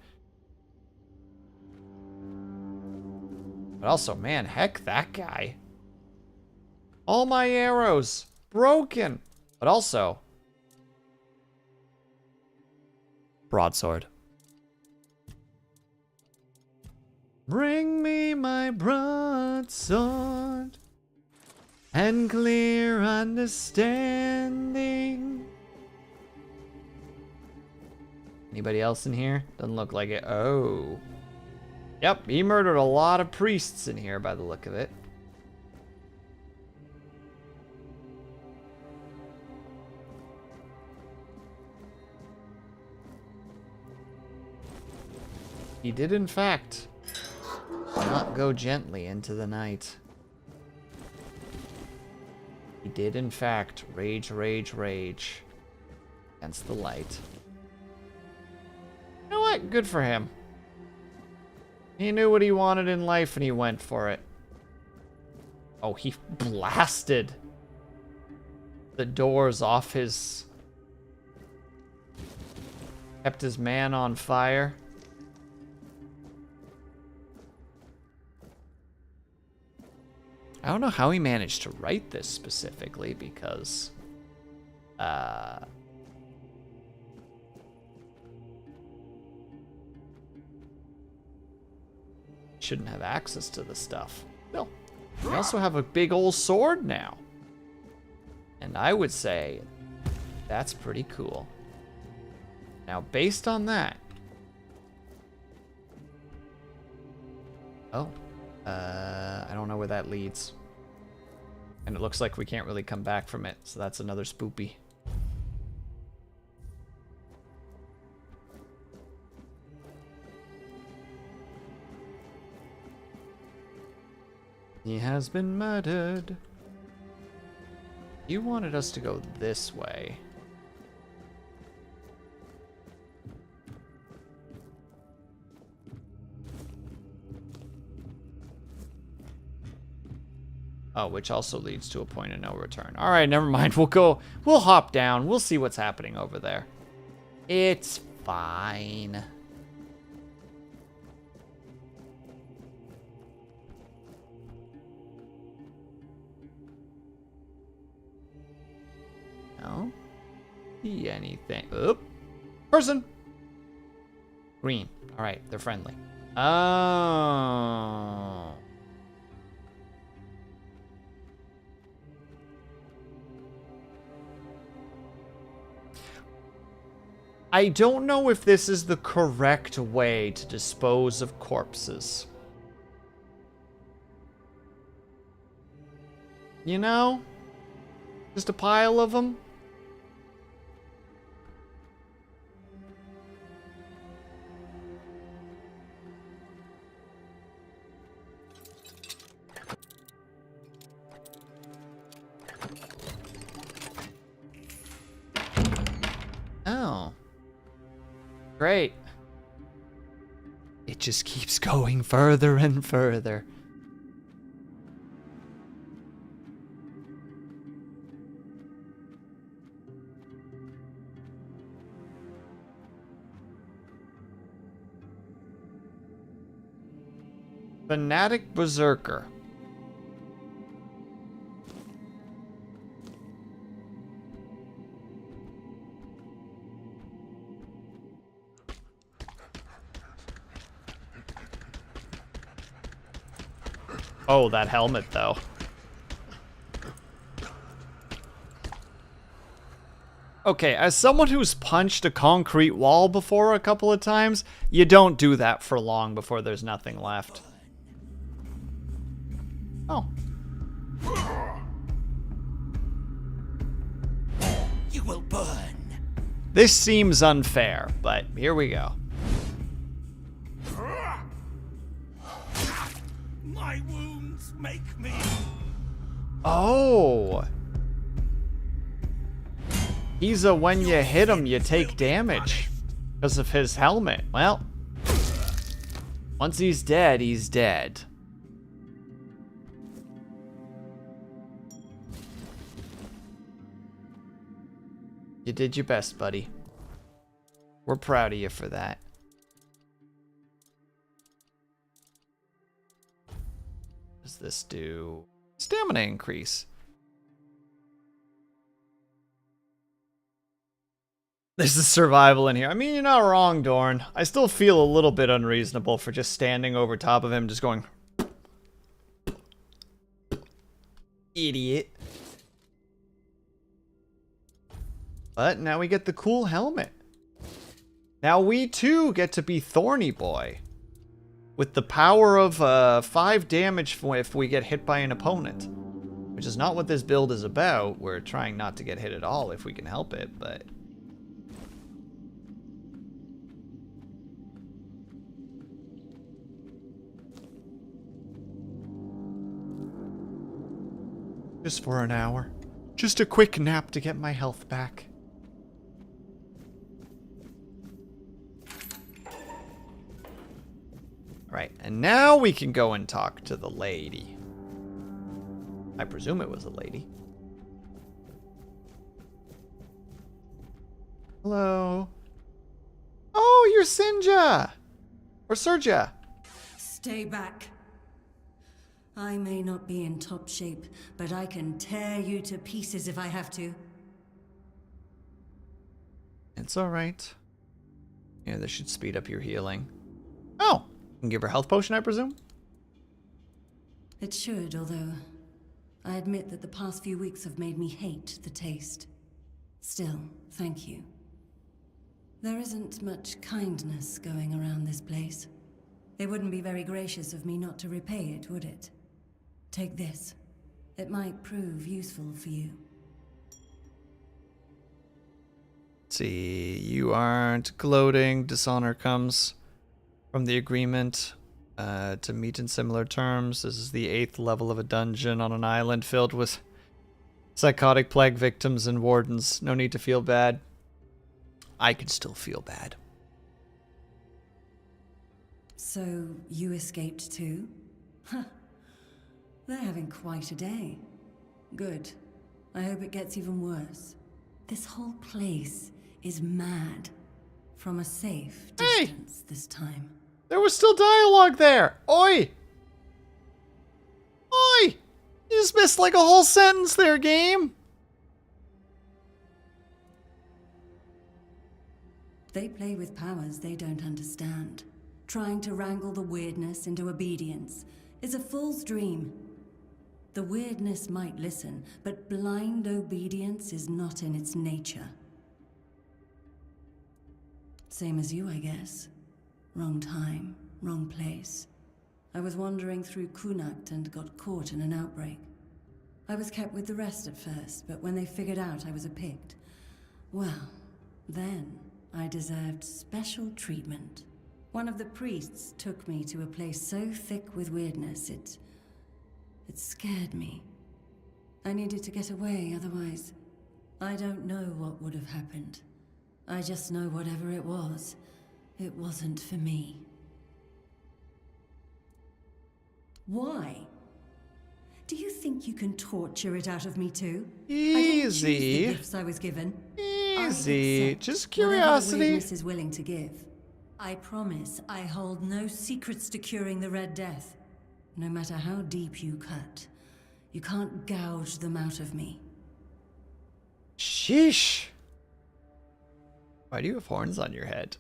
But also, man, heck, that guy. All my arrows broken. But also, broadsword. Bring me my broadsword and clear understanding. Anybody else in here? Doesn't look like it. Oh. Yep, he murdered a lot of priests in here by the look of it. He did, in fact, not go gently into the night. He did, in fact, rage against the light. You know what? Good for him. He knew what he wanted in life and he went for it. Oh, he blasted the doors off his... Kept his man on fire. I don't know how he managed to write this specifically because shouldn't have access to the stuff. Well, we also have a big old sword now. And I would say that's pretty cool. Now, based on that... Oh. I don't know where that leads. And it looks like we can't really come back from it, so that's another spoopy. He has been murdered. You wanted us to go this way. Oh, which also leads to a point of no return. All right, never mind. We'll hop down. We'll see what's happening over there. It's fine. No? See anything? Oop. Person. Green. All right, they're friendly. Oh. I don't know if this is the correct way to dispose of corpses. You know? Just a pile of them? Oh. Great. It just keeps going further and further. Fanatic Berserker. Oh, that helmet, though. Okay, as someone who's punched a concrete wall before a couple of times, you don't do that for long before there's nothing left. Oh. You will burn. This seems unfair, but here we go. My wounds make me. Oh. He's a when you hit him, you take damage because of his helmet. Well, once he's dead, he's dead. You did your best, buddy. We're proud of you for that. What does this do? Stamina increase. This is survival in here. I mean, you're not wrong, Dorn. I still feel a little bit unreasonable for just standing over top of him, just going... Idiot. But now we get the cool helmet. Now we too get to be Thorny Boy. With the power of 5 damage if we get hit by an opponent. Which is not what this build is about. We're trying not to get hit at all if we can help it, but... Just for an hour. Just a quick nap to get my health back. Right, and now we can go and talk to the lady. I presume it was a lady. Hello. Oh, you're Sinja! Or Serja. Stay back. I may not be in top shape, but I can tear you to pieces if I have to. It's alright. Yeah, this should speed up your healing. Oh! You can give her a health potion, I presume? It should, although I admit that the past few weeks have made me hate the taste. Still, thank you. There isn't much kindness going around this place. It wouldn't be very gracious of me not to repay it, would it? Take this. It might prove useful for you. Let's see, you aren't gloating. Dishonor comes from the agreement. To meet in similar terms, this is the 8th level of a dungeon on an island filled with psychotic plague victims and wardens. No need to feel bad. I can still feel bad. So, you escaped too? Huh. They're having quite a day. Good. I hope it gets even worse. This whole place is mad. From a safe distance this time. There was still dialogue there! Oi! Oi! You just missed like a whole sentence there, game! They play with powers they don't understand. Trying to wrangle the weirdness into obedience is a fool's dream. The weirdness might listen, but blind obedience is not in its nature. Same as you, I guess. Wrong time, wrong place. I was wandering through Kunakt and got caught in an outbreak. I was kept with the rest at first, but when they figured out I was a Pict, well, then I deserved special treatment. One of the priests took me to a place so thick with weirdness, it scared me. I needed to get away, otherwise, I don't know what would have happened. I just know whatever it wasn't for me. Why? Do you think you can torture it out of me too? Easy. I didn't choose the gifts I was given. Easy. Just Whatever the curiosity. weirdness is willing to give. I promise I hold no secrets to curing the Red Death. No matter how deep you cut, you can't gouge them out of me. Sheesh. Why do you have horns on your head?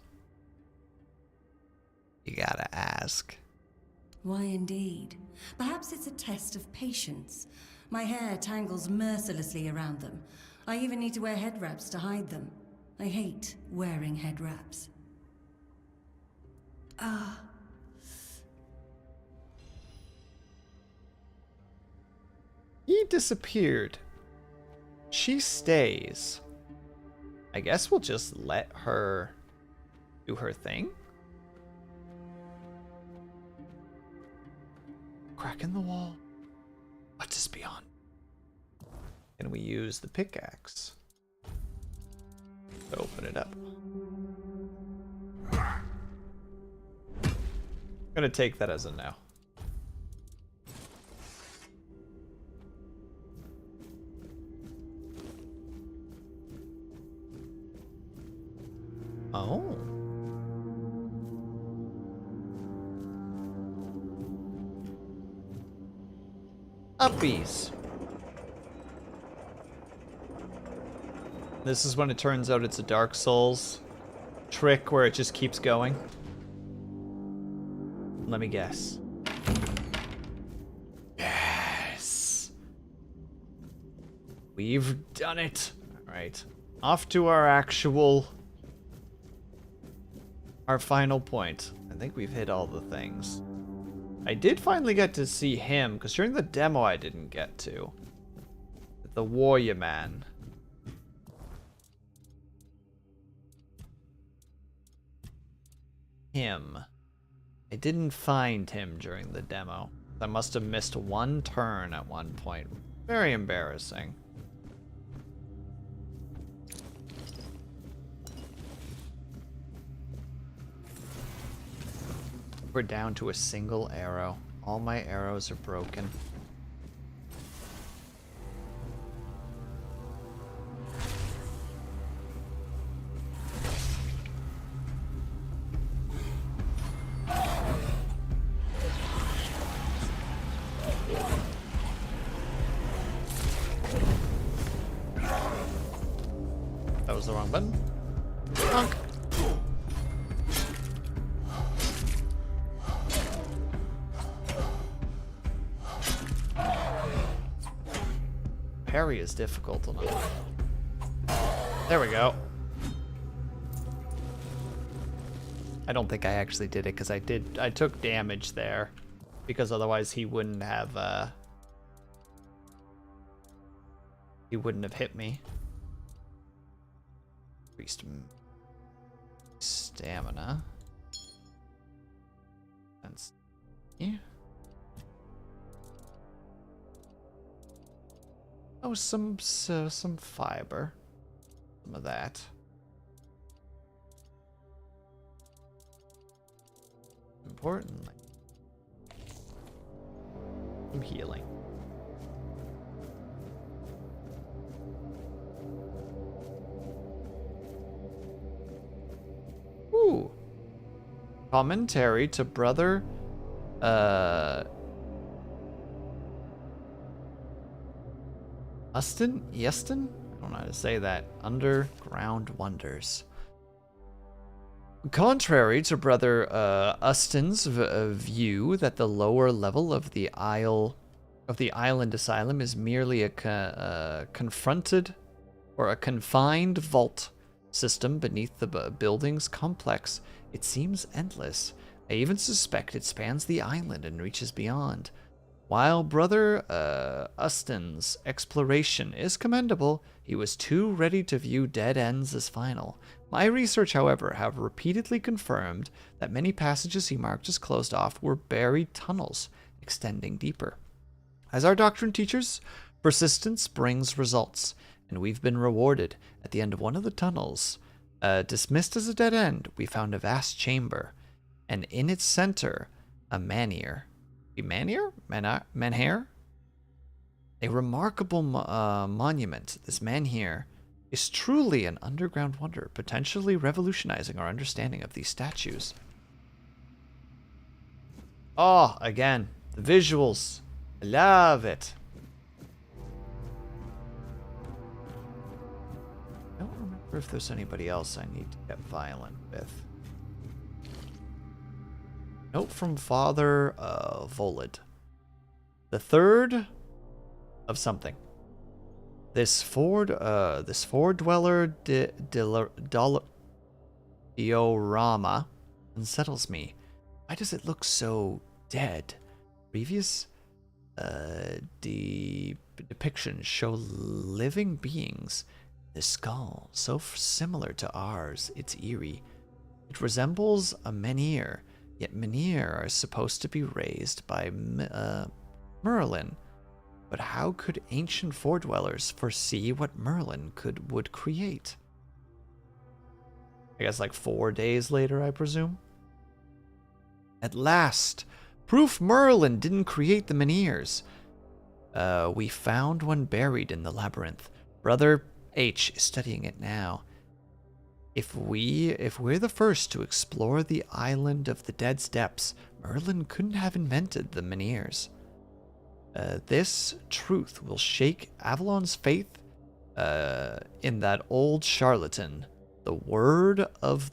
You gotta ask. Why indeed? Perhaps it's a test of patience. My hair tangles mercilessly around them. I even need to wear head wraps to hide them. I hate wearing head wraps. He disappeared. She stays. I guess we'll just let her do her thing. Crack in the wall. What is beyond? Can we use the pickaxe to open it up? I'm gonna take that as a no. Oh. Uppies. This is when it turns out it's a Dark Souls trick where it just keeps going. Let me guess. Yes. We've done it. All right. Off to our final point. I think we've hit all the things. I did finally get to see him, because during the demo I didn't get to. The warrior man. Him. I didn't find him during the demo. I must have missed one turn at one point. Very embarrassing. We're down to a single arrow. All my arrows are broken. That was the wrong button. Honk. Parry is difficult enough. There we go. I don't think I actually did it because I took damage there because otherwise he wouldn't have hit me. Increased stamina. Yeah. Oh, some fiber. Some of that. Importantly, some healing. Ooh. Commentary to Brother Yeston? I don't know how to say that. Underground Wonders. Contrary to Brother Ustin's view that the lower level of the island asylum is merely a confined vault system beneath the building's complex, it seems endless. I even suspect it spans the island and reaches beyond. While Brother Ustin's exploration is commendable, he was too ready to view dead ends as final. My research, however, have repeatedly confirmed that many passages he marked as closed off were buried tunnels extending deeper. As our doctrine teaches, persistence brings results, and we've been rewarded. At the end of one of the tunnels, dismissed as a dead end, we found a vast chamber, and in its center, a menhir. Menhir? A remarkable monument. This menhir is truly an underground wonder, potentially revolutionizing our understanding of these statues. Oh, again, the visuals. I love it. I don't remember if there's anybody else I need to get violent with. Note from Father Volid. The third of something. This Ford dweller diorama unsettles me. Why does it look so dead? Previous depictions show living beings. The skull, so similar to ours, it's eerie. It resembles a menhir, yet menhir are supposed to be raised by Merlin. But how could ancient foredwellers foresee what Merlin would create? I guess like 4 days later, I presume. At last, proof Merlin didn't create the menhirs. We found one buried in the labyrinth. Brother H is studying it now. If we're the first to explore the island of the Dead's depths, Merlin couldn't have invented the menhirs. This truth will shake Avalon's faith in that old charlatan. The word of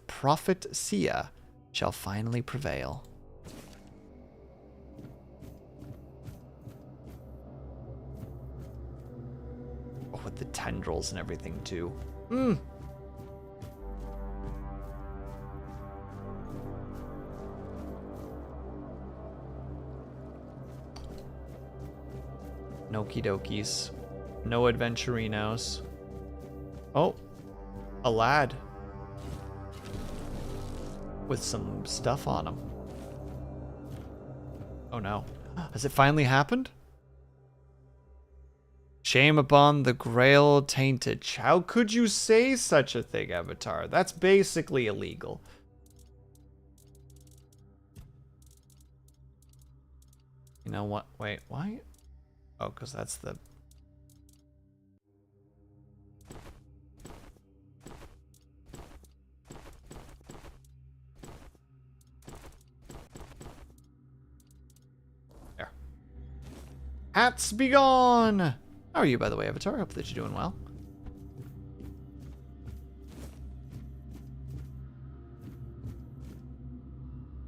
Prophet Sia shall finally prevail. Oh, with the tendrils and everything too. Noki dokies. No adventurinos. Oh, a lad. With some stuff on him. Oh no. Has it finally happened? Shame upon the Grail tainted. How could you say such a thing, Avatar? That's basically illegal. You know what? Wait, why? Oh, because that's the... There. Hats be gone! How are you, by the way, Avatar? Hope that you're doing well.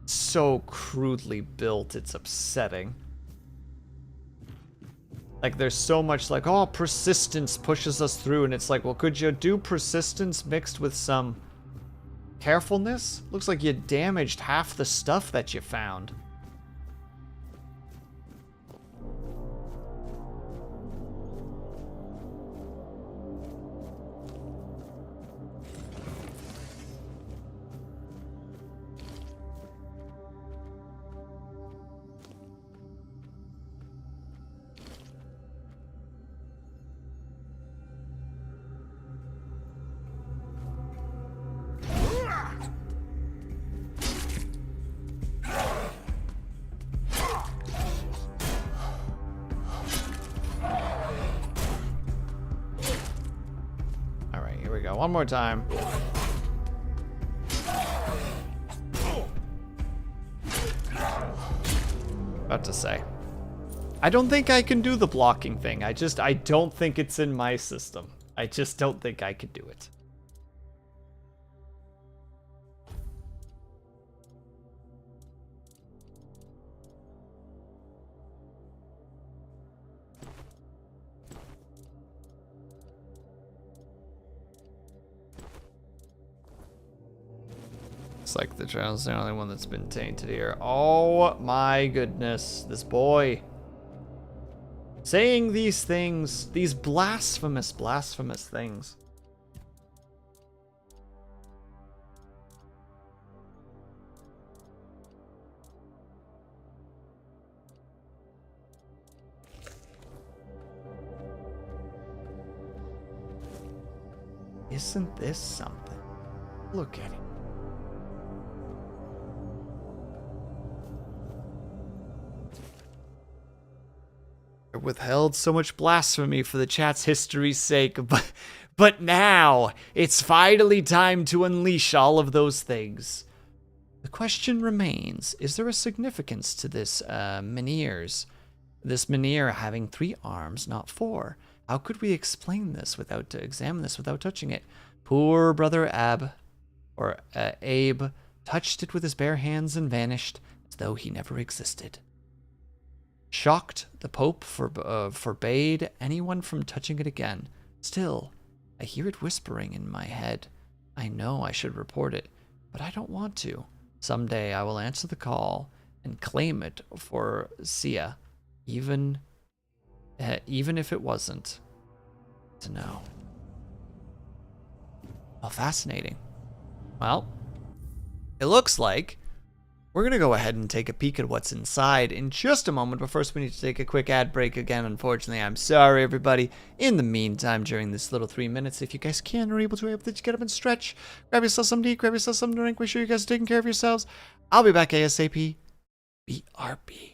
So crudely built, it's upsetting. Like, there's so much like, oh, persistence pushes us through, and it's like, well, could you do persistence mixed with some carefulness? Looks like you damaged half the stuff that you found. go. One more time. About to say. I don't think I can do the blocking thing. I don't think it's in my system. I just don't think I could do it. Looks like the channel's the only one that's been tainted here. Oh my goodness, this boy. Saying these things, these blasphemous things. Isn't this something? Look at it. I withheld so much blasphemy for the chat's history's sake, but now it's finally time to unleash all of those things. The question remains, is there a significance to this menhirs? This menhir having 3 arms, not 4. How could we examine this without touching it? Poor brother Abe touched it with his bare hands and vanished as though he never existed. Shocked, the Pope forbade anyone from touching it again. Still, I hear it whispering in my head. I know I should report it, but I don't want to. Someday I will answer the call and claim it for Sia, even if it wasn't to know. Well, fascinating. Well, it looks like we're going to go ahead and take a peek at what's inside in just a moment, but first we need to take a quick ad break again. Unfortunately, I'm sorry, everybody. In the meantime, during this little 3 minutes, if you guys can or able to get up and stretch, grab yourself something to eat, grab yourself something to drink, make sure you guys are taking care of yourselves. I'll be back ASAP. BRB.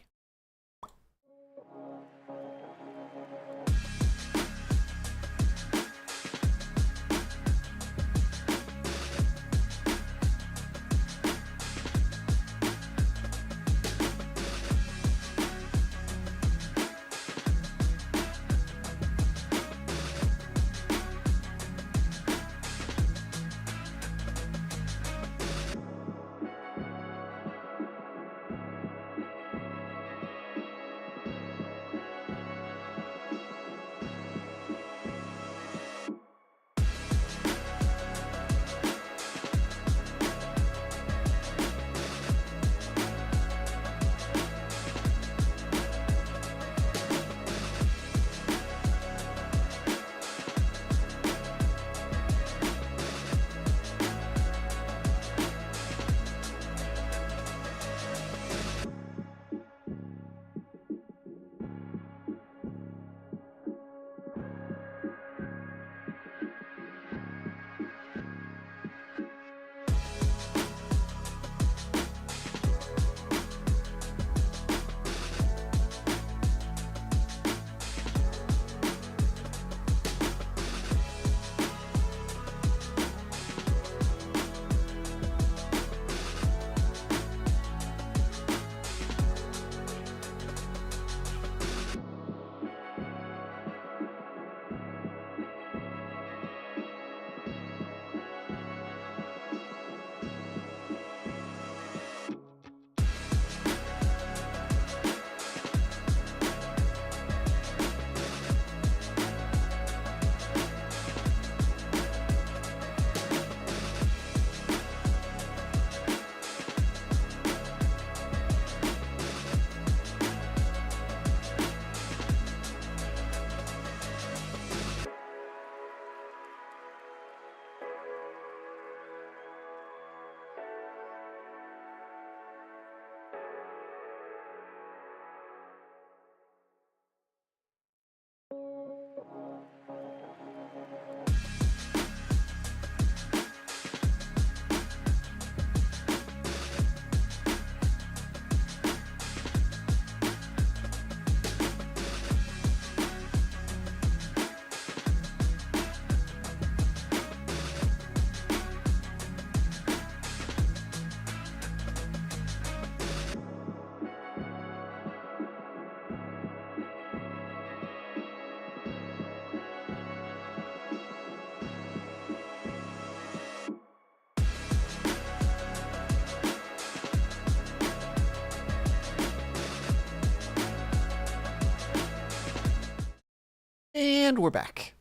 And we're back.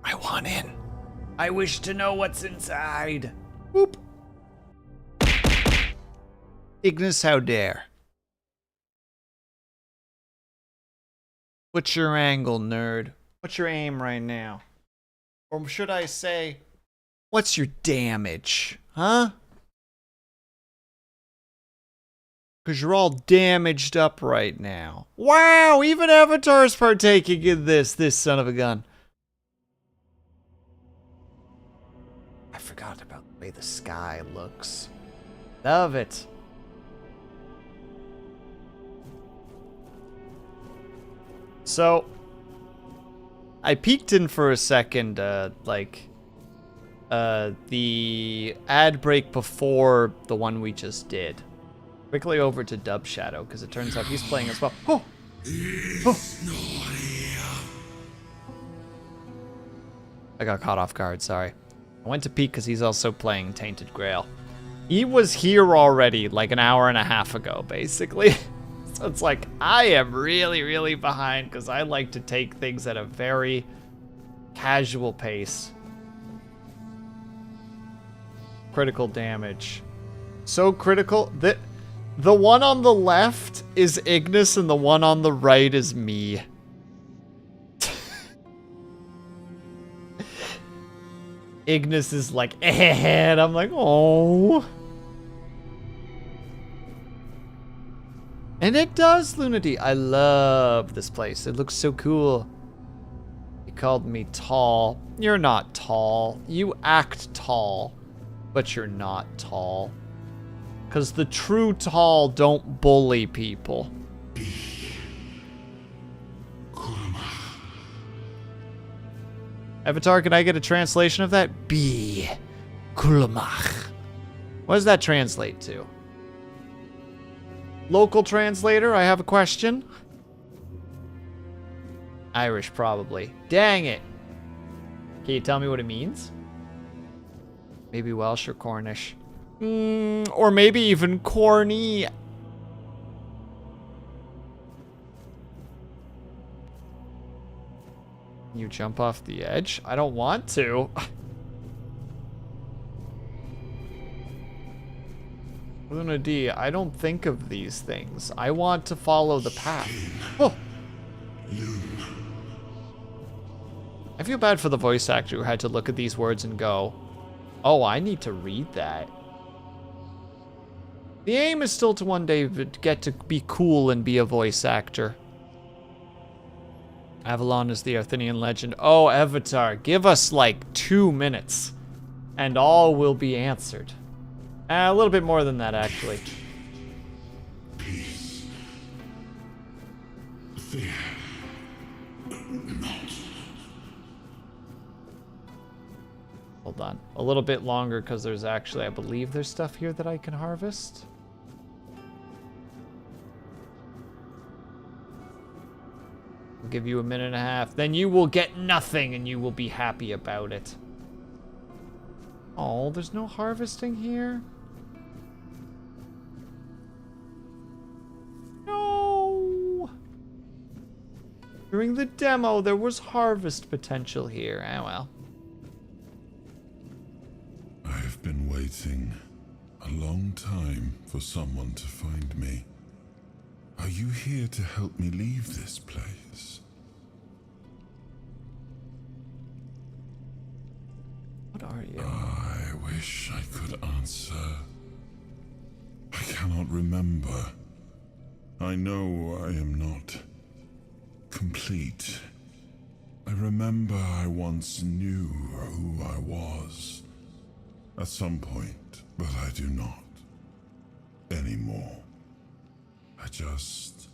I want in. I wish to know what's inside. Whoop. Ignis, how dare. What's your angle, nerd? What's your aim right now? Or should I say, what's your damage? Huh? Because you're all damaged up right now. Wow, even Avatar's partaking in this son of a gun. I forgot about the way the sky looks. Love it. So, I peeked in for a second, the ad break before the one we just did. Quickly over to Dub Shadow, because it turns out he's playing as well. Oh! Oh! I got caught off guard, sorry. I went to peek because he's also playing Tainted Grail. He was here already, like an hour and a half ago, basically. So it's like, I am really, really behind, because I like to take things at a very casual pace. Critical damage. So critical that the one on the left is Ignis and the one on the right is me. Ignis is like, and I'm like, oh. And it does, Lunity. I love this place. It looks so cool. He called me tall. You're not tall. You act tall, but you're not tall. Because the true tall don't bully people. Avatar, can I get a translation of that? Be Kulamach. What does that translate to? Local translator, I have a question. Irish, probably. Dang it. Can you tell me what it means? Maybe Welsh or Cornish. Or maybe even corny. You jump off the edge? I don't want to. Luna D, I don't think of these things. I want to follow the path. Oh. I feel bad for the voice actor who had to look at these words and go, oh, I need to read that. The aim is still to one day get to be cool and be a voice actor. Avalon is the Arthenian legend. Oh, Avatar, give us like 2 minutes and all will be answered. A little bit more than that, actually. Peace. Fear. Not. Hold on. A little bit longer because there's actually, I believe there's stuff here that I can harvest. I'll give you a minute and a half. Then you will get nothing and you will be happy about it. Oh, there's no harvesting here? No! During the demo, there was harvest potential here. Ah, well. I've been waiting a long time for someone to find me. Are you here to help me leave this place? What are you? I wish I could answer. I cannot remember. I know I am not complete. I remember I once knew who I was. At some point, but I do not anymore. I just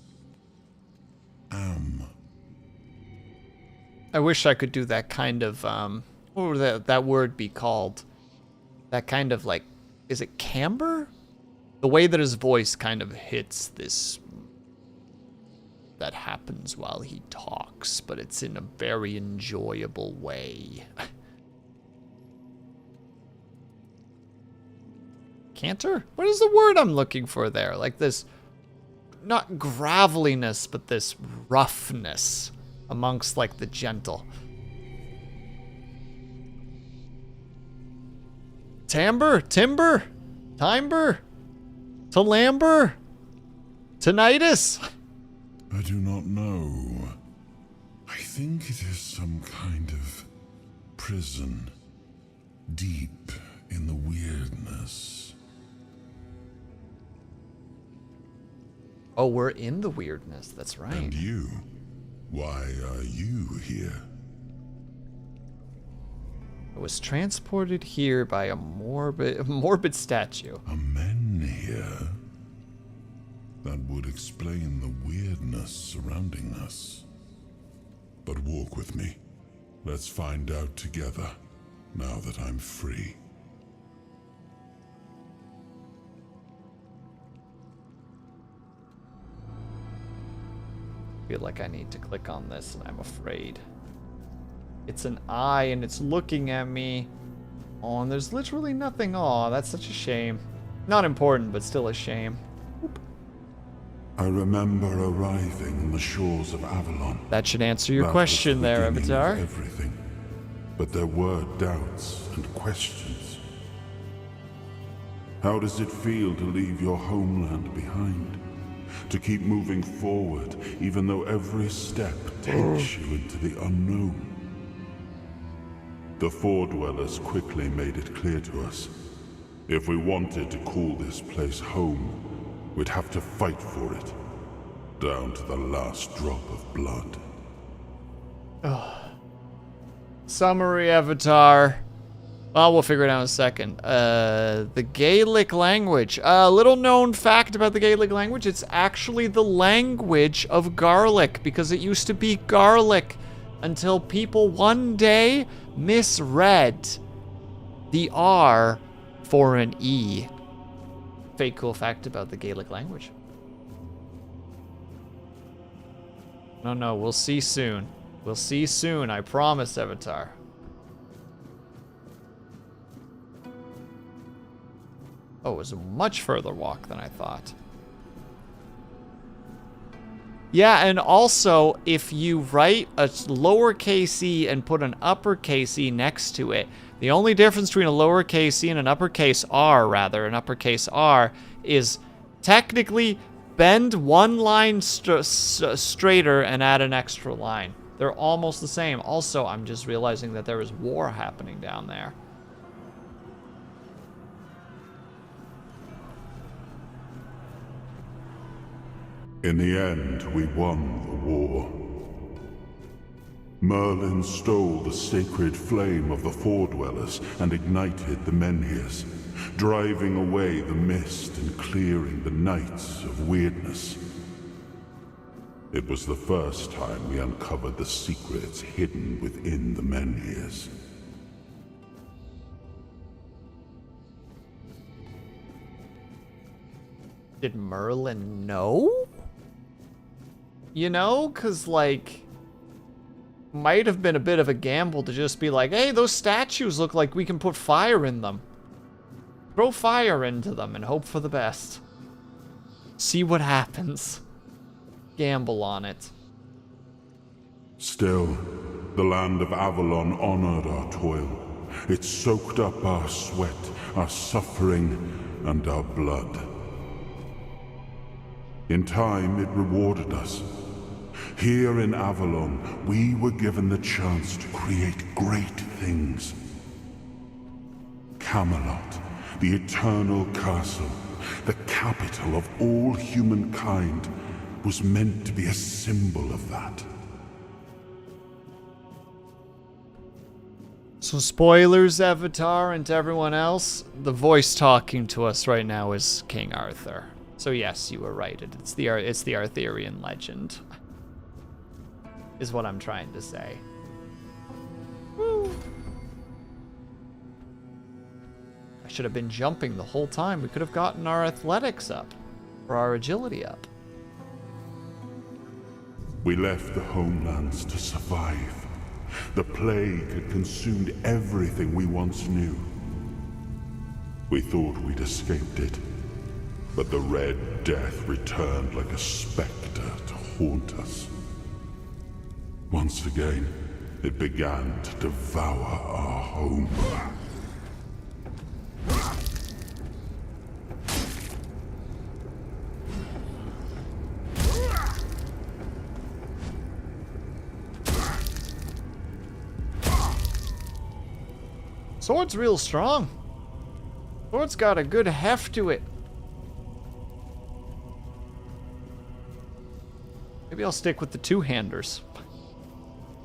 am. I wish I could do that kind of, what would that word be called? That kind of like, is it camber? The way that his voice kind of hits this, that happens while he talks, but it's in a very enjoyable way. Canter? What is the word I'm looking for there? Like this not graveliness, but this roughness amongst like the gentle. Timber, Timber, Talamber, Tinnitus. I do not know. I think it is some kind of prison, deep in the weirdness. Oh, we're in the weirdness, that's right. And you? Why are you here? I was transported here by a morbid statue. A men here? That would explain the weirdness surrounding us. But walk with me. Let's find out together, now that I'm free. I feel like I need to click on this, and I'm afraid. It's an eye, and it's looking at me. Oh, and there's literally nothing. Oh, that's such a shame. Not important, but still a shame. Oop. I remember arriving on the shores of Avalon. That should answer your question there, Avatar. Everything. But there were doubts and questions. How does it feel to leave your homeland behind? To keep moving forward, even though every step takes you into the unknown? The Four Dwellers quickly made it clear to us. If we wanted to call this place home, we'd have to fight for it, down to the last drop of blood. Summary, Avatar. Well, we'll figure it out in a second. The Gaelic language. A little known fact about the Gaelic language, it's actually the language of garlic, because it used to be garlic until people one day misread the R for an E. Fake cool fact about the Gaelic language. No, we'll see soon. We'll see soon, I promise, Avatar. Oh, it was a much further walk than I thought. Yeah, and also, if you write a lowercase e and put an uppercase e next to it, the only difference between a lowercase e and an uppercase R, is technically bend one line straighter and add an extra line. They're almost the same. Also, I'm just realizing that there is war happening down there. In the end, we won the war. Merlin stole the sacred flame of the Four Dwellers and ignited the Menhirs, driving away the mist and clearing the nights of weirdness. It was the first time we uncovered the secrets hidden within the Menhirs. Did Merlin know? You know, cause like, might have been a bit of a gamble to just be like, hey, those statues look like we can put fire in them. Throw fire into them and hope for the best. See what happens. Gamble on it. Still, the land of Avalon honored our toil. It soaked up our sweat, our suffering, and our blood. In time, it rewarded us. Here in Avalon, we were given the chance to create great things. Camelot, the eternal castle, the capital of all humankind, was meant to be a symbol of that. So spoilers, Avatar, and to everyone else, the voice talking to us right now is King Arthur. So yes, you were right. It's the Arthurian legend, is what I'm trying to say. Woo. I should have been jumping the whole time. We could have gotten our athletics up, or our agility up. We left the homelands to survive. The plague had consumed everything we once knew. We thought we'd escaped it. but the Red Death returned like a specter to haunt us. Once again, it began to devour our home. Sword's real strong. Sword's got a good heft to it. Maybe I'll stick with the two-handers.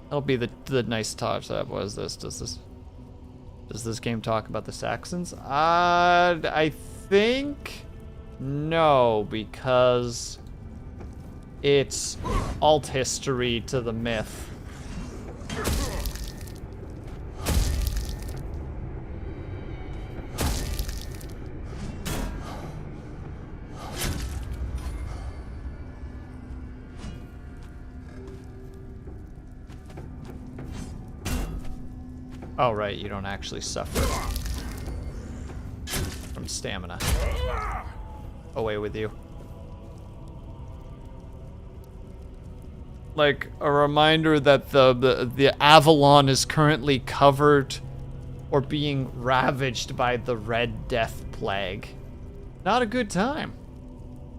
That'll be the nice touch. What is this? Does this game talk about the Saxons? I think no, because it's alt history to the myth. Oh, right, you don't actually suffer from stamina. Away with you. Like, a reminder that the Avalon is currently covered or being ravaged by the Red Death Plague. Not a good time.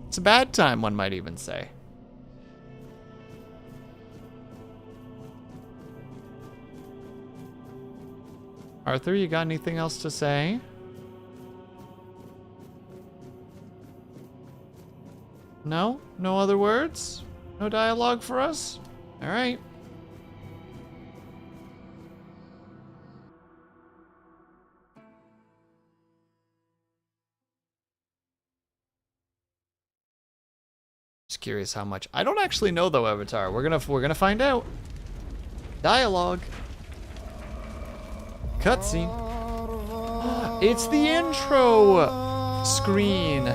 It's a bad time, one might even say. Arthur, you got anything else to say? No? No other words? No dialogue for us? All right. Just curious how much. I don't actually know though, Avatar. We're gonna find out. Dialogue. Cutscene. It's the intro screen.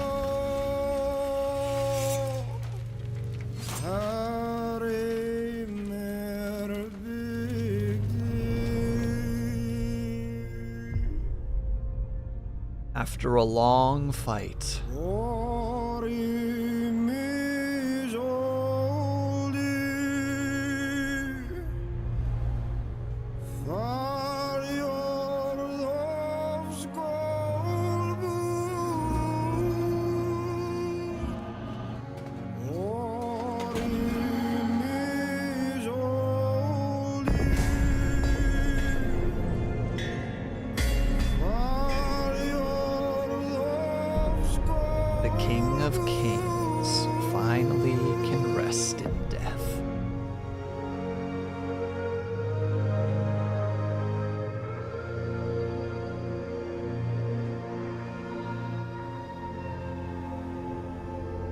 After a long fight.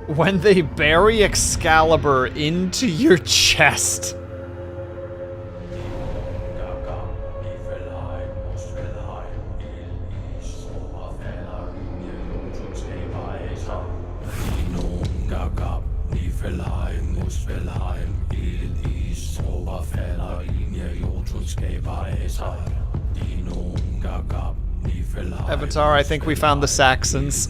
When they bury Excalibur into your chest. Avatar, I think we found the Saxons.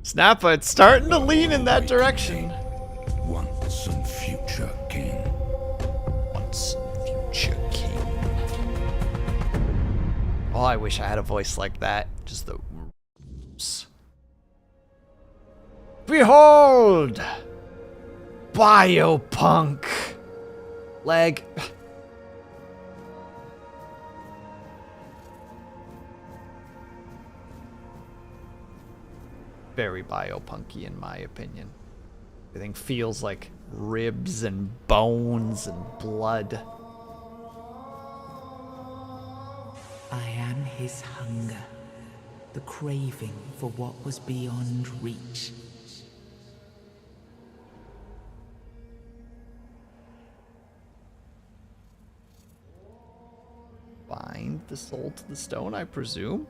Snappa, it's starting to lean in that direction. Once and future king. Once and future king. Oh, I wish I had a voice like that. Just the... Behold! Biopunk! Leg. Very biopunky in my opinion. Everything feels like ribs and bones and blood. I am his hunger, the craving for what was beyond reach. Bind the soul to the stone, I presume?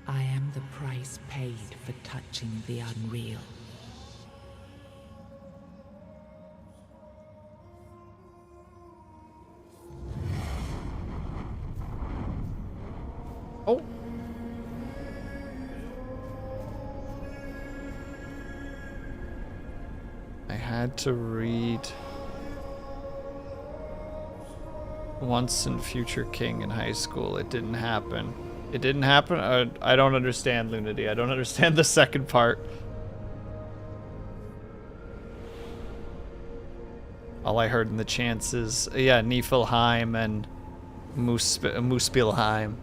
I am the price paid for touching the unreal. Oh. I had to read Once and Future King in high school. It didn't happen. It didn't happen? I don't understand, Lunity. I don't understand the second part. All I heard in the chants is, yeah, Niflheim and Muspelheim.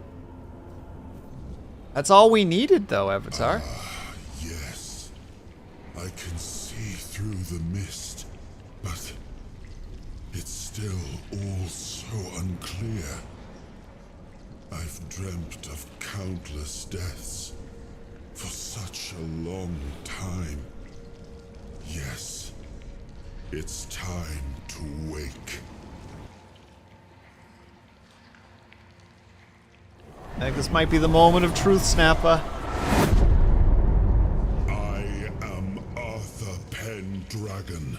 That's all we needed, though, Avatar. Yes. I can see through the mist, but it's still all so unclear. I've dreamt of countless deaths for such a long time. Yes, it's time to wake. I think this might be the moment of truth, Snappa. I am Arthur Pendragon.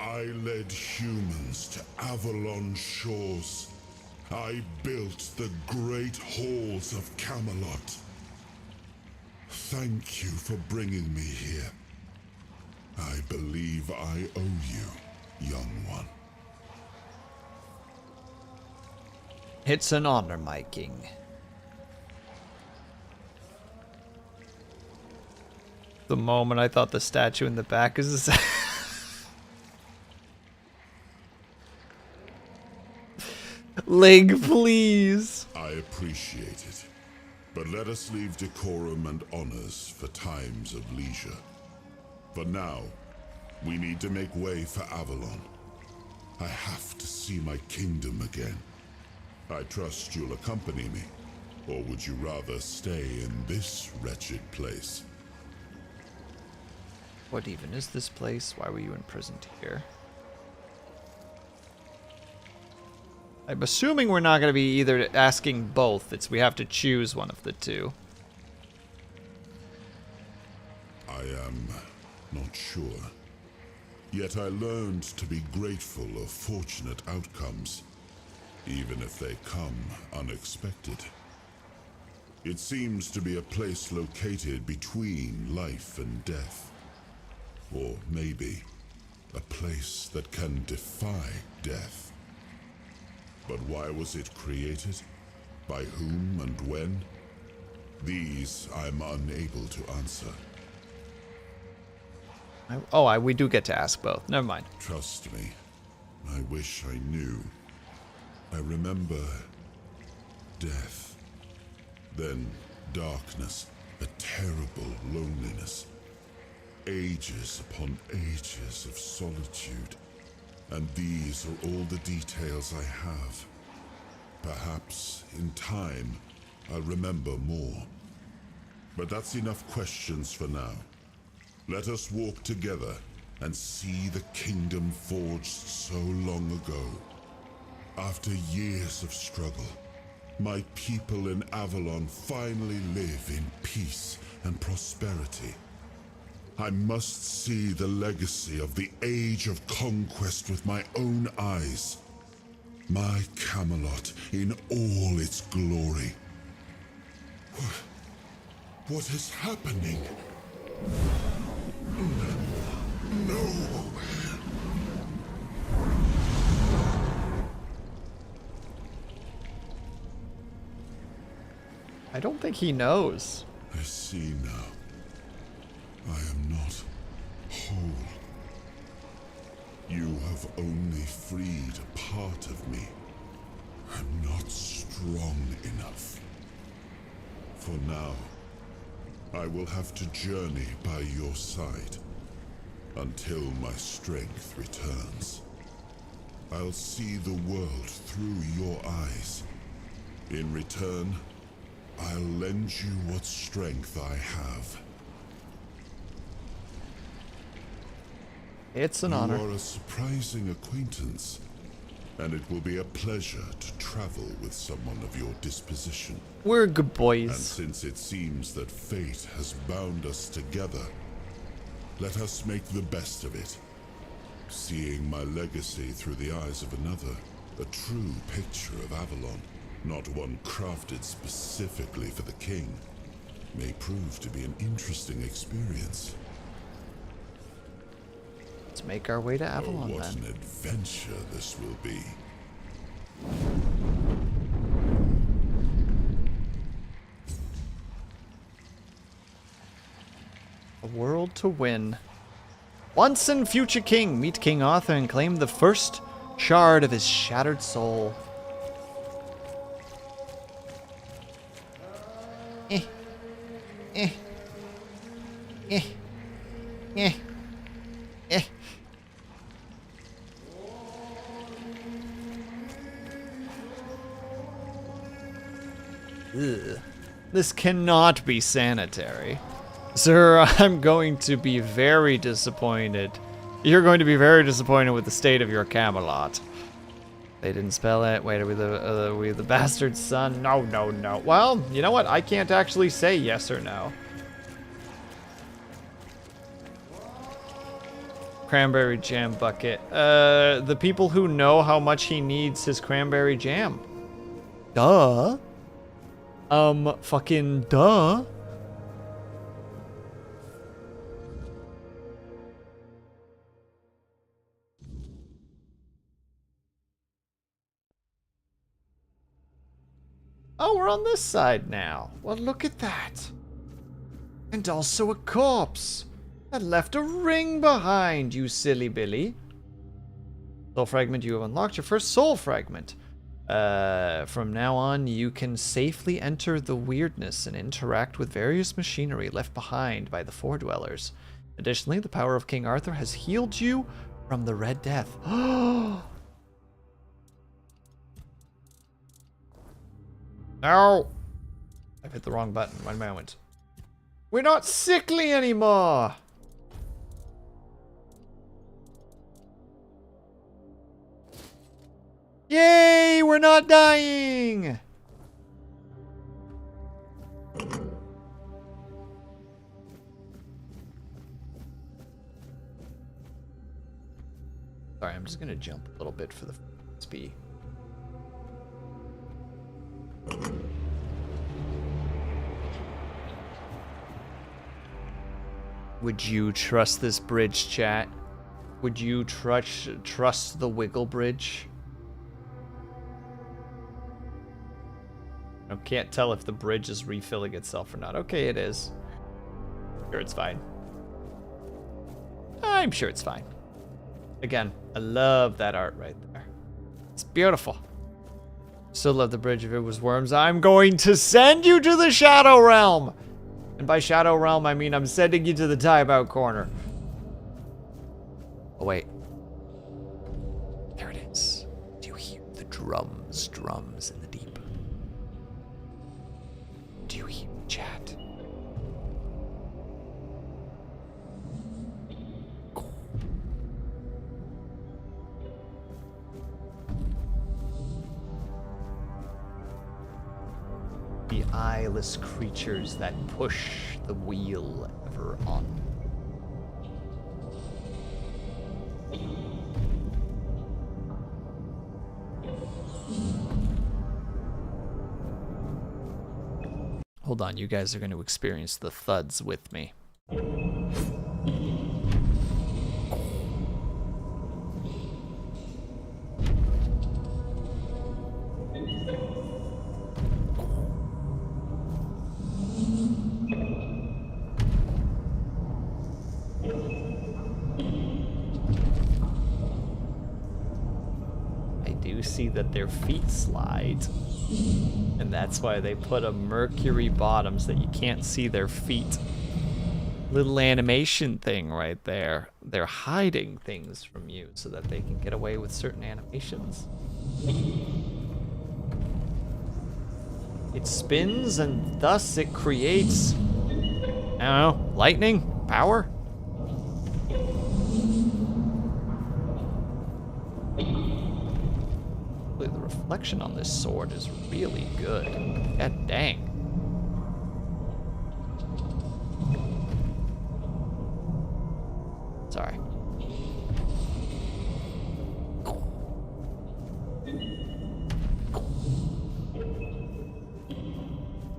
I led humans to Avalon shores. I built the great halls of Camelot. Thank you for bringing me here. I believe I owe you, young one. It's an honor, my king. The moment I thought the statue in the back is a Leg, please. I appreciate it, but let us leave decorum and honors for times of leisure. For now, we need to make way for Avalon. I have to see my kingdom again. I trust you'll accompany me, or would you rather stay in this wretched place? What even is this place? Why were you imprisoned here? I'm assuming we're not going to be either asking both. We have to choose one of the two. I am not sure. Yet I learned to be grateful of fortunate outcomes, even if they come unexpected. It seems to be a place located between life and death. Or maybe a place that can defy death. But why was it created? By whom and when? These I'm unable to answer. We do get to ask both. Never mind. Trust me, I wish I knew. I remember death, then darkness, a terrible loneliness. Ages upon ages of solitude. And these are all the details I have. Perhaps, in time, I'll remember more. But that's enough questions for now. Let us walk together and see the kingdom forged so long ago. After years of struggle, my people in Avalon finally live in peace and prosperity. I must see the legacy of the Age of Conquest with my own eyes. My Camelot in all its glory. What is happening? No! I don't think he knows. I see now. I am not whole. You have only freed a part of me. I'm not strong enough. For now, I will have to journey by your side until my strength returns. I'll see the world through your eyes. In return, I'll lend you what strength I have. It's an honor. You are a surprising acquaintance, and it will be a pleasure to travel with someone of your disposition. We're good And boys. since it seems that fate has bound us together, let us make the best of it. Seeing my legacy through the eyes of another, a true picture of Avalon, not one crafted specifically for the king, may prove to be an interesting experience. Let's make our way to Avalon Oh, what then. an adventure this will be. A world to win. Once and future king, meet King Arthur and claim the first shard of his shattered soul. Eh. Eh. Eh. Eh. Eh. Ugh. This cannot be sanitary. Sir, I'm going to be very disappointed. You're going to be very disappointed with the state of your Camelot. They didn't spell it. Wait, are we the bastard's son? No, no, no. Well, you know what? I can't actually say yes or no. Cranberry jam bucket. The people who know how much he needs his cranberry jam. Duh. Fucking duh. Oh, we're on this side now. Well, look at that. And also a corpse. That left a ring behind, you silly Billy. Soul fragment, you have unlocked your first soul fragment. From now on, you can safely enter the weirdness and interact with various machinery left behind by the Four Dwellers. Additionally, the power of King Arthur has healed you from the Red Death. No! I've hit the wrong button. One moment. We're not sickly anymore! Yay! We're not dying! Sorry, I'm just gonna jump a little bit for the speed. Would you trust this bridge, chat? Would you trust the Wiggle Bridge? I can't tell if the bridge is refilling itself or not. Okay, it is. Sure, it's fine. I'm sure it's fine. Again, I love that art right there. It's beautiful. Still love the bridge if it was worms. I'm going to send you to the Shadow Realm! And by Shadow Realm, I mean I'm sending you to the timeout corner. Oh, wait. There it is. Do you hear the drums in the deep? Do you hear the chat? The eyeless creatures that push the wheel ever on. Hold on, you guys are going to experience the thuds with me. See that their feet slide, and that's why they put a mercury bottom so that you can't see their feet. Little animation thing right there. They're hiding things from you so that they can get away with certain animations. It spins and thus it creates, I don't know, lightning? Power? The reflection on this sword is really good. God dang. Sorry.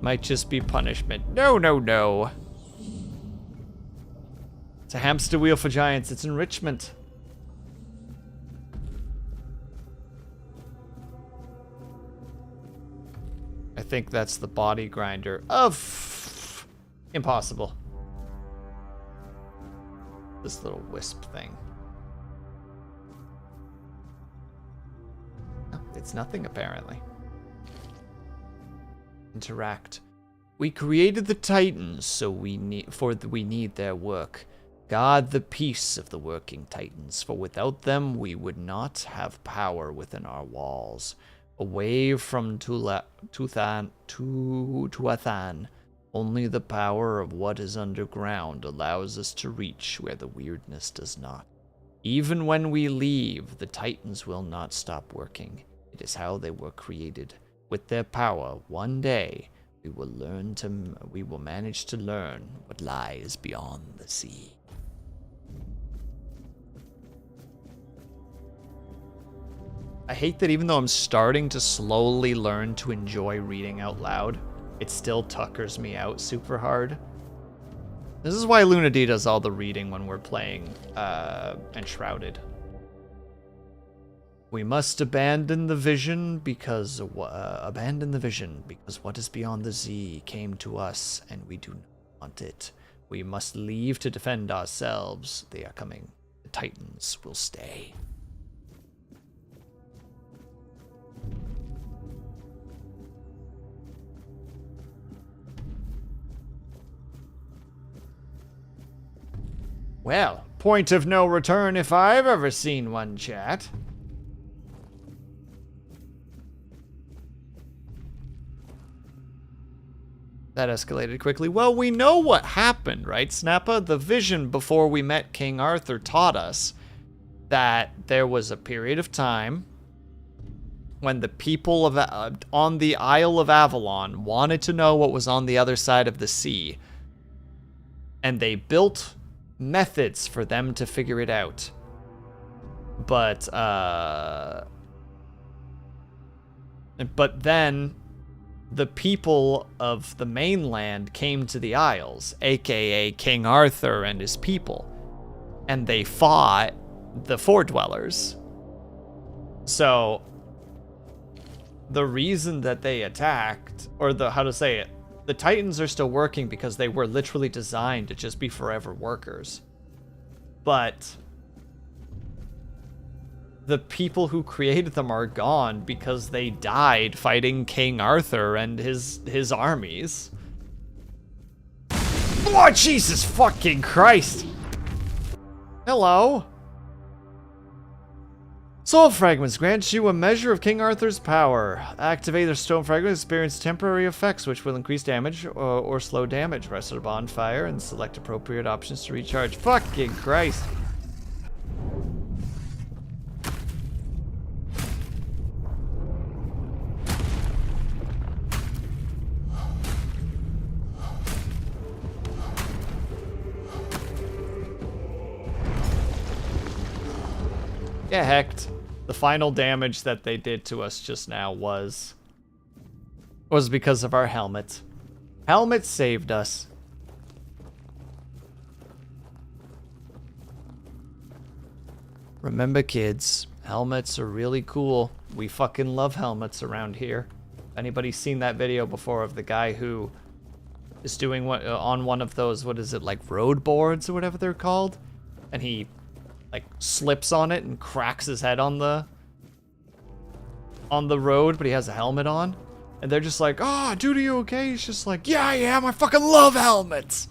Might just be punishment. No, no, no. It's a hamster wheel for giants. It's enrichment. I think that's the body grinder of impossible. This little wisp thing. Oh, it's nothing apparently. Interact. We created the Titans, so we need their work. Guard the peace of the working Titans, for without them we would not have power within our walls. Away from Tuathan, only the power of what is underground allows us to reach where the weirdness does not. Even when we leave, the Titans will not stop working. It is how they were created. With their power, one day, we will manage to learn what lies beyond the sea. I hate that even though I'm starting to slowly learn to enjoy reading out loud, it still tuckers me out super hard. This is why Luna D does all the reading when we're playing Enshrouded. We must abandon the vision because what is beyond the sea came to us and we do not want it. We must leave to defend ourselves. They are coming. The Titans will stay. Well, point of no return if I've ever seen one, chat. That escalated quickly. Well, we know what happened, right, Snappa? The vision before we met King Arthur taught us that there was a period of time when the people of on the Isle of Avalon wanted to know what was on the other side of the sea. And they built methods for them to figure it out. But then the people of the mainland came to the Isles, aka King Arthur and his people, and they fought the Foredwellers. So the reason that they attacked, or the Titans are still working because they were literally designed to just be forever workers. But the people who created them are gone because they died fighting King Arthur and his armies. Oh, Jesus fucking Christ! Hello? Soul fragments grant you a measure of King Arthur's power. Activate the stone fragments, experience temporary effects which will increase damage or slow damage. Rest on a bonfire and select appropriate options to recharge. Fucking Christ. Get hecked. The final damage that they did to us just now was because of our helmet. Helmet saved us. Remember, kids, helmets are really cool. We fucking love helmets around here. Anybody's seen that video before of the guy who is doing on one of those, what is it, like road boards or whatever they're called? And he like slips on it and cracks his head on the road, but he has a helmet on. And they're just like, "Oh, dude, are you okay?" He's just like, "Yeah, I am. I fucking love helmets."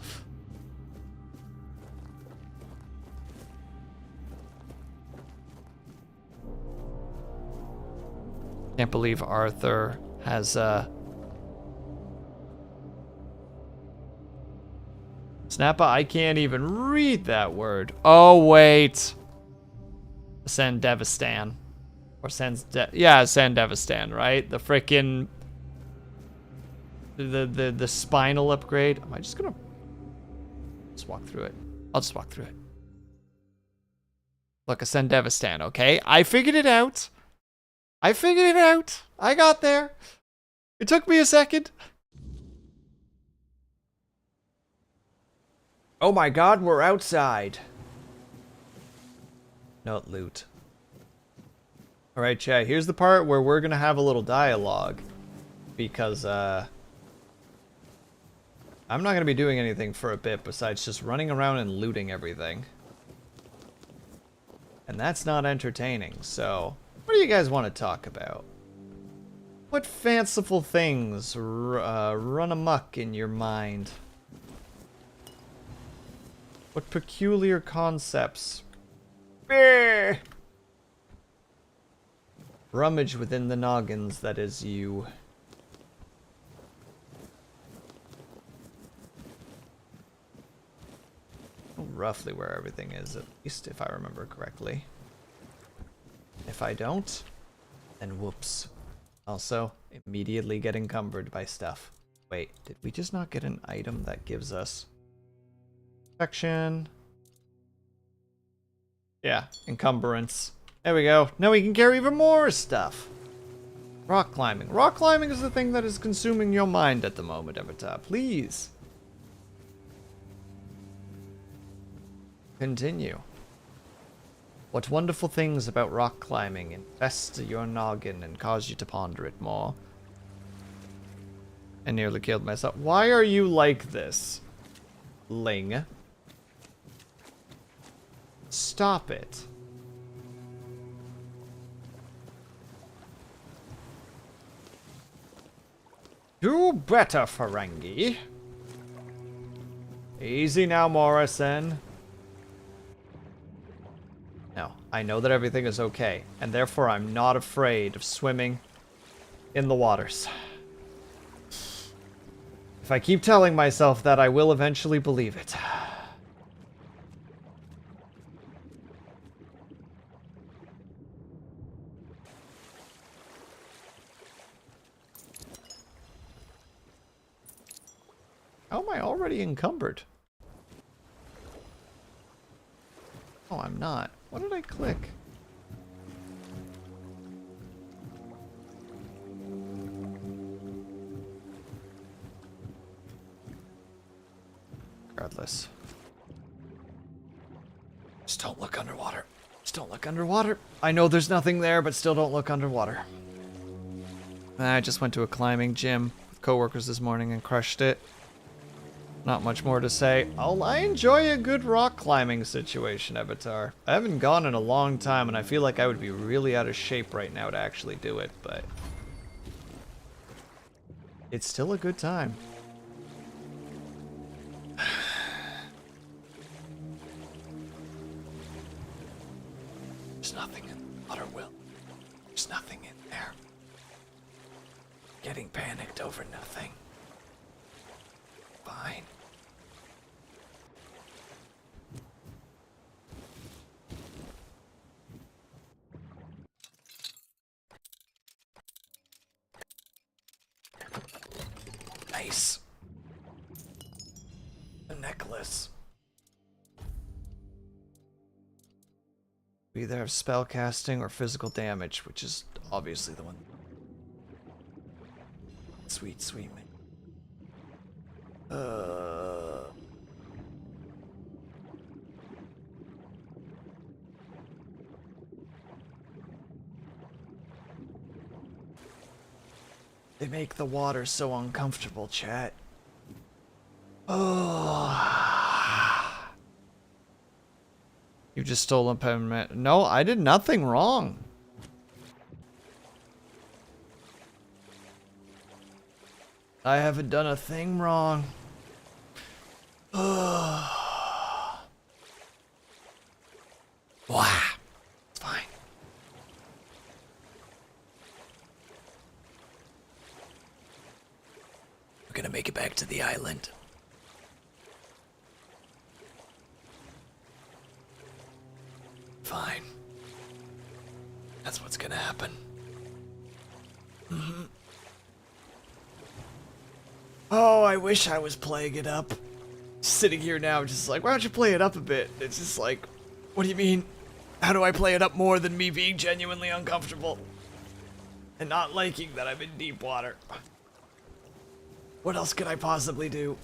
Can't believe Arthur has Snappa, I can't even read that word. Oh, wait. Sandevistan. Or Sandevistan, right? The frickin' the spinal upgrade. Am I just gonna just walk through it? I'll just walk through it. Look, a Sandevistan, okay? I figured it out. I figured it out. I got there. It took me a second. Oh my god, we're outside. Not loot. Alright, chat, here's the part where we're gonna have a little dialogue. Because, I'm not gonna be doing anything for a bit besides just running around and looting everything. And that's not entertaining, so... What do you guys want to talk about? What fanciful things run amok in your mind? What peculiar concepts rummage within the noggins that is you? Roughly where everything is, at least if I remember correctly. If I don't, then whoops. Also, immediately get encumbered by stuff. Wait, did we just not get an item that gives us protection? Yeah, encumbrance. There we go. Now we can carry even more stuff. Rock climbing. Rock climbing is the thing that is consuming your mind at the moment, Avatar. Please. Continue. What wonderful things about rock climbing infest your noggin and cause you to ponder it more. I nearly killed myself. Why are you like this, Ling? Stop it. Do better, Ferengi. Easy now, Morrison. No, I know that everything is okay, and therefore I'm not afraid of swimming in the waters. If I keep telling myself that, I will eventually believe it. How am I already encumbered? Oh, I'm not. What did I click? Regardless. Just don't look underwater. Just don't look underwater. I know there's nothing there, but still don't look underwater. I just went to a climbing gym with coworkers this morning and crushed it. Not much more to say. I enjoy a good rock climbing situation, Avatar. I haven't gone in a long time, and I feel like I would be really out of shape right now to actually do it, but... it's still a good time. There's nothing in the water, Will. There's nothing in there. Getting panicked over nothing. Fine. Nice. A necklace. We either have spell casting or physical damage, which is obviously the one. Sweet, sweet man. They make the water so uncomfortable, chat. Oh. You just stole a pen. No, I did nothing wrong. I haven't done a thing wrong. Wow. It's fine. We're gonna make it back to the island. Fine. That's what's gonna happen. Oh, I wish I was playing it up. Sitting here now, just like, why don't you play it up a bit? It's just like, what do you mean? How do I play it up more than me being genuinely uncomfortable? And not liking that I'm in deep water. What else could I possibly do?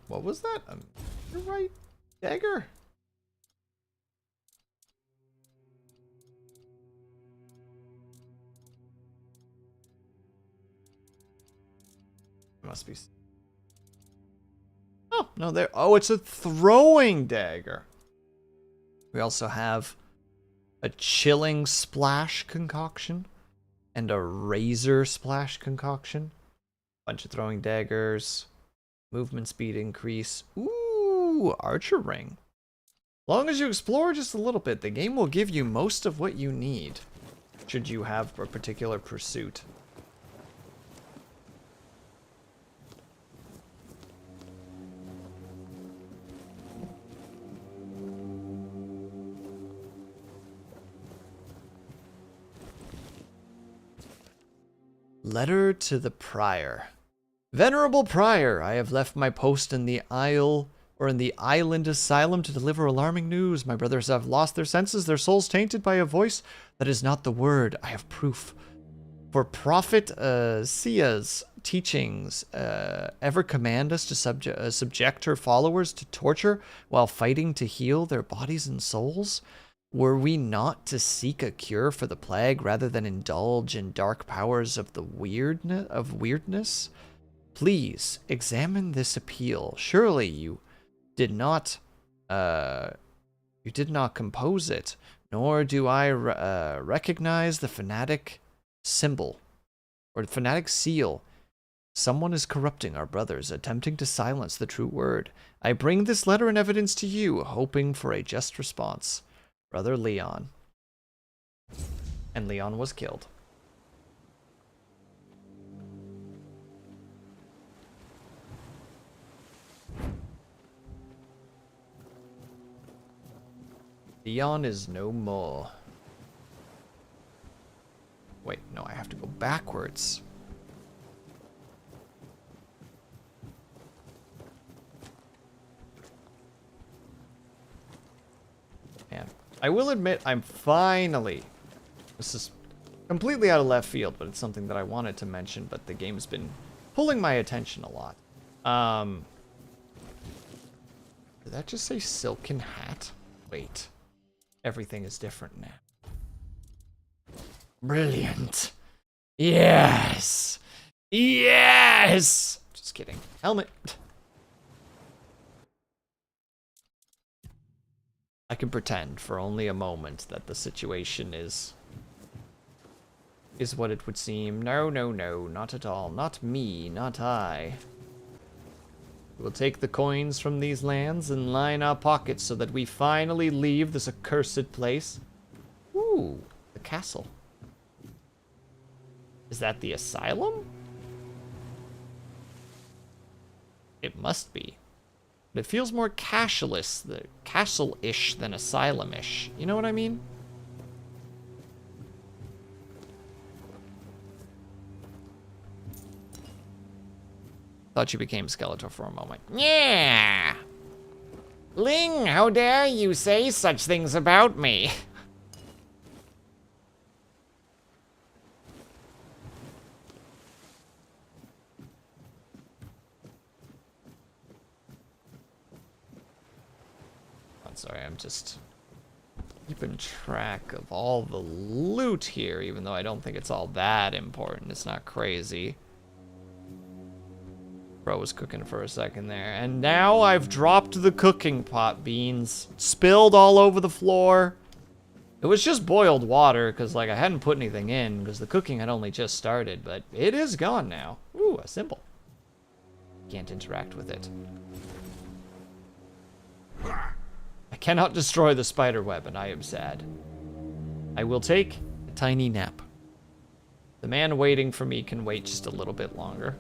What was that? You're right, dagger. Must be. Oh no, there. Oh, it's a throwing dagger. We also have a chilling splash concoction and a razor splash concoction. Bunch of throwing daggers. Movement speed increase. Ooh, archer ring. As long as you explore just a little bit, the game will give you most of what you need, should you have a particular pursuit. Letter to the Prior. Venerable Prior, I have left my post in the island asylum to deliver alarming news. My brothers have lost their senses, their souls tainted by a voice that is not the word. I have proof. For Prophet Sia's teachings ever command us to subject her followers to torture while fighting to heal their bodies and souls? Were we not to seek a cure for the plague rather than indulge in dark powers of the weirdness? Please examine this appeal. Surely you did not compose it, nor do I recognize the fanatic symbol or the fanatic seal. Someone is corrupting our brothers, attempting to silence the true word. I bring this letter in evidence to you, hoping for a just response. Brother Leon. And Leon was killed. Leon is no more. Wait, no, I have to go backwards. Man, I will admit I'm finally... This is completely out of left field, but it's something that I wanted to mention, but the game's been pulling my attention a lot. Did that just say silken hat? Wait. Everything is different now. Brilliant. Yes. Yes. Just kidding. Helmet. I can pretend for only a moment that the situation is what it would seem. No, no, no, not at all. Not me, not I. We'll take the coins from these lands and line our pockets so that we finally leave this accursed place. Ooh, the castle. Is that the asylum? It must be. But it feels more castle-ish than asylum-ish. You know what I mean? Thought you became Skeletor for a moment. Yeah! Ling, how dare you say such things about me? I'm sorry, I'm just keeping track of all the loot here, even though I don't think it's all that important. It's not crazy. Bro was cooking for a second there. And now I've dropped the cooking pot beans. Spilled all over the floor. It was just boiled water, because like I hadn't put anything in, because the cooking had only just started, but it is gone now. Ooh, a symbol. Can't interact with it. I cannot destroy the spider web, and I am sad. I will take a tiny nap. The man waiting for me can wait just a little bit longer.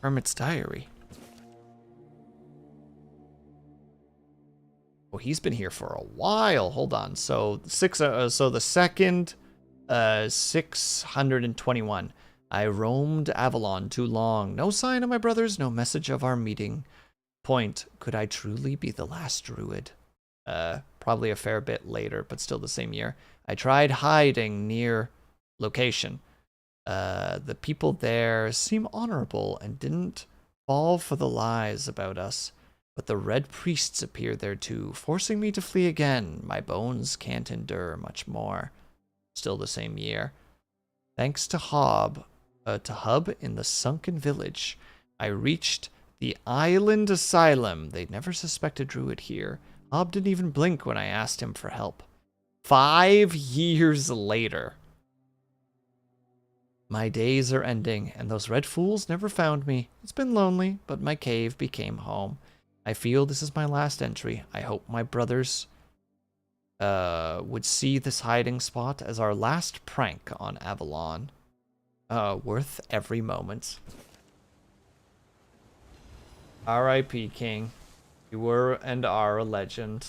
Hermit's diary. Oh, he's been here for a while. Hold on. So the second, 621. I roamed Avalon too long. No sign of my brothers, no message of our meeting. Point. Could I truly be the last druid? Probably a fair bit later, but still the same year. I tried hiding near location. The people there seem honorable and didn't fall for the lies about us. But the red priests appeared there too, forcing me to flee again. My bones can't endure much more. Still the same year. Thanks to Hub in the sunken village, I reached the island asylum. They never suspected Druid here. Hub didn't even blink when I asked him for help. 5 years later. My days are ending, and those red fools never found me. It's been lonely, but my cave became home. I feel this is my last entry. I hope my brothers would see this hiding spot as our last prank on Avalon. Worth every moment. R.I.P. King. You were and are a legend.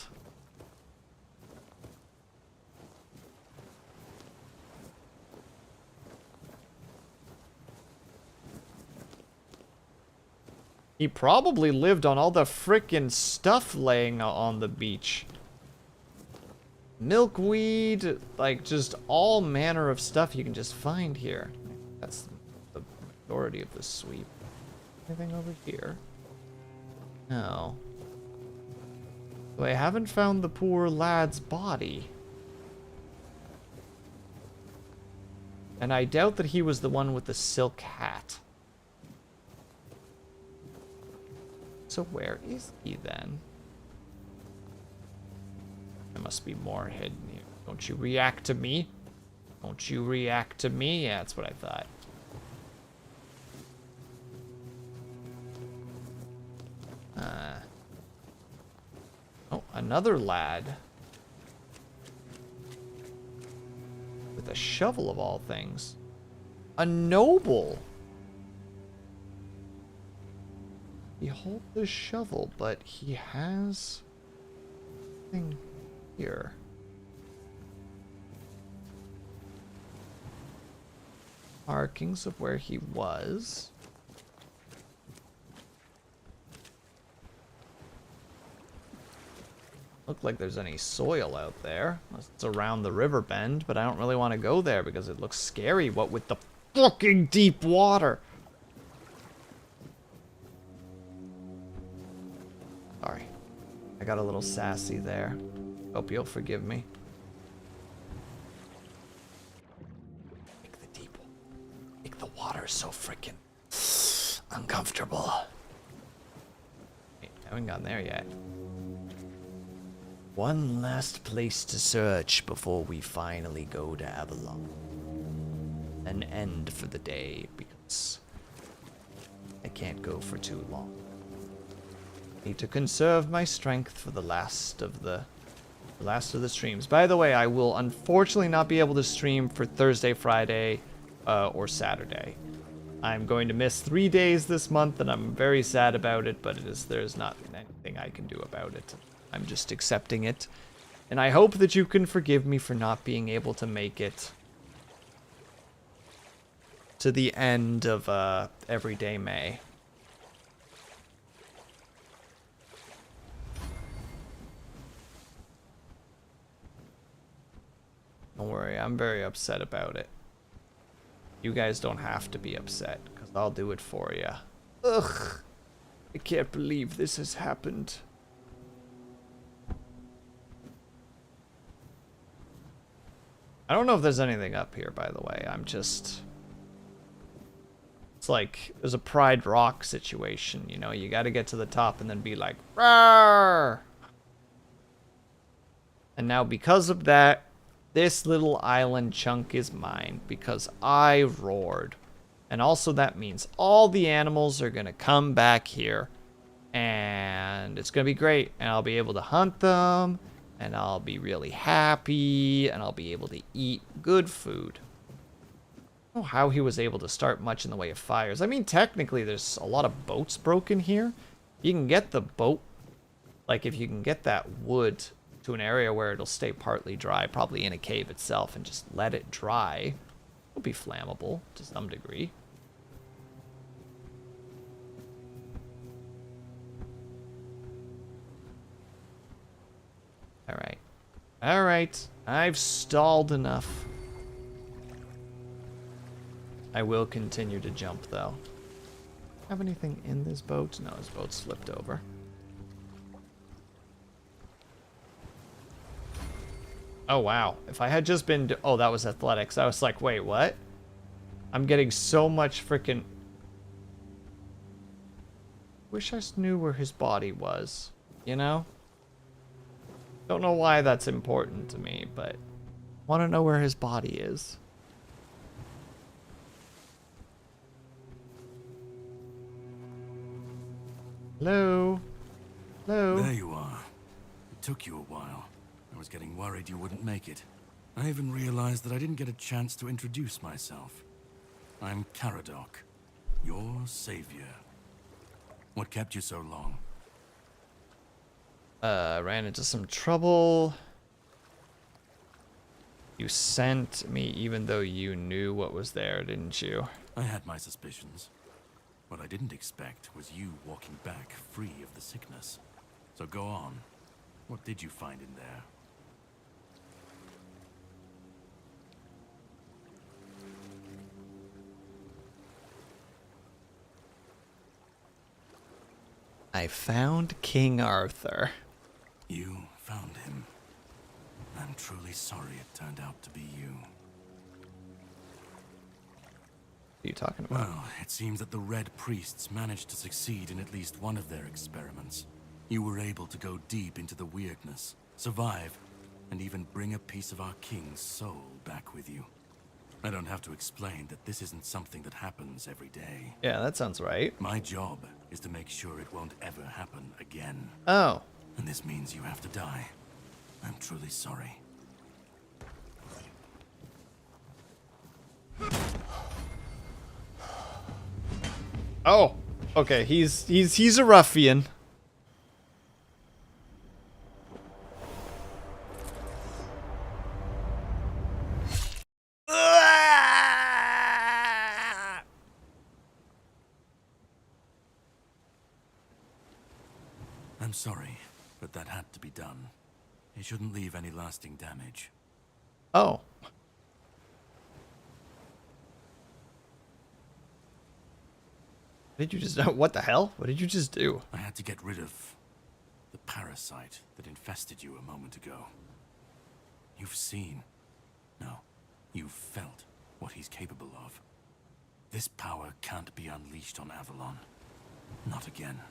He probably lived on all the frickin' stuff laying on the beach. Milkweed, like just all manner of stuff you can just find here. That's the majority of the sweep. Anything over here? No. So I haven't found the poor lad's body. And I doubt that he was the one with the silk hat. So where is he then? There must be more hidden here. Don't you react to me? Don't you react to me? Yeah, that's what I thought. Oh, another lad. With a shovel of all things. A noble! He holds the shovel, but he has something here. Markings of where he was. Look like there's any soil out there. It's around the river bend, but I don't really want to go there because it looks scary. What with the fucking deep water? Sorry. I got a little sassy there. Hope you'll forgive me. Make the deep. Make the water so freaking uncomfortable. Wait, I haven't gotten there yet. One last place to search before we finally go to Avalon. An end for the day because I can't go for too long. Need to conserve my strength for the last of the streams. By the way, I will unfortunately not be able to stream for Thursday, Friday, or Saturday. I'm going to miss 3 days this month, and I'm very sad about it. But there's not anything I can do about it. I'm just accepting it, and I hope that you can forgive me for not being able to make it to the end of Everyday May. Don't worry, I'm very upset about it. You guys don't have to be upset, because I'll do it for you. Ugh, I can't believe this has happened. I don't know if there's anything up here, by the way. I'm just... It's like, there's a Pride Rock situation, you know? You gotta get to the top and then be like, "Rawr!" And now because of that, this little island chunk is mine, because I roared. And also that means all the animals are gonna come back here And it's gonna be great. And I'll be able to hunt them. And I'll be really happy. And I'll be able to eat good food. I don't know how he was able to start much in the way of fires. I mean, technically, there's a lot of boats broken here. You can get the boat. Like, if you can get that wood to an area where it'll stay partly dry, probably in a cave itself, and just let it dry, it'll be flammable to some degree. Alright. Alright. I've stalled enough. I will continue to jump, though. Have anything in this boat? No, this boat's flipped over. Oh, wow. If I had just been... Oh, that was athletics. I was like, wait, what? I'm getting so much freaking... Wish I knew where his body was. You know? Don't know why that's important to me, but... want to know where his body is. Hello? Hello? There you are. It took you a while. I was getting worried you wouldn't make it. I even realized that I didn't get a chance to introduce myself. I'm Caradoc, your savior. What kept you so long? Ran into some trouble. You sent me even though you knew what was there, didn't you? I had my suspicions. What I didn't expect was you walking back free of the sickness. So go on. What did you find in there? I found King Arthur. You found him. I'm truly sorry it turned out to be you. What are you talking about? Well, it seems that the Red Priests managed to succeed in at least one of their experiments. You were able to go deep into the weirdness, survive, and even bring a piece of our king's soul back with you. I don't have to explain that this isn't something that happens every day. Yeah, that sounds right. My job is to make sure it won't ever happen again. Oh. And this means you have to die. I'm truly sorry. Oh. Okay, he's a ruffian. I'm sorry, but that had to be done. It shouldn't leave any lasting damage. Oh. What did you just... What the hell? What did you just do? I had to get rid of the parasite that infested you a moment ago. You've seen... No, you've felt what he's capable of. This power can't be unleashed on Avalon. Not again.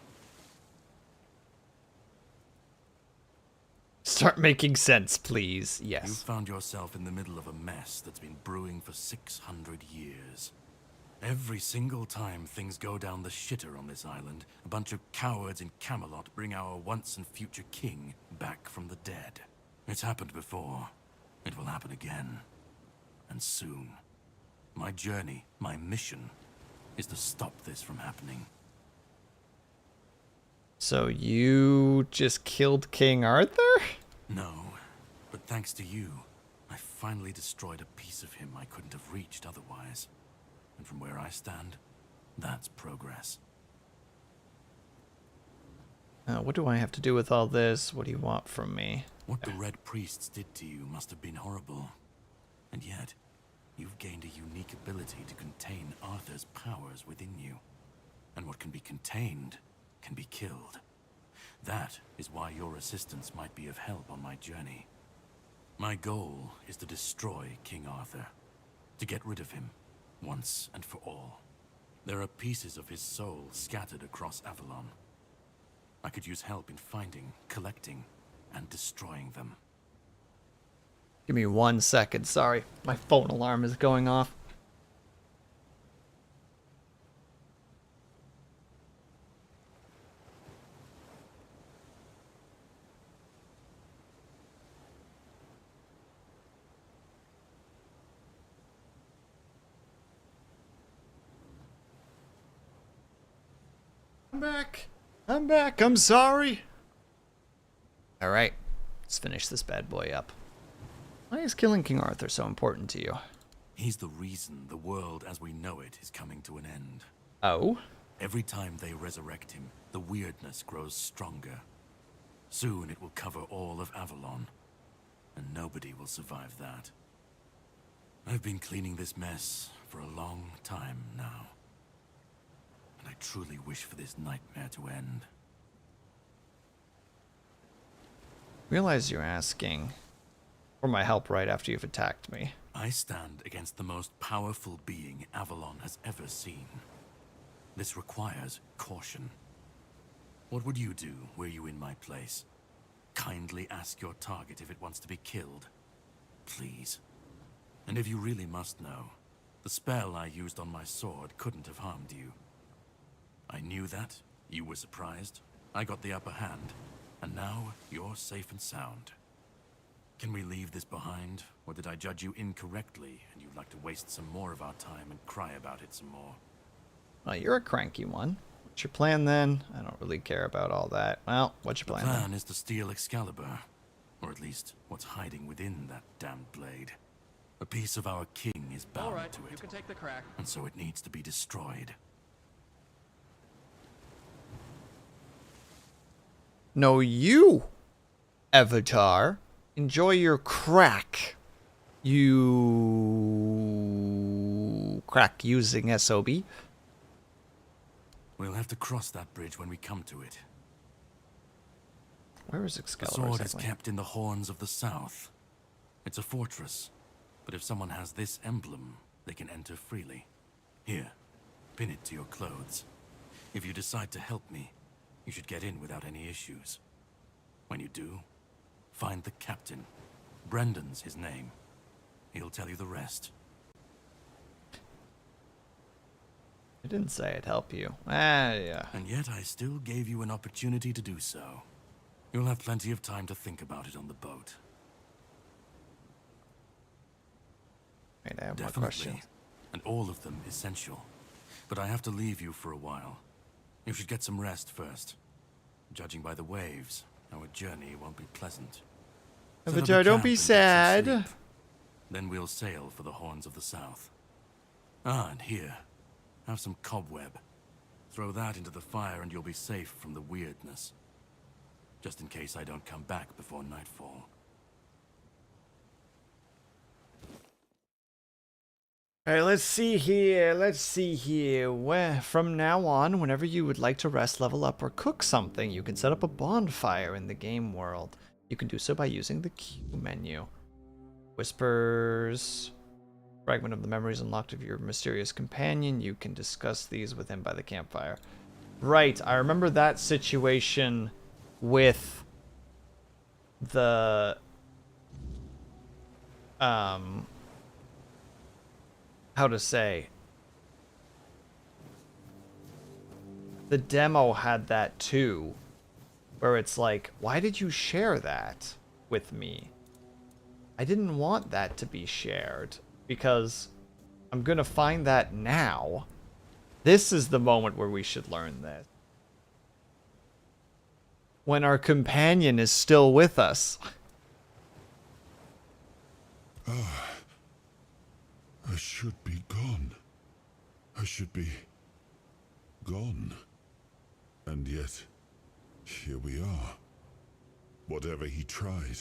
Start making sense, please. Yes. You found yourself in the middle of a mess that's been brewing for 600 years. Every single time things go down the shitter on this island, a bunch of cowards in Camelot bring our once and future king back from the dead. It's happened before. It will happen again. And soon. My journey, my mission, is to stop this from happening. So you just killed King Arthur? No, but thanks to you, I finally destroyed a piece of him I couldn't have reached otherwise. And from where I stand, that's progress. What do I have to do with all this? What do you want from me? What the Red Priests did to you must have been horrible. And yet, you've gained a unique ability to contain Arthur's powers within you. And what can be contained can be killed. That is why your assistance might be of help on my journey. My goal is to destroy King Arthur, to get rid of him, once and for all. There are pieces of his soul scattered across Avalon. I could use help in finding, collecting, and destroying them. Give me 1 second. Sorry, my phone alarm is going off. I'm back. I'm back. I'm sorry. All right. Let's finish this bad boy up. Why is killing King Arthur so important to you? He's the reason the world as we know it is coming to an end. Oh? Every time they resurrect him, the weirdness grows stronger. Soon it will cover all of Avalon, and nobody will survive that. I've been cleaning this mess for a long time now, and I truly wish for this nightmare to end. Realize you're asking for my help right after you've attacked me. I stand against the most powerful being Avalon has ever seen. This requires caution. What would you do were you in my place? Kindly ask your target if it wants to be killed. Please. And if you really must know, the spell I used on my sword couldn't have harmed you. I knew that, you were surprised, I got the upper hand, and now you're safe and sound. Can we leave this behind, or did I judge you incorrectly and you'd like to waste some more of our time and cry about it some more? Well, you're a cranky one. What's your plan then? I don't really care about all that. Well, what's your plan The then? plan is to steal Excalibur, or at least what's hiding within that damned blade. A piece of our king is bound to it, you can take the crack. and so it needs to be destroyed. No, you, Avatar. Enjoy your crack. You crack using SOB. We'll have to cross that bridge when we come to it. Where is The Excalibur sword exactly? is kept in the Horns of the South. It's a fortress, but if someone has this emblem, they can enter freely. Here, pin it to your clothes. If you decide to help me, you should get in without any issues. When you do, find the captain. Brendan's his name. He'll tell you the rest. I didn't say I'd help you. Yeah. And yet I still gave you an opportunity to do so. You'll have plenty of time to think about it on the boat. Wait, I have more Definitely. questions. And all of them essential. But I have to leave you for a while. You should get some rest first. Judging by the waves, our journey won't be pleasant. Set up a Avatar, don't camp be and get some sad. sleep. Then we'll sail for the Horns of the South. Ah, and here. Have some cobweb. Throw that into the fire and you'll be safe from the weirdness. Just in case I don't come back before nightfall. Alright, let's see here. From now on, whenever you would like to rest, level up, or cook something, you can set up a bonfire in the game world. You can do so by using the Q menu. Whispers. Fragment of the memories unlocked of your mysterious companion. You can discuss these with him by the campfire. Right, I remember that situation with the how to say, the demo had that too, where it's like, why did you share that with me? I didn't want that to be shared because I'm gonna find that now. This is the moment where we should learn this. When our companion is still with us. I should be gone. I should be gone. And yet, here we are. Whatever he tried,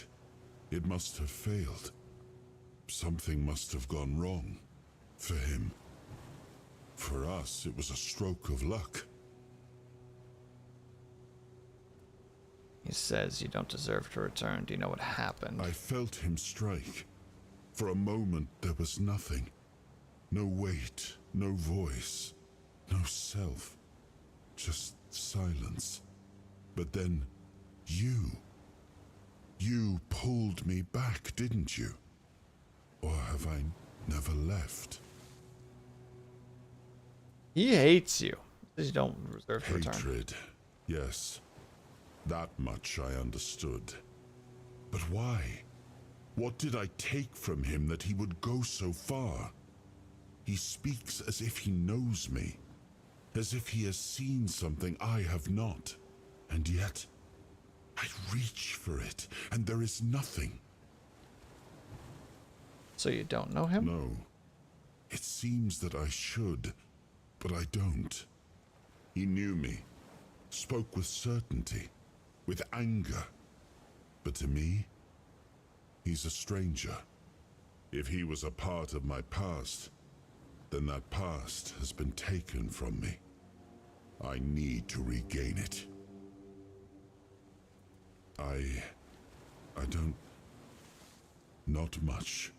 it must have failed. Something must have gone wrong. For him. For us, it was a stroke of luck. He says you don't deserve to return. Do you know what happened? I felt him strike. For a moment, there was nothing. No weight, no voice, no self. Just silence. But then, you pulled me back, didn't you? Or have I never left? He hates you. He says you don't deserve to return. Hatred, yes. That much I understood. But why? What did I take from him that he would go so far? He speaks as if he knows me. as if he has seen something I have not. And yet, I reach for it, and there is nothing. So you don't know him? No. It seems that I should, but I don't. He knew me, spoke with certainty, with anger. But to me, he's a stranger. If he was a part of my past, then that past has been taken from me. I need to regain it. I don't... Not much.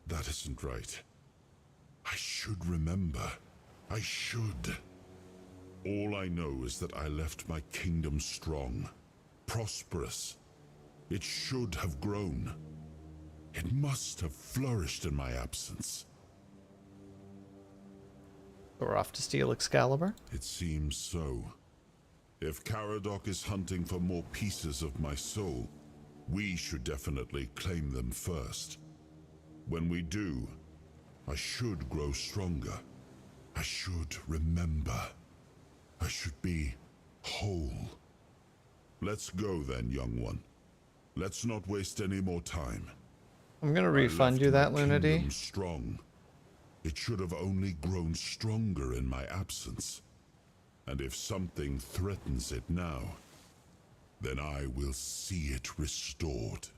That isn't right. I should remember. I should. All I know is that I left my kingdom strong, prosperous. It should have grown. It must have flourished in my absence. We're off to steal Excalibur? It seems so. If Caradoc is hunting for more pieces of my soul, we should definitely claim them first. When we do, I should grow stronger. I should remember. I should be whole. Let's go then, young one. Let's not waste any more time. I'm gonna refund you that, my Lunity. kingdom strong. It should have only grown stronger in my absence. And if something threatens it now, then I will see it restored.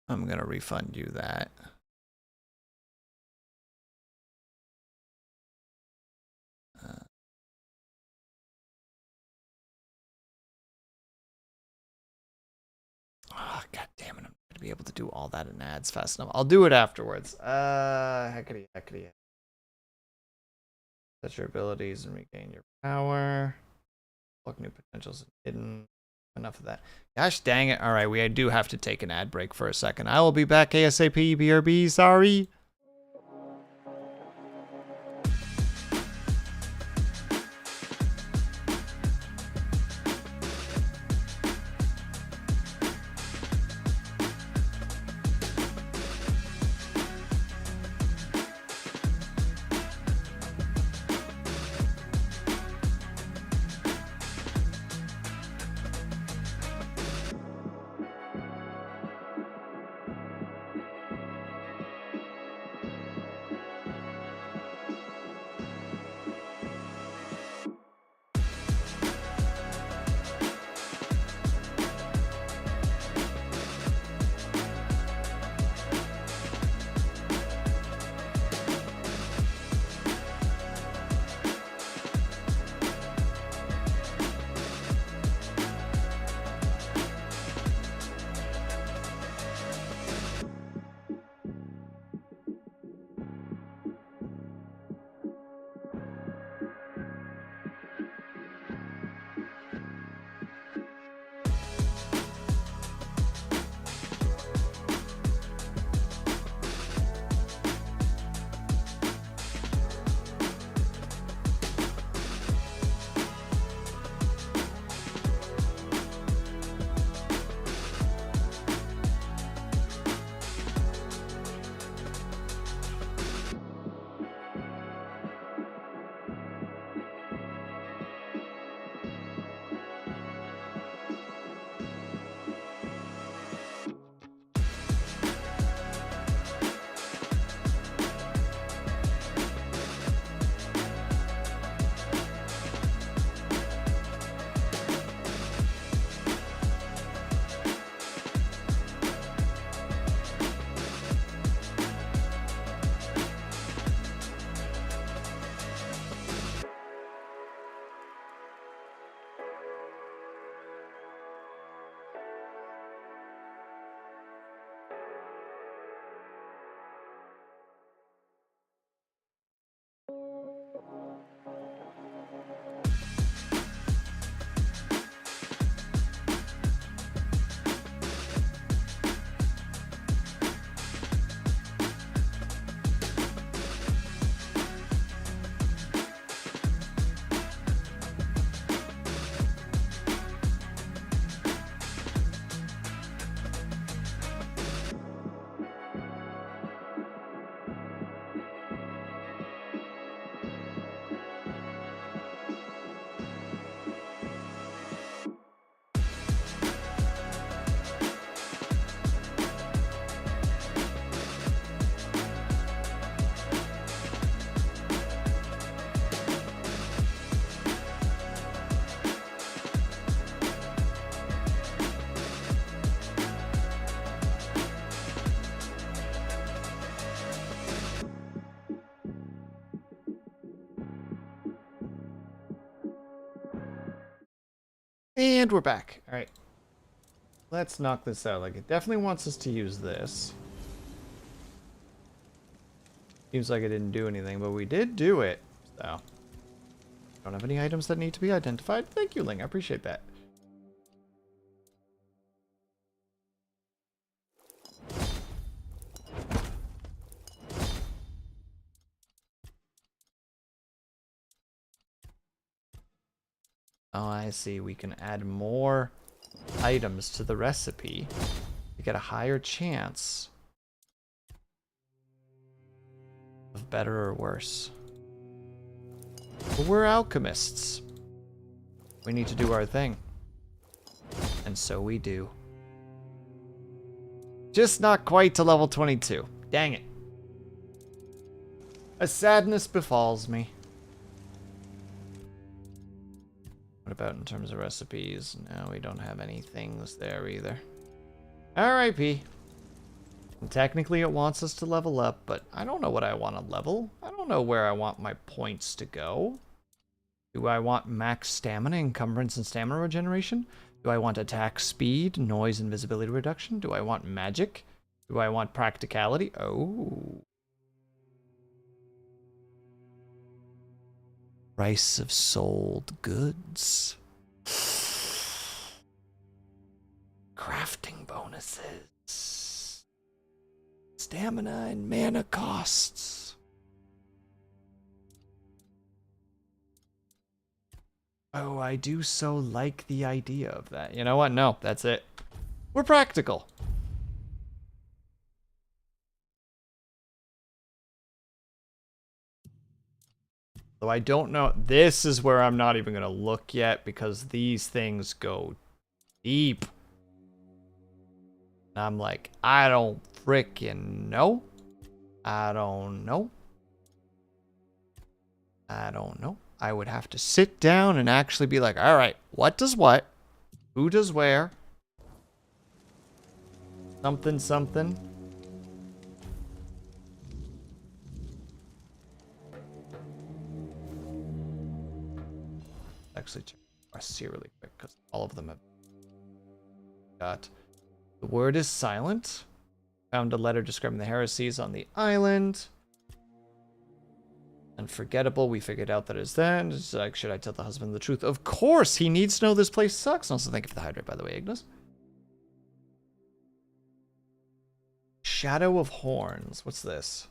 I'm gonna refund you that. Oh, God damn it. I'm going to be able to do all that in ads fast enough. I'll do it afterwards. Heckity. Set your abilities and regain your power. Look, new potentials hidden. Enough of that. Gosh dang it. Alright, we do have to take an ad break for a second. I will be back ASAP, BRB. Sorry. And we're back. All right. Let's knock this out. Like, it definitely wants us to use this. Seems like it didn't do anything, but we did do it. So, don't have any items that need to be identified. Thank you, Ling. I appreciate that. Oh, I see. We can add more items to the recipe to get a higher chance of better or worse. But we're alchemists. We need to do our thing. And so we do. Just not quite to level 22. Dang it. A sadness befalls me. What about in terms of recipes? No, we don't have any things there either. R.I.P. And technically it wants us to level up, but I don't know what I want to level. I don't know where I want my points to go. Do I want max stamina, encumbrance, and stamina regeneration? Do I want attack speed, noise, and visibility reduction? Do I want magic? Do I want practicality? Oh. Price of sold goods. Crafting bonuses. Stamina and mana costs. Oh, I do so like the idea of that. You know what? No, that's it. We're practical. Though I don't know. This is where I'm not even going to look yet because these things go deep. And I'm like, I don't frickin' know. I don't know. I don't know. I would have to sit down and actually be like, all right, what does what? Who does where? Something, something. Actually check quests here really quick because all of them have got. The word is silent. Found a letter describing the heresies on the island. Unforgettable. We figured out that it's that. It's like, should I tell the husband the truth? Of course, he needs to know this place sucks. And also, thank you for the hydrate, by the way, Ignis. Shadow of Horns. What's this?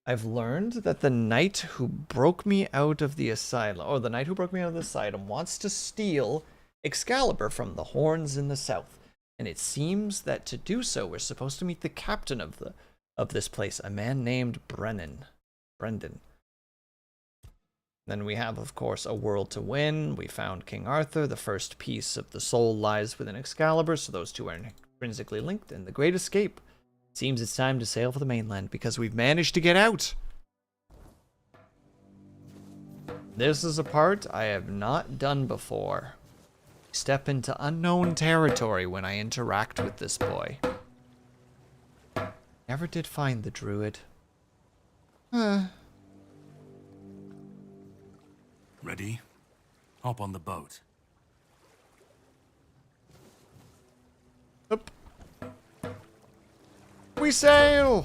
I've learned that the knight who broke me out of the asylum, or the knight who broke me out of the asylum, wants to steal Excalibur from the horns in the south. And it seems that to do so, we're supposed to meet the captain of this place, a man named Brendan. Then we have, of course, a world to win. We found King Arthur. The first piece of the soul lies within Excalibur, so those two are intrinsically linked. And the Great Escape. Seems it's time to sail for the mainland because we've managed to get out. This is a part I have not done before. Step into unknown territory when I interact with this boy. Never did find the druid. Ready? Hop on the boat. Up. We sail!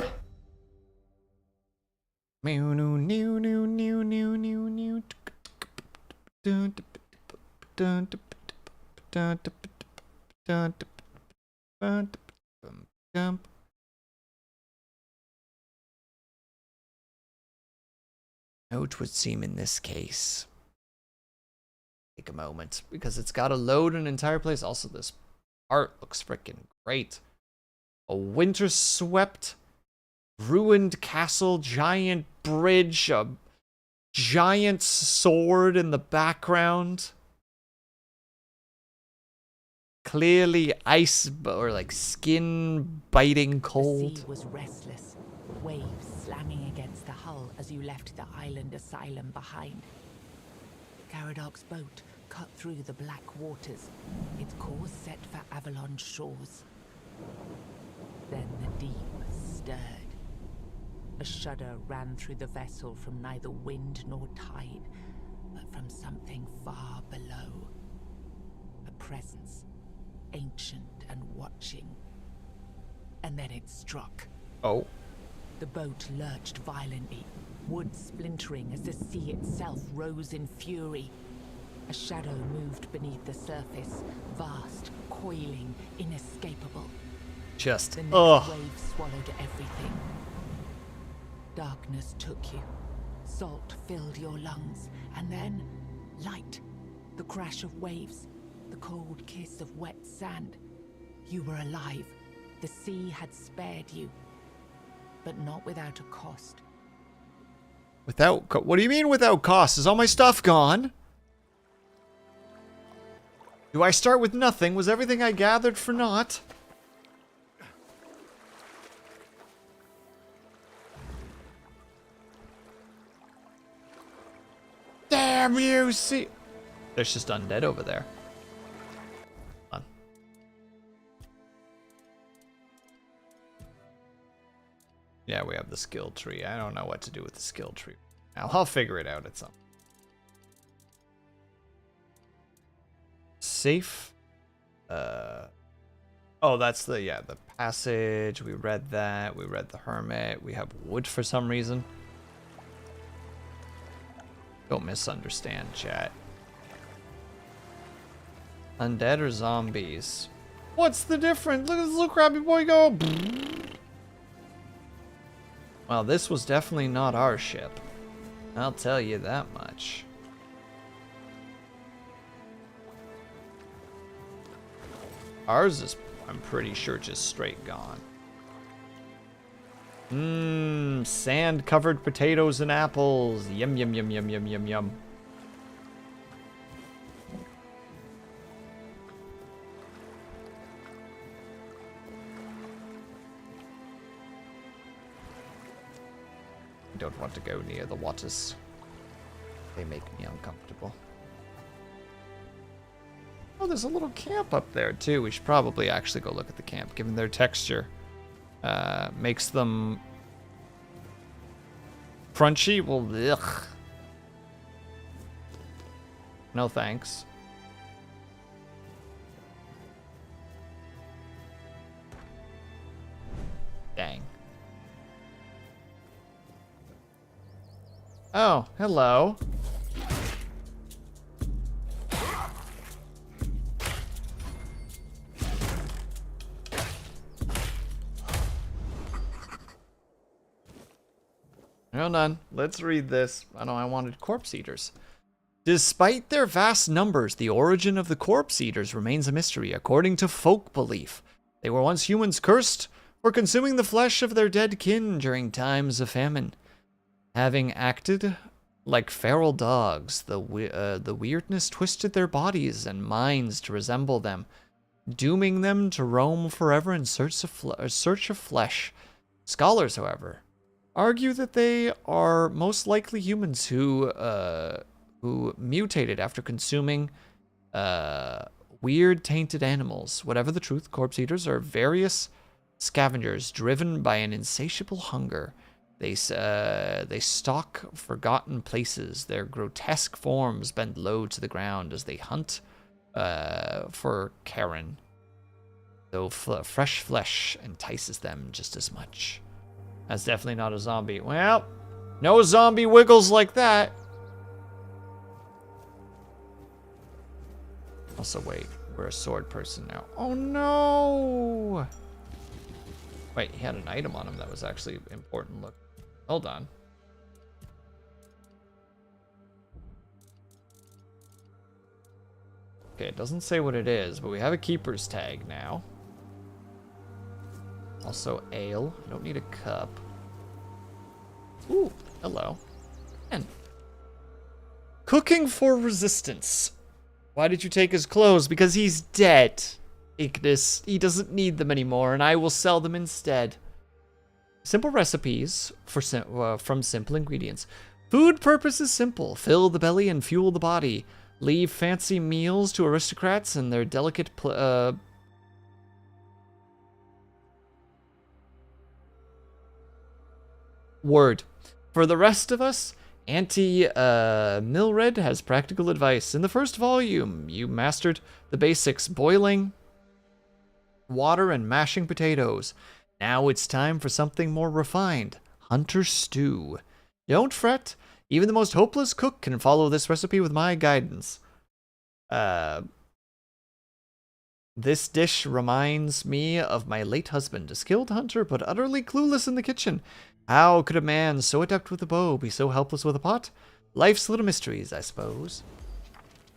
Note would seem in this case. Take a moment because it's got to load an entire place. Also, this art looks freaking great. A winter-swept, ruined castle, giant bridge, a giant sword in the background. Clearly ice or like skin-biting cold. The sea was restless, waves slamming against the hull as you left the island asylum behind. Caradoc's boat cut through the black waters, its course set for Avalon's shores. Then the deep stirred. A shudder ran through the vessel from neither wind nor tide, but from something far below. presence, ancient and watching. And then it struck. Oh. The boat lurched violently, wood splintering as the sea itself rose in fury. A shadow moved beneath the surface, vast, coiling, inescapable. Just, The next wave swallowed everything. Darkness took you. Salt filled your lungs. And then, light. The crash of waves. The cold kiss of wet sand. You were alive. The sea had spared you. But not without a cost. What do you mean without cost? Is all my stuff gone? Do I start with nothing? Was everything I gathered for naught? Damn you, see. There's just undead over there. Hold on. Yeah, we have the skill tree. I don't know what to do with the skill tree. I'll figure it out at some. Safe. Oh, that's the passage. We read that. We read the hermit. We have wood for some reason. Don't misunderstand, chat. Undead or zombies? What's the difference? Look at this little crappy boy go. Well, this was definitely not our ship. I'll tell you that much. Ours is, I'm pretty sure, just straight gone. Sand-covered potatoes and apples. Yum, yum, yum, yum, yum, yum, yum. I don't want to go near the waters. They make me uncomfortable. Oh, there's a little camp up there, too. We should probably actually go look at the camp, given their texture. Makes them crunchy. Well, ugh. No thanks. Dang. Oh, hello. Hold on, let's read this. I wanted corpse eaters. Despite their vast numbers, the origin of the corpse eaters remains a mystery. According to folk belief, they were once humans cursed for consuming the flesh of their dead kin during times of famine. Having acted like feral dogs, the weirdness twisted their bodies and minds to resemble them, dooming them to roam forever in search of flesh. Scholars, however, argue that they are most likely humans who mutated after consuming weird tainted animals. Whatever the truth, corpse eaters are various scavengers driven by an insatiable hunger. They stalk forgotten places. Their grotesque forms bend low to the ground as they hunt for carrion, though fresh flesh entices them just as much. That's definitely not a zombie. Well, no zombie wiggles like that. Also, wait, we're a sword person now. Oh no! Wait, he had an item on him that was actually important. Look, hold on. Okay, it doesn't say what it is, but we have a keeper's tag now. Also, ale. I don't need a cup. Ooh, hello. And cooking for resistance. Why did you take his clothes? Because he's dead, Ignis. He doesn't need them anymore, and I will sell them instead. Simple recipes from simple ingredients. Food purpose is simple. Fill the belly and fuel the body. Leave fancy meals to aristocrats and their delicate word. For the rest of us, Auntie Milred has practical advice. In the first volume, you mastered the basics: boiling water and mashing potatoes. Now it's time for something more refined: hunter stew. Don't fret, even the most hopeless cook can follow this recipe with my guidance. This dish reminds me of my late husband, a skilled hunter but utterly clueless in the kitchen. How could a man so adept with a bow be so helpless with a pot? Life's little mysteries, I suppose.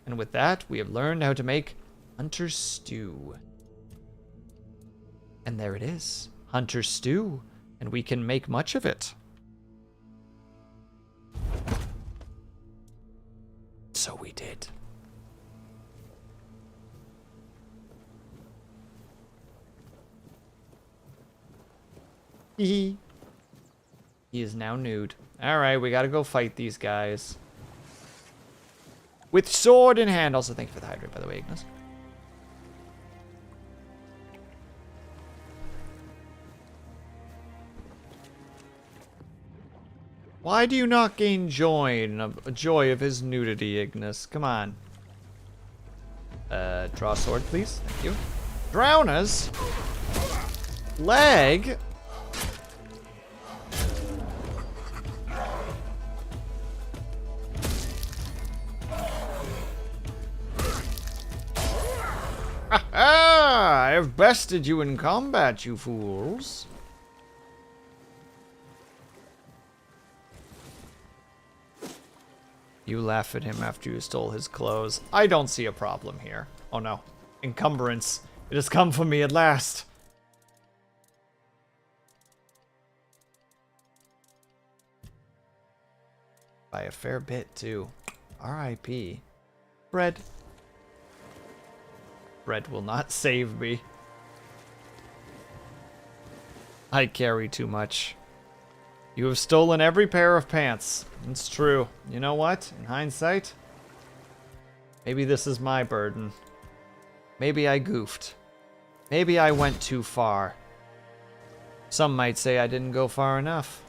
And with that, we have learned how to make hunter stew. And there it is, hunter stew, and we can make much of it. So we did. He is now nude. Alright, we gotta go fight these guys. With sword in hand. Also, thank you for the hydrate, by the way, Ignis. Why do you not gain joy of his nudity, Ignis? Come on. Draw sword, please. Thank you. Drowners? Leg? I have bested you in combat, you fools. You laugh at him after you stole his clothes. I don't see a problem here. Oh no. Encumbrance. It has come for me at last. By a fair bit, too. R.I.P. Bread. Bread will not save me. I carry too much. You have stolen every pair of pants. It's true. You know what? In hindsight, maybe this is my burden. Maybe I goofed. Maybe I went too far. Some might say I didn't go far enough.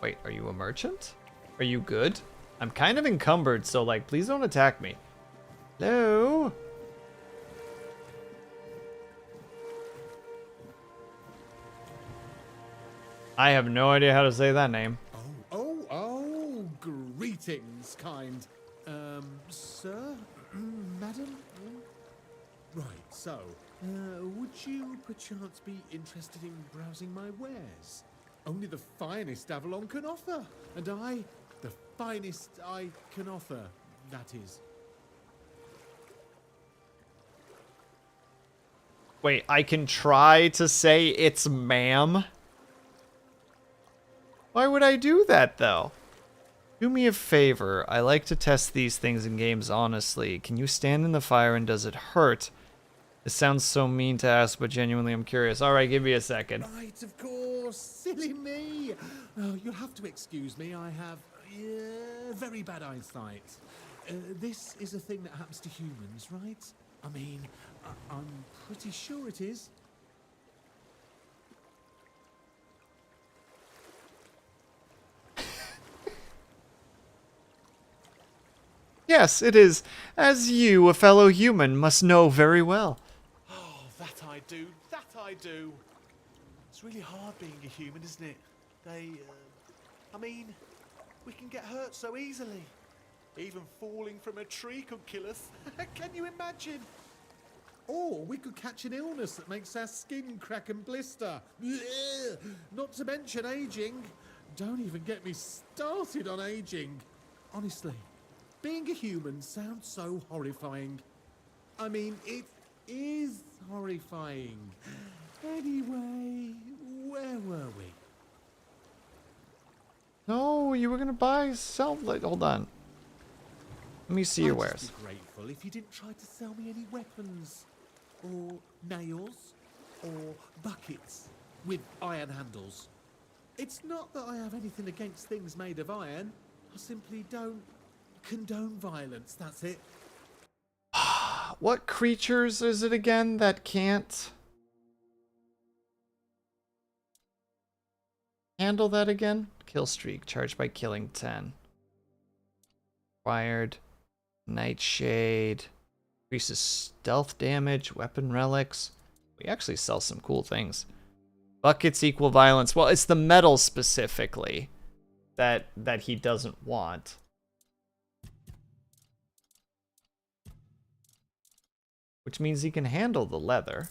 Wait, are you a merchant? Are you good? I'm kind of encumbered, so like, please don't attack me. Hello? I have no idea how to say that name. Oh, greetings, kind. Sir? Madam? Right, so, would you perchance be interested in browsing my wares? Only the finest Avalon can offer, and I, the finest I can offer, that is. Wait, I can try to say it's ma'am? Why would I do that, though? Do me a favor. I like to test these things in games honestly. Can you stand in the fire and does it hurt? It sounds so mean to ask, but genuinely I'm curious. Alright, give me a second. Right, of course. Silly me. Oh, you'll have to excuse me. I have very bad eyesight. This is a thing that happens to humans, right? I mean, I'm pretty sure it is. Yes, it is, as you, a fellow human, must know very well. Oh, that I do. It's really hard being a human, isn't it? I mean, we can get hurt so easily. Even falling from a tree could kill us. Can you imagine? Or we could catch an illness that makes our skin crack and blister. Blech. Not to mention aging. Don't even get me started on aging. Honestly. Being a human sounds so horrifying. I mean, it is horrifying. Anyway, where were we? No, you were gonna buy hold on. Let me see your wares. I'd just be grateful if you didn't try to sell me any weapons, or nails, or buckets with iron handles. It's not that I have anything against things made of iron. I simply don't condone violence, that's it. What creatures is it again that can't? handle that again? Kill streak, charged by killing 10. Acquired. Nightshade. Increases stealth damage, weapon relics. We actually sell some cool things. Buckets equal violence. Well, it's the metal specifically that he doesn't want. Which means he can handle the leather.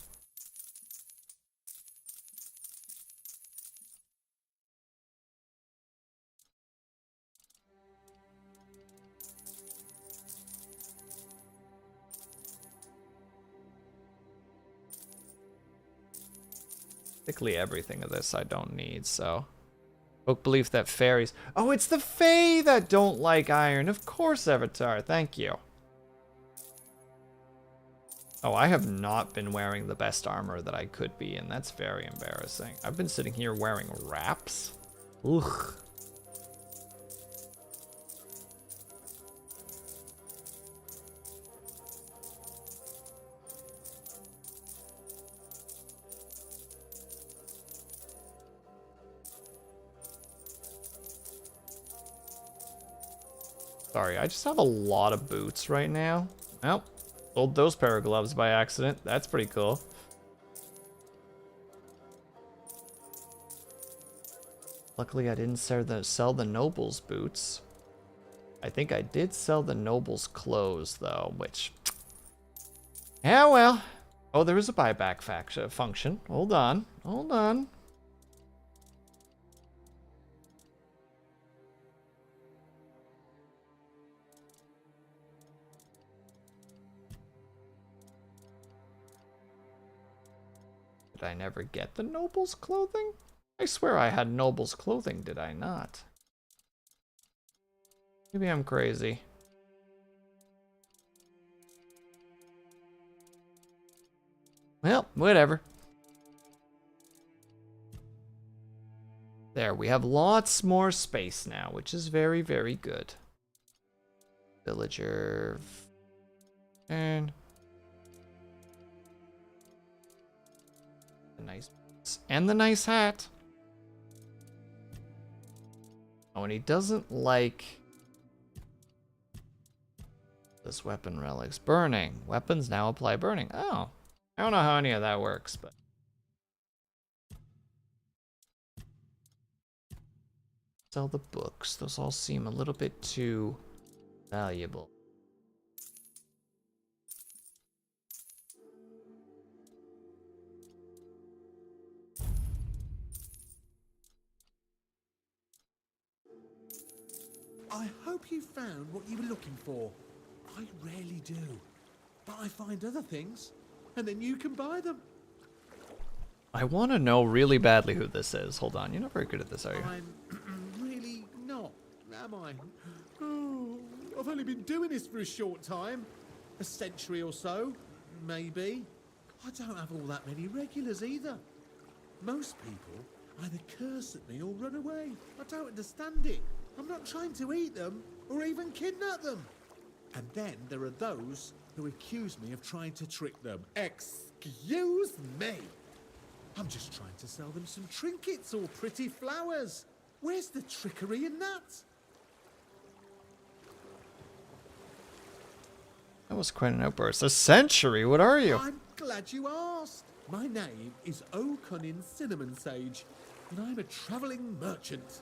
Basically everything of this I don't need, so. Folk belief that fairies... Oh, it's the Fae that don't like iron. Of course, Avatar. Thank you. Oh, I have not been wearing the best armor that I could be, and that's very embarrassing. I've been sitting here wearing wraps. Ugh. Sorry, I just have a lot of boots right now. Well, sold those pair of gloves by accident. That's pretty cool. Luckily, I didn't sell the Noble's boots. I think I did sell the Noble's clothes, though, which... Yeah, well. Oh, there is a buyback function. Hold on. Hold on. Did I never get the Noble's clothing? I swear I had Noble's clothing, did I not? Maybe I'm crazy. Well, whatever. There, we have lots more space now, which is very, very good. Villager. And... the nice boots. And the nice hat. Oh, and he doesn't like... this weapon relics. Burning. Weapons now apply burning. Oh. I don't know how any of that works, but... sell the books. Those all seem a little bit too valuable. I hope you found what you were looking for. I rarely do. But I find other things, and then you can buy them. I want to know really badly who this is. Hold on, you're not very good at this, are you? I'm really not, am I? Oh, I've only been doing this for a short time. A century or so, maybe. I don't have all that many regulars either. Most people either curse at me or run away. I don't understand it. I'm not trying to eat them or even kidnap them. And then there are those who accuse me of trying to trick them. Excuse me. I'm just trying to sell them some trinkets or pretty flowers. Where's the trickery in that? That was quite an outburst. A century? What are you? I'm glad you asked. My name is O'Cunnin Cinnamon Sage, and I'm a travelling merchant.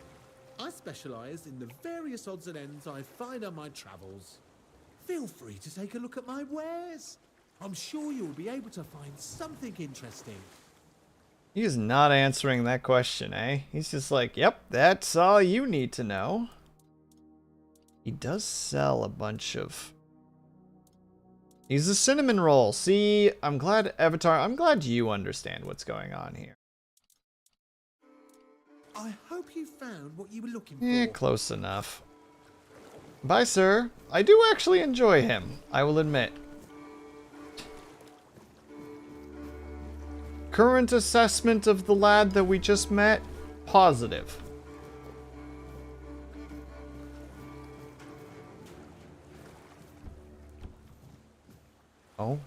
I specialise in the various odds and ends I find on my travels. Feel free to take a look at my wares. I'm sure you'll be able to find something interesting. He's not answering that question, eh? He's just like, yep, that's all you need to know. He does sell a bunch of... he's a cinnamon roll. See, I'm glad, Avatar, I'm glad you understand what's going on here. I hope you found what you were looking for. Eh, close enough. Bye, sir. I do actually enjoy him, I will admit. Current assessment of the lad that we just met, positive. Oh.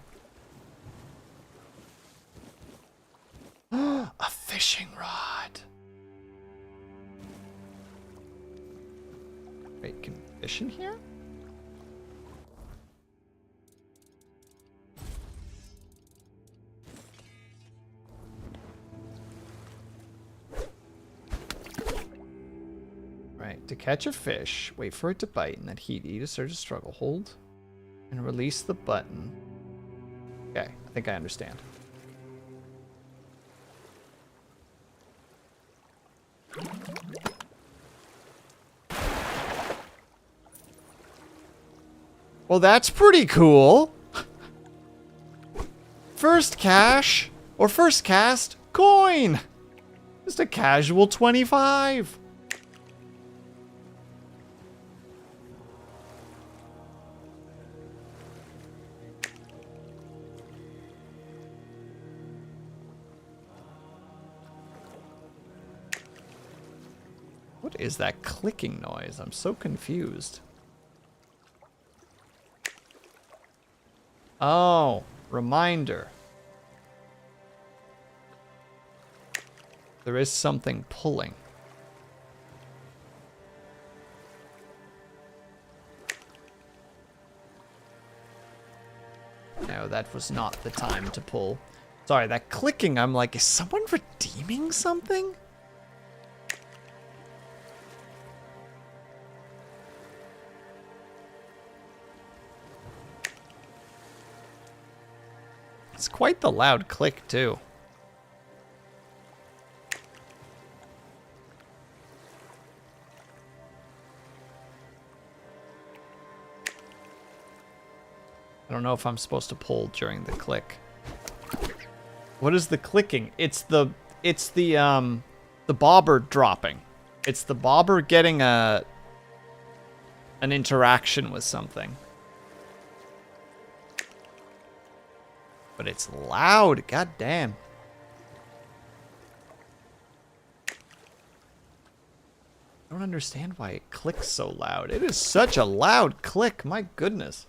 A fishing rod. Wait, can we fish in here? Right, to catch a fish, wait for it to bite and then heat, eat, a surge, struggle, hold, and release the button. Okay, I think I understand. Well, that's pretty cool. First cash, or first cast, coin. Just a casual 25. What is that clicking noise? I'm so confused. Oh, reminder. There is something pulling. No, that was not the time to pull. Sorry, that clicking, I'm like, is someone redeeming something? It's quite the loud click, too. I don't know if I'm supposed to pull during the click. What is the clicking? It's the bobber dropping. It's the bobber getting an interaction with something. But it's loud, god damn. I don't understand why it clicks so loud. It is such a loud click, my goodness.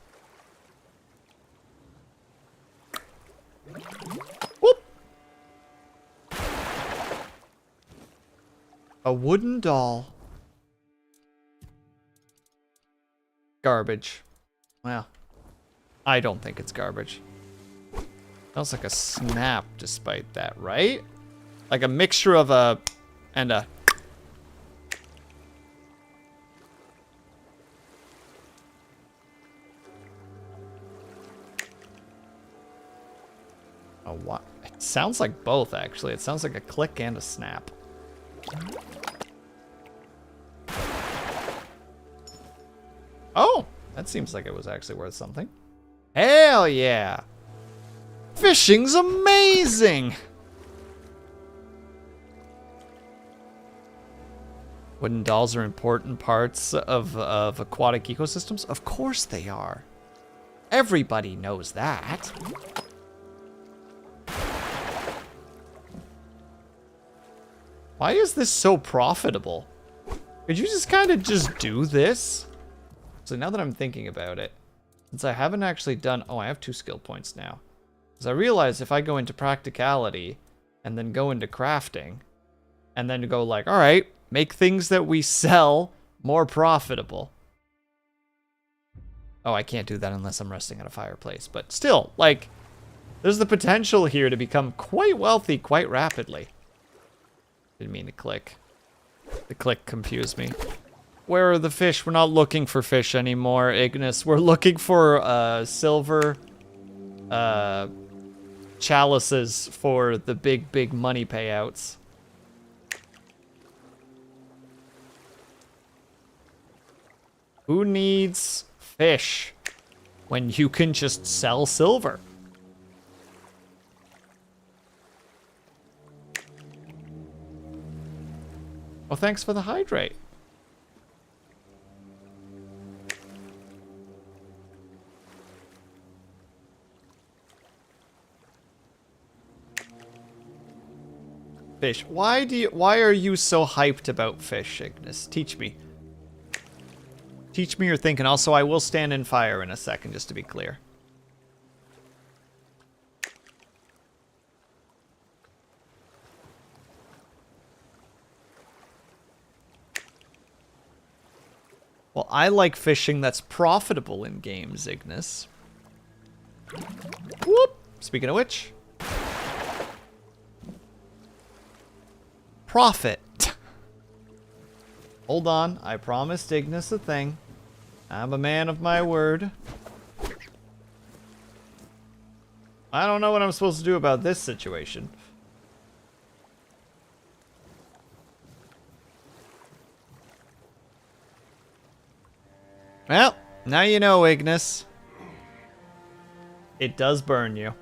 Whoop. A wooden doll. Garbage. Well, I don't think it's garbage. Sounds like a snap despite that, right? Like a mixture of a and a. A what? It sounds like both, actually. It sounds like a click and a snap. Oh, that seems like it was actually worth something. Hell yeah! Fishing's amazing! Wooden dolls are important parts of aquatic ecosystems? Of course they are. Everybody knows that. Why is this so profitable? Could you just kind of just do this? So now that I'm thinking about it, since I haven't actually done... Oh, I have 2 skill points now. Because I realize if I go into practicality and then go into crafting and then go like, all right, make things that we sell more profitable. Oh, I can't do that unless I'm resting at a fireplace. But still, like, there's the potential here to become quite wealthy quite rapidly. Didn't mean to click. The click confused me. Where are the fish? We're not looking for fish anymore, Ignis. We're looking for silver chalices for the big money payouts. Who needs fish when you can just sell silver? Well, thanks for the hydrate. Fish. Why are you so hyped about fish, Ignis? Teach me. Teach me your thinking. Also, I will stand in fire in a second, just to be clear. Well, I like fishing that's profitable in games, Ignis. Whoop! Speaking of which. Profit. Hold on, I promised Ignis a thing. I'm a man of my word. I don't know what I'm supposed to do about this situation. Well, now you know, Ignis. It does burn you.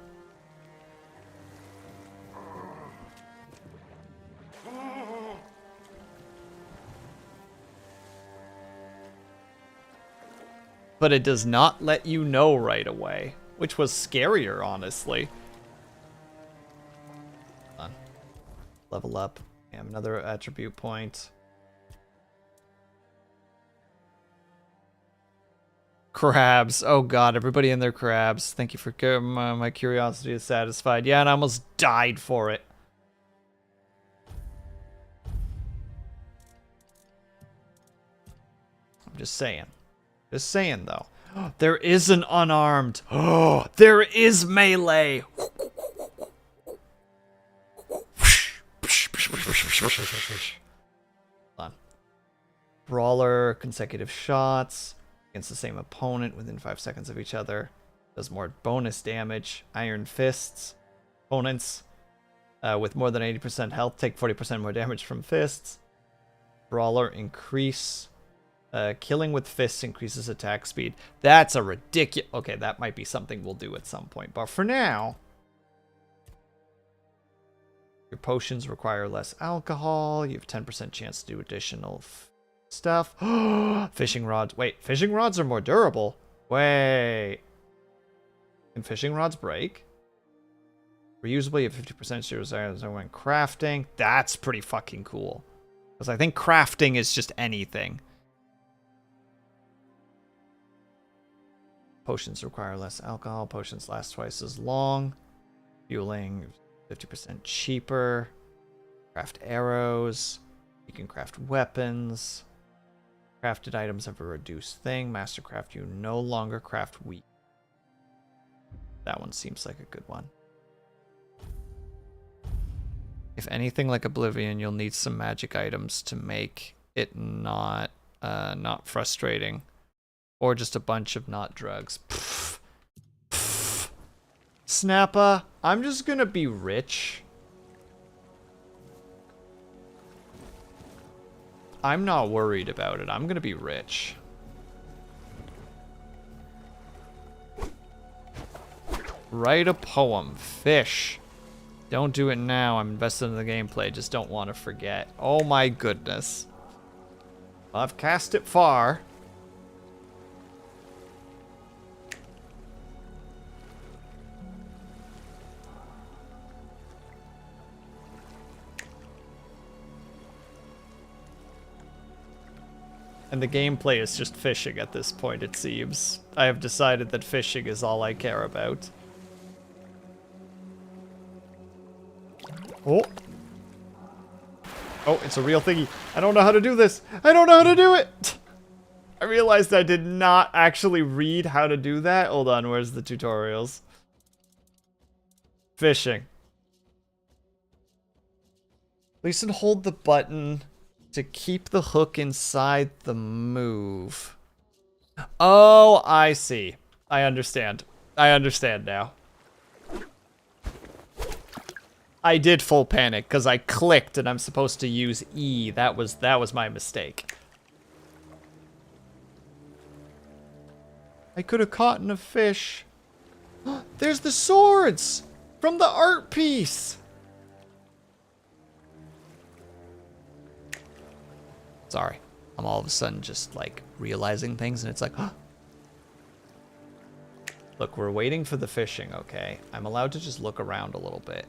But it does not let you know right away, which was scarier, honestly. Hold on. Level up. I have another attribute point. Crabs. Oh god, everybody in their crabs. Thank you for my curiosity is satisfied. Yeah, and I almost died for it. I'm just saying. Just saying, though. There is an unarmed. Oh, there is melee. Hold on. Brawler, consecutive shots against the same opponent within 5 seconds of each other. Does more bonus damage. Iron fists. Opponents with more than 80% health take 40% more damage from fists. Brawler increase. Killing with fists increases attack speed. That's a ridiculous... Okay, that might be something we'll do at some point. But for now... Your potions require less alcohol. You have 10% chance to do additional stuff. Fishing rods. Wait, fishing rods are more durable? Wait. Can fishing rods break? Reusable, you have 50% chance when crafting. That's pretty fucking cool. Because I think crafting is just anything. Potions require less alcohol. Potions last twice as long. Fueling 50% cheaper. Craft arrows. You can craft weapons. Crafted items have a reduced thing. Mastercraft, you no longer craft wheat. That one seems like a good one. If anything like Oblivion, you'll need some magic items to make it not frustrating. Or just a bunch of not drugs. Pfft. Pfft. Snappa, I'm just gonna be rich. I'm not worried about it. I'm gonna be rich. Write a poem. Fish. Don't do it now. I'm invested in the gameplay. Just don't want to forget. Oh my goodness. I've cast it far. And the gameplay is just fishing at this point, it seems. I have decided that fishing is all I care about. Oh. Oh, it's a real thingy. I don't know how to do this. I don't know how to do it. I realized I did not actually read how to do that. Hold on, where's the tutorials? Fishing. Place and hold the button to keep the hook inside the move. Oh, I see. I understand. I understand now. I did full panic because I clicked and I'm supposed to use E. That was my mistake. I could have caught a fish. There's the swords from the art piece. Sorry. I'm all of a sudden just like realizing things and it's like, huh. Look, we're waiting for the fishing, okay? I'm allowed to just look around a little bit.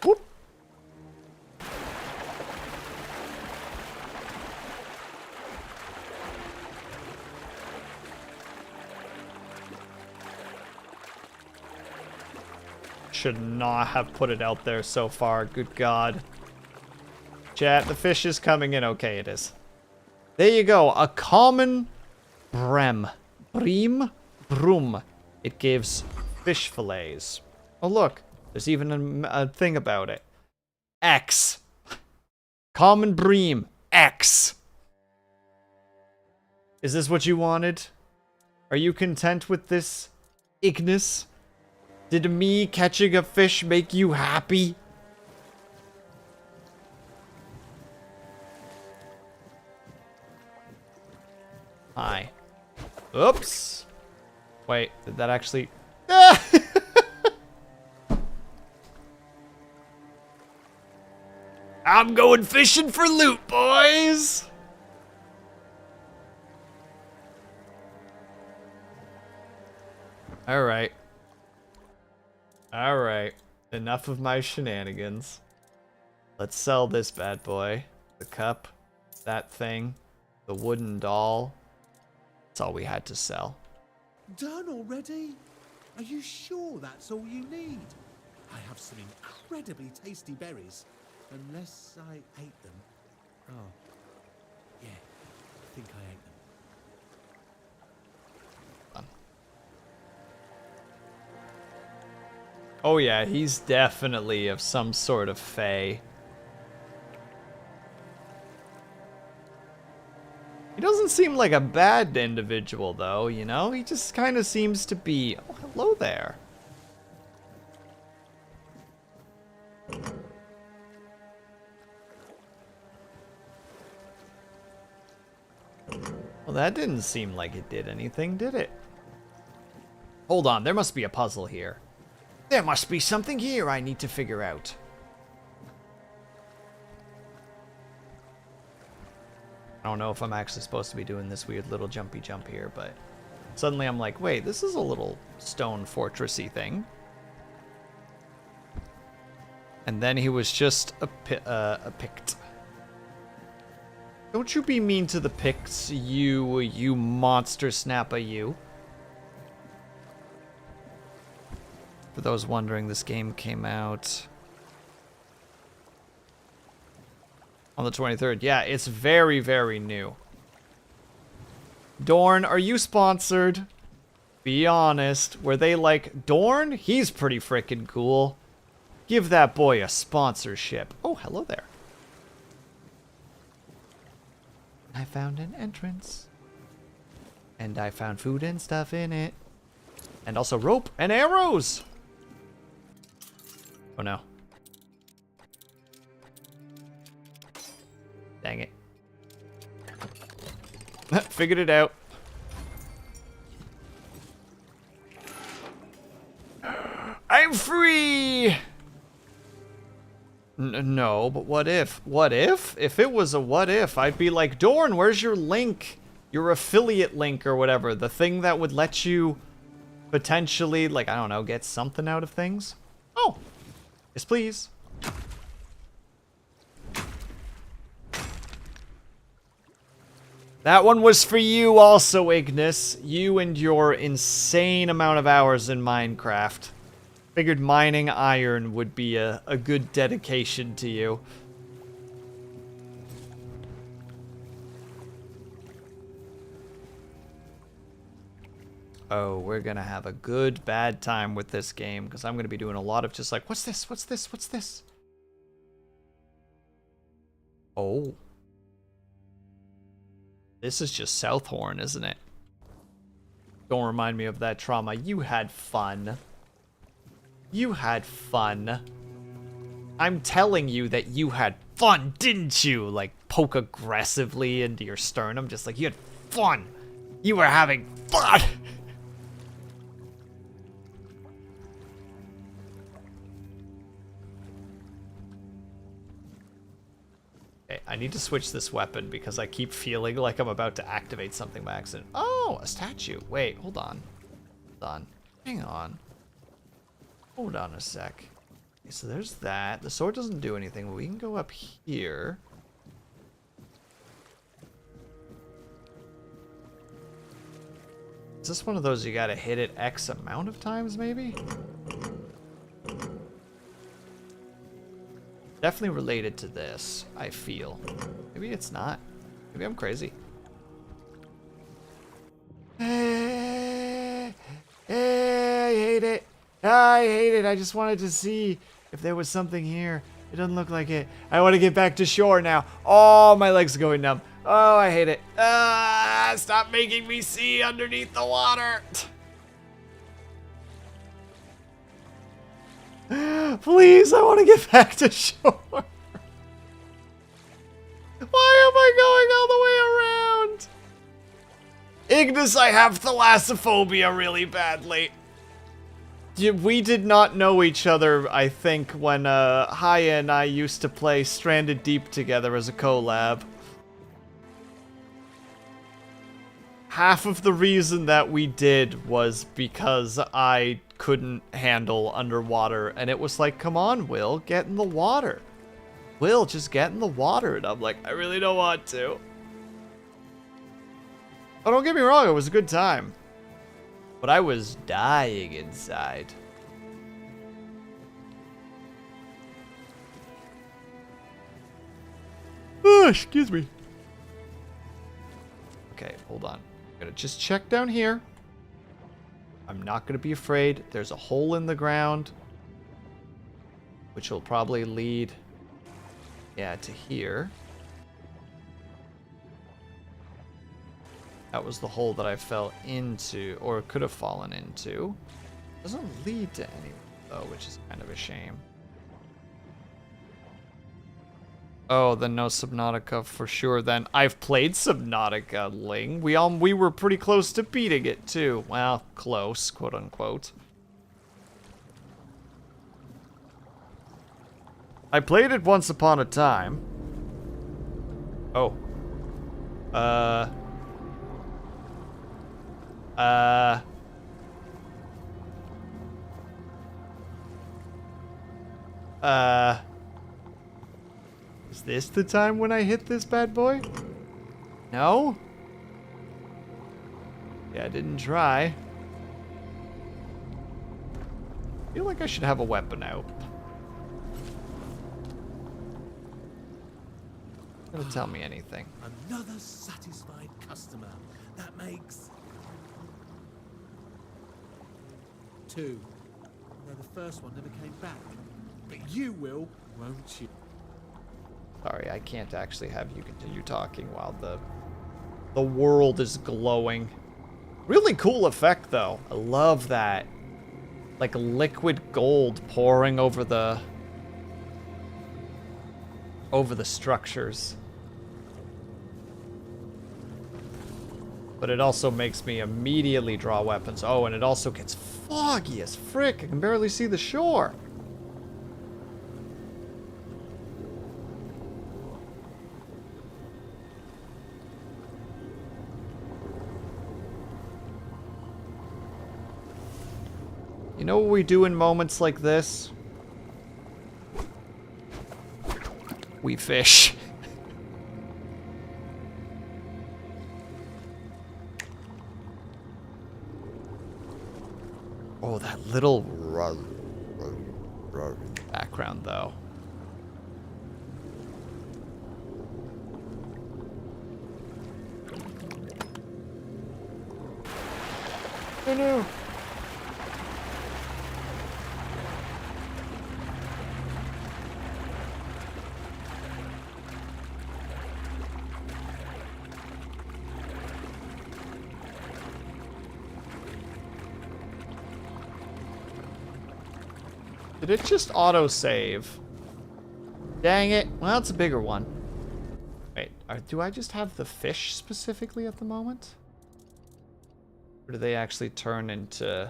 Whoop. Should not have put it out there so far, good God. Chat, the fish is coming in. Okay, it is. There you go. A common bream. Broom. It gives fish fillets. Oh, look. There's even a thing about it. X. Common bream. X. Is this what you wanted? Are you content with this, Ignis? Did me catching a fish make you happy? Hi. Oops. Wait, did that actually... I'm going fishing for loot, boys! Alright. Alright. Enough of my shenanigans. Let's sell this bad boy. The cup. That thing. The wooden doll. That's all we had to sell. Done already? Are you sure that's all you need? I have some incredibly tasty berries. Unless I ate them. Oh. Yeah, I think I ate them. Oh yeah, he's definitely of some sort of fae. He doesn't seem like a bad individual though, you know? He just kind of seems to be... Oh, hello there. Well, that didn't seem like it did anything, did it? Hold on, there must be a puzzle here. There must be something here I need to figure out. I don't know if I'm actually supposed to be doing this weird little jumpy jump here, but suddenly I'm like, wait, this is a little stone fortressy thing. And then he was just a Pict. Don't you be mean to the Picts, you monster snapper, you. For those wondering, this game came out on the 23rd. Yeah, it's very, very new. Dorn, are you sponsored? Be honest. Were they like, Dorn? He's pretty freaking cool. Give that boy a sponsorship. Oh, hello there. I found an entrance. And I found food and stuff in it. And also rope and arrows. Oh no. Dang it. Figured it out. I'm free! No, but what if? What if? If it was a what if, I'd be like, Dorn, where's your link? Your affiliate link or whatever. The thing that would let you potentially, like, I don't know, get something out of things? Oh. Yes, please. That one was for you also, Ignis. You and your insane amount of hours in Minecraft. Figured mining iron would be a good dedication to you. Oh, we're gonna have a good bad time with this game, because I'm gonna be doing a lot of just like, what's this? What's this? What's this? Oh. This is just Southhorn, isn't it? Don't remind me of that trauma. You had fun. You had fun. I'm telling you that you had fun, didn't you? Like, poke aggressively into your sternum, just like, you had fun. You were having fun. Okay, I need to switch this weapon because I keep feeling like I'm about to activate something by accident. Oh, a statue. Wait, hold on. Hold on. Hang on. Hold on a sec. Okay, so there's that. The sword doesn't do anything, but we can go up here. Is this one of those you gotta hit it X amount of times, maybe? Definitely related to this, I feel. Maybe it's not. Maybe I'm crazy. I hate it. I hate it. I just wanted to see if there was something here. It doesn't look like it. I want to get back to shore now. Oh, my legs are going numb. Oh, I hate it. Stop making me see underneath the water. Please, I want to get back to shore. Why am I going all the way around? Ignis, I have thalassophobia really badly. We did not know each other, I think, when Haya and I used to play Stranded Deep together as a collab. Half of the reason that we did was because I couldn't handle underwater, and it was like, come on, Will, get in the water. Will, just get in the water. And I'm like, I really don't want to. Oh, don't get me wrong, it was a good time. But I was dying inside. Oh, excuse me. Okay, hold on. I'm gonna just check down here. I'm not gonna be afraid. There's a hole in the ground, which will probably lead, yeah, to here. That was the hole that I fell into, or could have fallen into. Doesn't lead to anything, though, which is kind of a shame. Oh, then no Subnautica for sure then. I've played Subnautica, Ling. We were pretty close to beating it, too. Well, close, quote unquote. I played it once upon a time. Oh. Is this the time when I hit this bad boy? No? Yeah, I didn't try. I feel like I should have a weapon out. Doesn't tell me anything. Another satisfied customer. That makes 2. Although the first one never came back. But you will, won't you? Sorry, I can't actually have you continue talking while the world is glowing. Really cool effect, though. I love that. Like liquid gold pouring over the structures. But it also makes me immediately draw weapons. Oh, and it also gets foggy as frick. I can barely see the shore. You know what we do in moments like this? We fish. Oh, that little background, though. Oh no. Did it just autosave? Dang it. Well, it's a bigger one. Wait, do I just have the fish specifically at the moment? Or do they actually turn into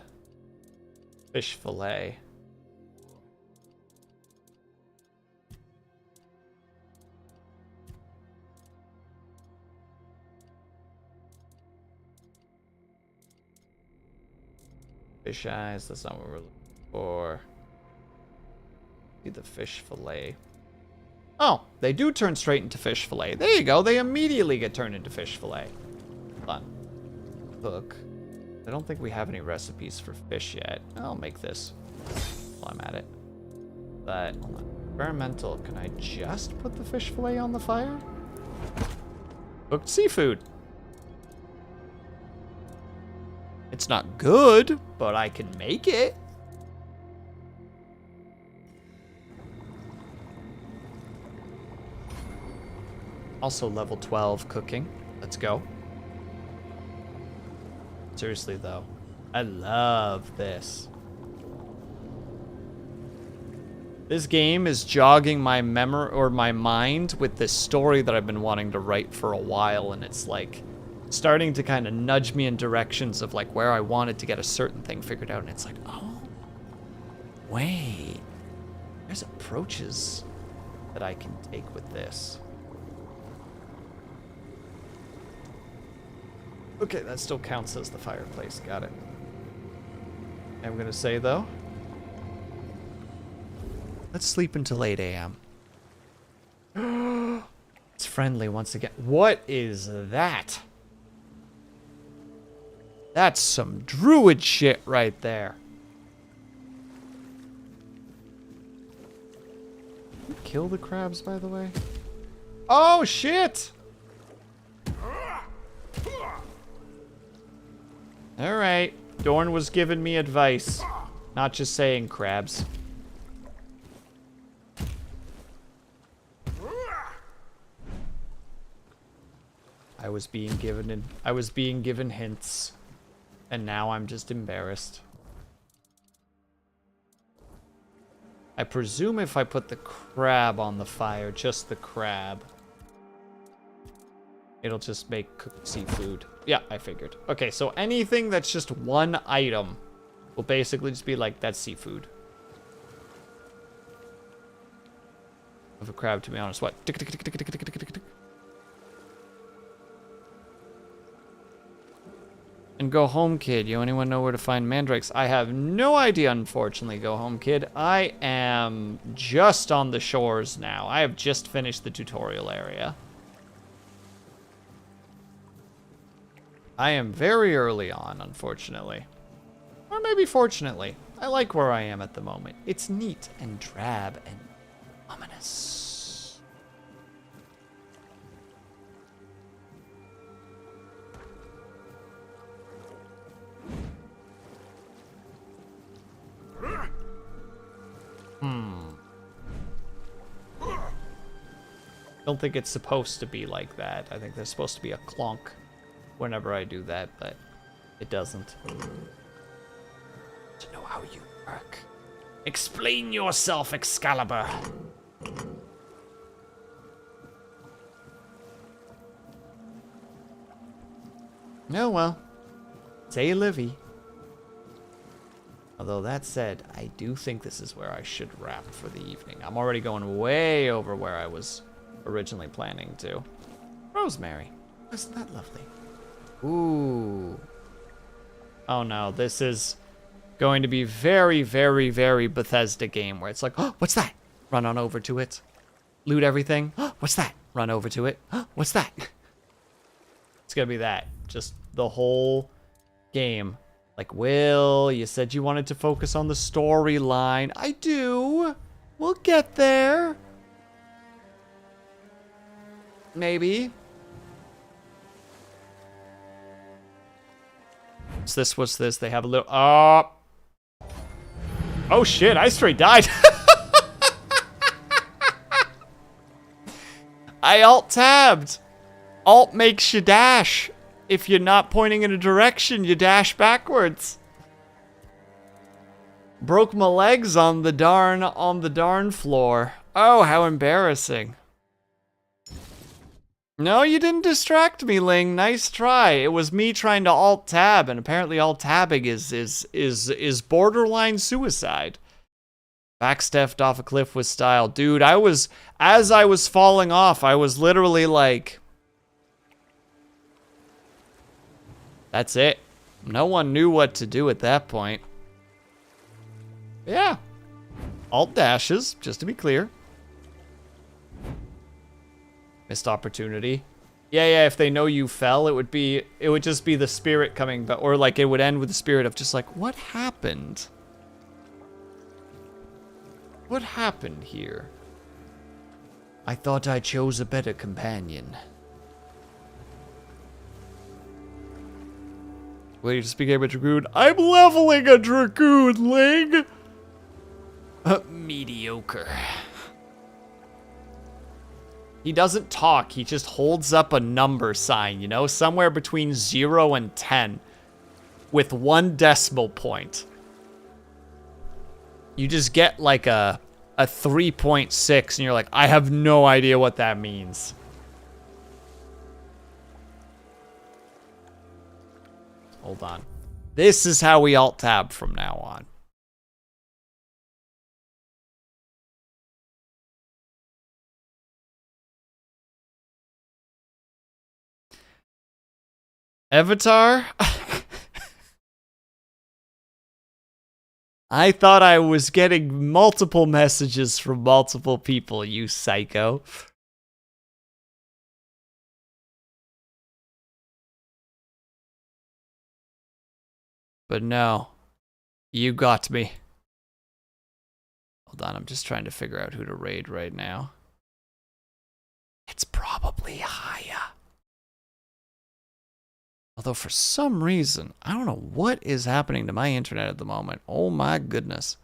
fish fillet? Fish eyes, that's not what we're looking for. The fish fillet. Oh, they do turn straight into fish fillet. There you go. They immediately get turned into fish fillet. Hold on. Look. I don't think we have any recipes for fish yet. I'll make this while I'm at it. But, hold on. Experimental. Can I just put the fish fillet on the fire? Cooked seafood. It's not good, but I can make it. Also level 12 cooking. Let's go. Seriously though, I love this. This game is jogging my memory or my mind with this story that I've been wanting to write for a while, and it's like starting to kind of nudge me in directions of like where I wanted to get a certain thing figured out, and it's like, oh, wait, there's approaches that I can take with this. Okay, that still counts as the fireplace. Got it. I'm gonna say though, let's sleep until 8 a.m. It's friendly once again. What is that? That's some druid shit right there. Did you kill the crabs, by the way? Oh, shit! Alright. Dorn was giving me advice. Not just saying crabs. I was being given hints. And now I'm just embarrassed. I presume if I put the crab on the fire, just the crab, it'll just make cooked seafood. Yeah, I figured. Okay, so anything that's just one item will basically just be like, that's seafood. Of a crab, to be honest. What? Tick, tick, tick, tick, tick, tick, tick, tick, tick. And go home, kid. You anyone know where to find mandrakes? I have no idea, unfortunately, go home, kid. I am just on the shores now. I have just finished the tutorial area. I am very early on, unfortunately. Or maybe fortunately. I like where I am at the moment. It's neat and drab and ominous. Don't think it's supposed to be like that. I think there's supposed to be a clonk whenever I do that, but it doesn't. To know how you work. Explain yourself, Excalibur. Oh well. Say Livy. Although that said, I do think this is where I should wrap for the evening. I'm already going way over where I was originally planning to. Rosemary. Isn't that lovely? Ooh. Oh no, this is going to be very, very, very Bethesda game where it's like, oh, what's that? Run on over to it. Loot everything. Oh, what's that? Run over to it. Oh, what's that? It's gonna be that. Just the whole game. Like, Will, you said you wanted to focus on the storyline. I do. We'll get there. Maybe. What's this? They have a little... Oh shit, I straight died. I alt-tabbed. Alt makes you dash. If you're not pointing in a direction, you dash backwards. Broke my legs on the darn floor. Oh, how embarrassing. No, you didn't distract me, Ling. Nice try. It was me trying to alt-tab, and apparently alt-tabbing is borderline suicide. Backstepped off a cliff with style. Dude, as I was falling off, I was literally like... That's it. No one knew what to do at that point. Yeah. Alt dashes, just to be clear. Missed opportunity. Yeah, if they know you fell, it would just be the spirit coming, or like it would end with the spirit of just like, what happened? What happened here? I thought I chose a better companion. Well, you just became a dragoon. I'm leveling a dragoon, Ling! Mediocre. He doesn't talk, he just holds up a number sign, you know? Somewhere between 0 and 10. With 1 decimal point. You just get like a 3.6 and you're like, I have no idea what that means. Hold on. This is how we alt-tab from now on. Avatar? I thought I was getting multiple messages from multiple people, you psycho. But no, you got me. Hold on, I'm just trying to figure out who to raid right now. It's probably Haya. Although for some reason, I don't know what is happening to my internet at the moment. Oh my goodness.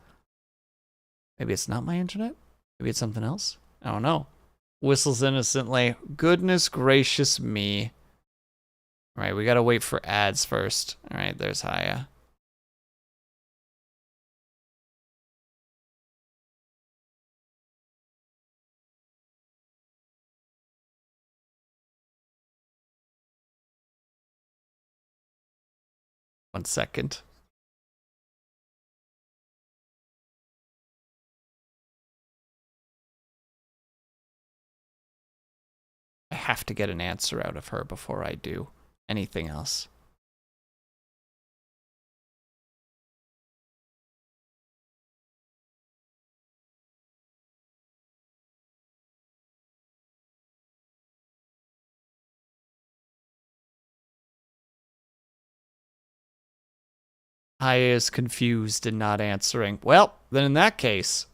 Maybe it's not my internet? Maybe it's something else? I don't know. Whistles innocently. Goodness gracious me. Alright, we gotta wait for ads first. Alright, there's Haya. One second. I have to get an answer out of her before I do anything else. Haya is confused and not answering. Well, then in that case,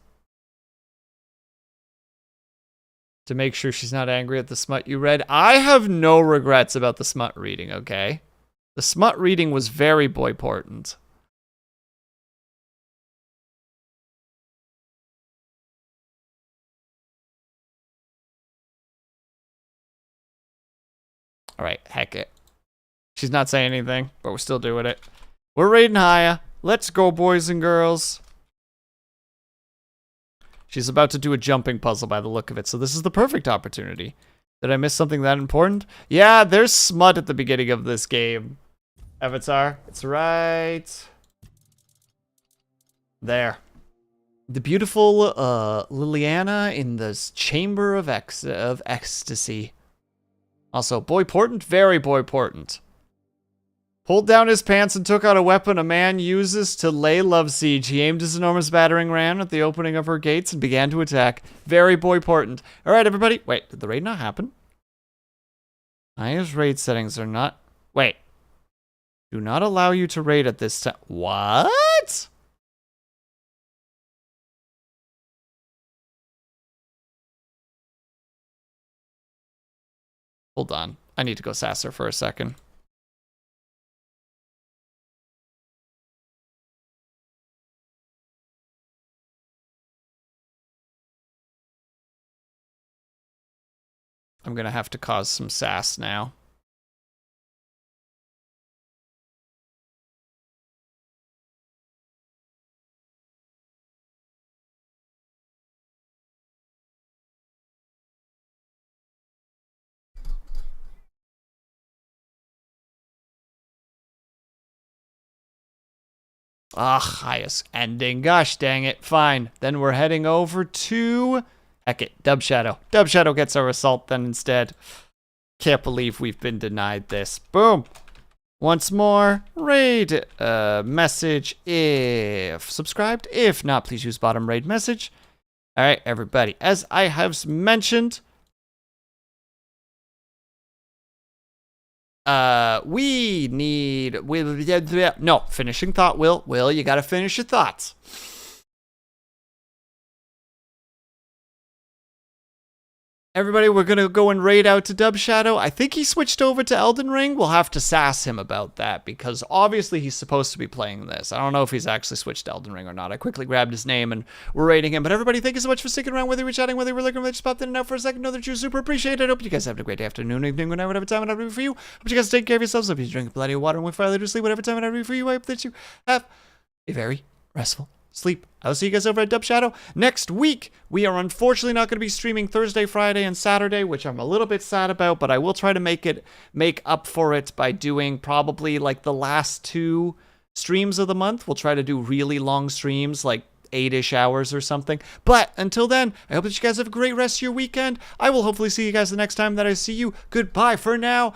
to make sure she's not angry at the smut you read, I have no regrets about the smut reading, okay? The smut reading was very boy-portant. Alright, heck it. She's not saying anything, but we're still doing it. We're raiding Haya. Let's go, boys and girls. She's about to do a jumping puzzle by the look of it, so this is the perfect opportunity. Did I miss something that important? Yeah, there's smut at the beginning of this game. Avatar, it's right there. The beautiful Liliana in the Chamber of Ecstasy. Also, boy-portant, very boy-portant. Pulled down his pants and took out a weapon a man uses to lay love siege. He aimed his enormous battering ram at the opening of her gates and began to attack. Very boy-portant. All right, everybody. Wait, did the raid not happen? Haya's raid settings are not... Wait. Do not allow you to raid at this time. What? Hold on. I need to go sass her for a second. I'm gonna have to cause some sass now. Ah, highest ending. Gosh dang it. Fine. Then we're heading over to... Heck it. Dub Shadow. Dub Shadow gets our assault then instead. Can't believe we've been denied this. Boom. Once more. Raid message if subscribed. If not, please use bottom raid message. Alright, everybody. As I have mentioned... we need... No, finishing thought, Will. Will, you gotta finish your thoughts. Everybody, we're going to go and raid out to Dub Shadow. I think he switched over to Elden Ring. We'll have to sass him about that because obviously he's supposed to be playing this. I don't know if he's actually switched to Elden Ring or not. I quickly grabbed his name and we're raiding him. But everybody, thank you so much for sticking around, whether you were chatting, whether you were looking, whether you just popped in and out for a second. Know that you super appreciate it. I hope you guys have a great afternoon, evening, whatever time it be for you. Hope you guys take care of yourselves. Hope you drink plenty of water and we finally do sleep, whatever time it be for you. I hope that you have a very restful sleep. I'll see you guys over at Dub Shadow next week. We are unfortunately not going to be streaming Thursday, Friday, and Saturday, which I'm a little bit sad about, but I will try to make up for it by doing probably like the last 2 streams of the month. We'll try to do really long streams, like 8-ish hours or something. But until then, I hope that you guys have a great rest of your weekend. I will hopefully see you guys the next time that I see you. Goodbye for now.